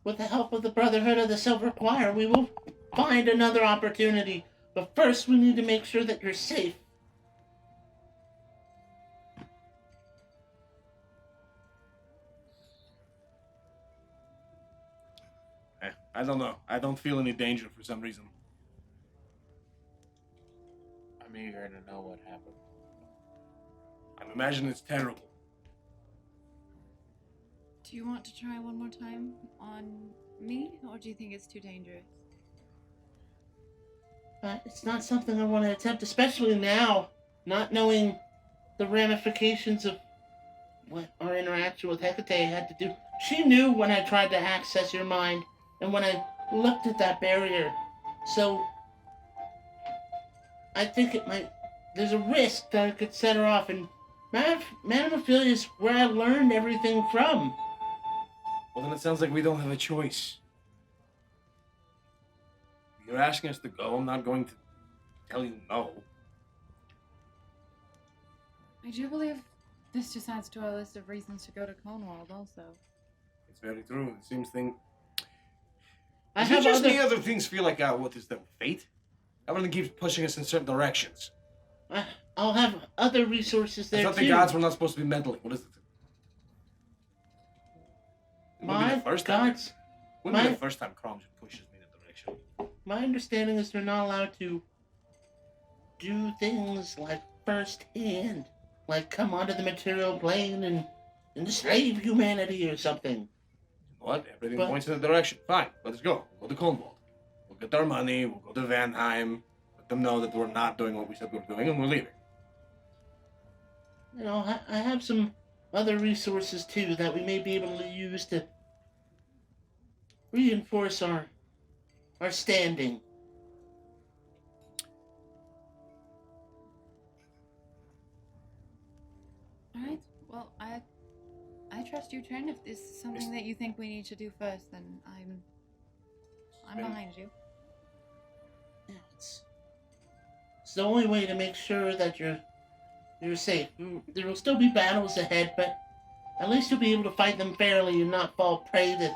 with the help of the Brotherhood of the Silver Choir, we will find another opportunity. But first, we need to make sure that you're safe. I don't know. I don't feel any danger for some reason. I I'm eager to know what happened. I imagine it's terrible. Do you want to try one more time on me, or do you think it's too dangerous? It's not something I want to attempt, especially now, not knowing the ramifications of what our interaction with Hecate had to do. She knew when I tried to access your mind and when I looked at that barrier. So I think there's a risk that it could set her off, and Manamophilia is where I learned everything from. Well, then it sounds like we don't have a choice. You're asking us to go. I'm not going to tell you no. I do believe this just adds to our list of reasons to go to Cornwall also. It's very true. It seems thing. I Is it have just other... me other things feel like, what is that, fate? Everything keeps pushing us in certain directions. I'll have other resources there I thought too. the gods were not supposed to be meddling. What is it? It wouldn't be My the first gods. time. Wouldn't be My- the first time Crom pushes me in a direction. My understanding is they're not allowed to do things like firsthand, like come onto the material plane and enslave humanity or something. What? Everything But- points in the direction. Fine, let's go. We'll go to Cornwall. We'll get our money. We'll go to Vanheim. Let them know that we're not doing what we said we were doing, and we're leaving. You know, I have some other resources too that we may be able to use to reinforce our standing. Alright, well, I trust you, Trin. If this is something that you think we need to do first, then I'm behind you. Yeah, it's the only way to make sure that you're safe. There will still be battles ahead, but at least you'll be able to fight them fairly and not fall prey to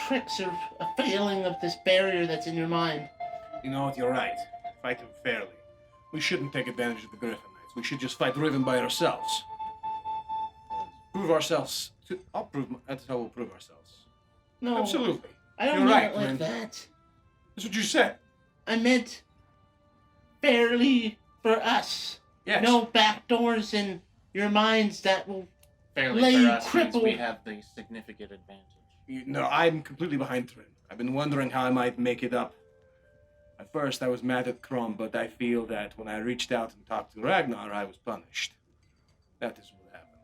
tricks or a failing of this barrier that's in your mind. You know what? You're right. Fight them fairly. We shouldn't take advantage of the Griffin Knights. We should just fight Riven by ourselves. Prove ourselves. That's how we'll prove ourselves. No, Absolutely. I don't You're mean right, it like man. that. That's what you said. I meant fairly for us. Yes. No back doors in your minds that will... Fairly Lay for us means crippled. we have the significant advantage. No, I'm completely behind Trin. I've been wondering how I might make it up. At first, I was mad at Crom, but I feel that when I reached out and talked to Ragnar, I was punished. That is what happened.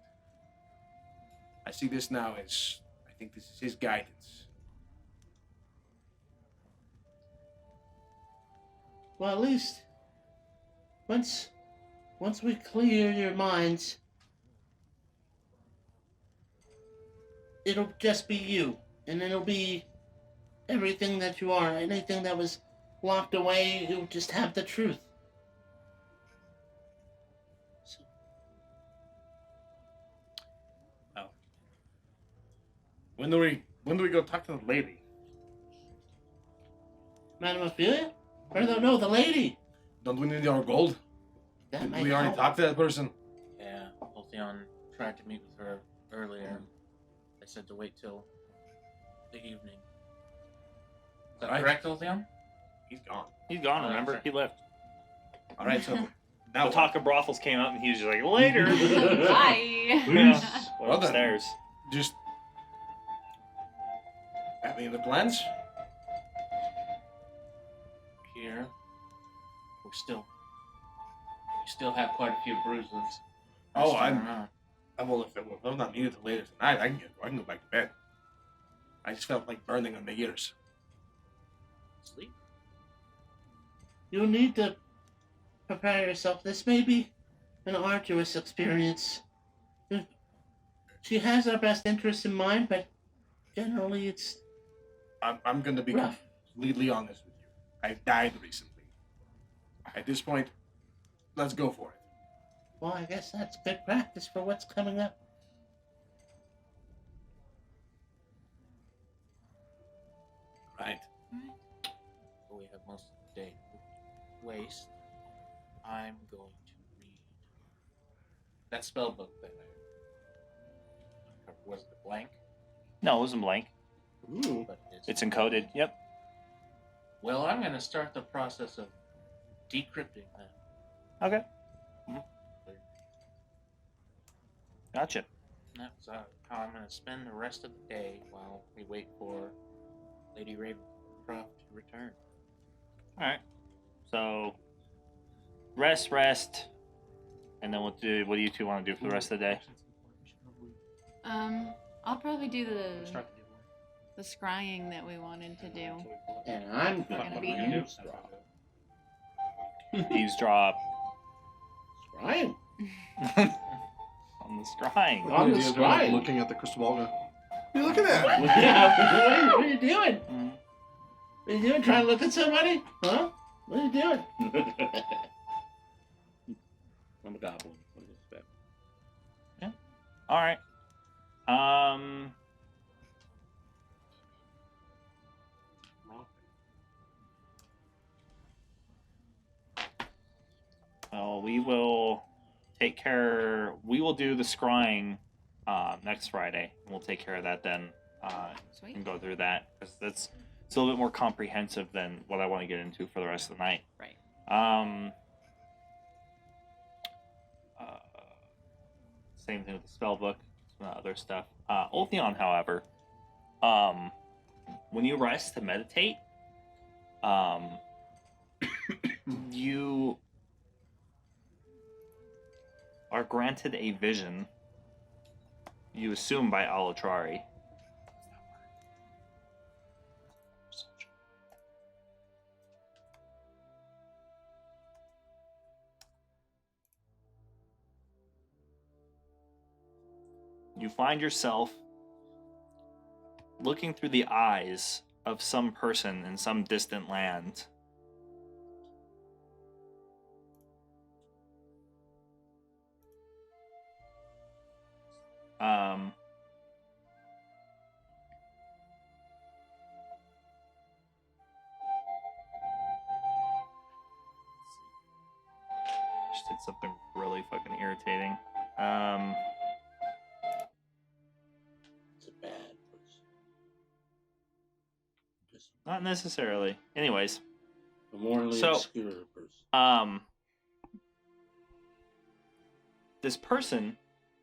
I see this now as, I think this is his guidance. Well, at least once we clear your minds, it'll just be you, and it'll be everything that you are. Anything that was locked away, you'll just have the truth. So, When do we go talk to the lady? Madam Ophelia? Or no, the lady. Don't we need our gold? That Did might we already help. talked to that person? Yeah, Ulthion tried to meet with her earlier. They said to wait till the evening. Is that Alright. correct, Ulthion? He's gone. He's gone, Oh, remember? okay. He left. All right, so now The what? talk of brothels came up, and he was just like, later. Bye. Yeah. Went Well then. upstairs. Just have any other plans? Here, we still have quite a few bruises. Oh, Resting I'm around. well. If I'm not needed till later tonight, I can go back to bed. I just felt like burning on my ears. Sleep. You'll need to prepare yourself. This may be an arduous experience. She has our best interests in mind, but generally it's I'm gonna be rough. completely honest with you. I died recently. At this point, let's go for it. Well, I guess that's good practice for what's coming up. Right. So we have most of the day to waste. I'm going to read that spell book that I was it blank, No, it wasn't blank. Ooh. but It's encoded. Yep. Well, I'm going to start the process of decrypting that. Okay. Gotcha. That's how I'm going to spend the rest of the day while we wait for Lady Ravencroft to return. All right. So, rest, and then what do you two want to do for the rest of the day? I'll probably do the scrying that we wanted to do. And I'm Gonna be gonna here. Eavesdrop Scrying. on the scrying. On the idea of him, like, scrying. looking at the crystal ball. Going, what are you looking at? Yeah, what are you doing? Mm. What are you doing? Trying to look at somebody? Huh? What are you doing? I'm a goblin. What do you expect? All right. Well, we will take care. We will do the scrying next Friday. We'll take care of that then. Sweet. And go through that because it's a little bit more comprehensive than what I want to get into for the rest of the night. Right. Same thing with the spell book, some other stuff. Ulthion, however, when you rest to meditate, you are granted a vision. You assume by Alatrari. You find yourself looking through the eyes of some person in some distant land. Just did something really fucking irritating. It's a bad person. Not necessarily. Anyways, A morally So- obscure person. This person,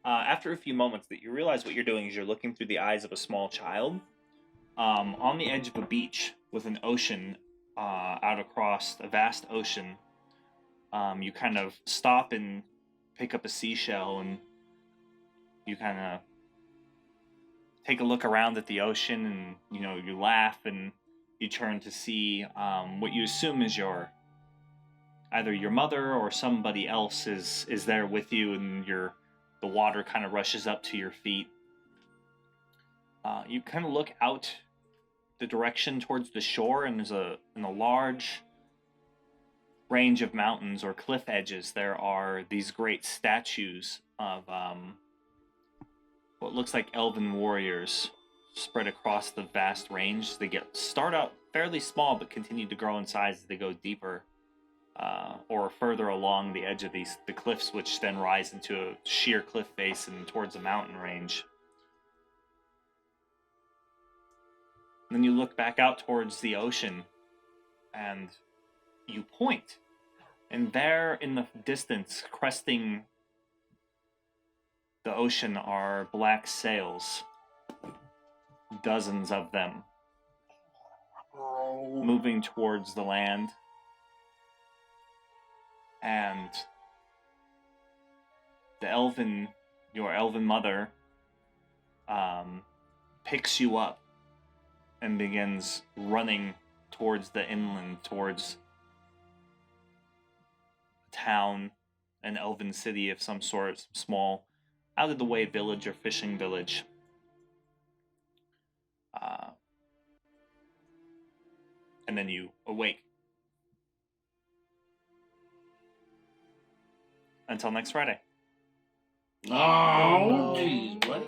after a few moments, that you realize what you're doing is you're looking through the eyes of a small child, on the edge of a beach with an ocean out across a vast ocean. You kind of stop and pick up a seashell, and you kind of take a look around at the ocean, and you laugh, and you turn to see what you assume is either your mother or somebody else is there with you, and the water kind of rushes up to your feet. You kind of look out the direction towards the shore, and in a large range of mountains or cliff edges, there are these great statues of what looks like elven warriors spread across the vast range. They start out fairly small but continue to grow in size as they go deeper or further along the edge of the cliffs, which then rise into a sheer cliff face and towards a mountain range. And then you look back out towards the ocean and you point, and there in the distance, cresting the ocean, are black sails. Dozens of them. Moving towards the land. And your elven mother, picks you up and begins running towards the inland, towards a town, an elven city of some sort, some small, out-of-the-way village or fishing village. And then you awake. Until next Friday. Oh, jeez, buddy.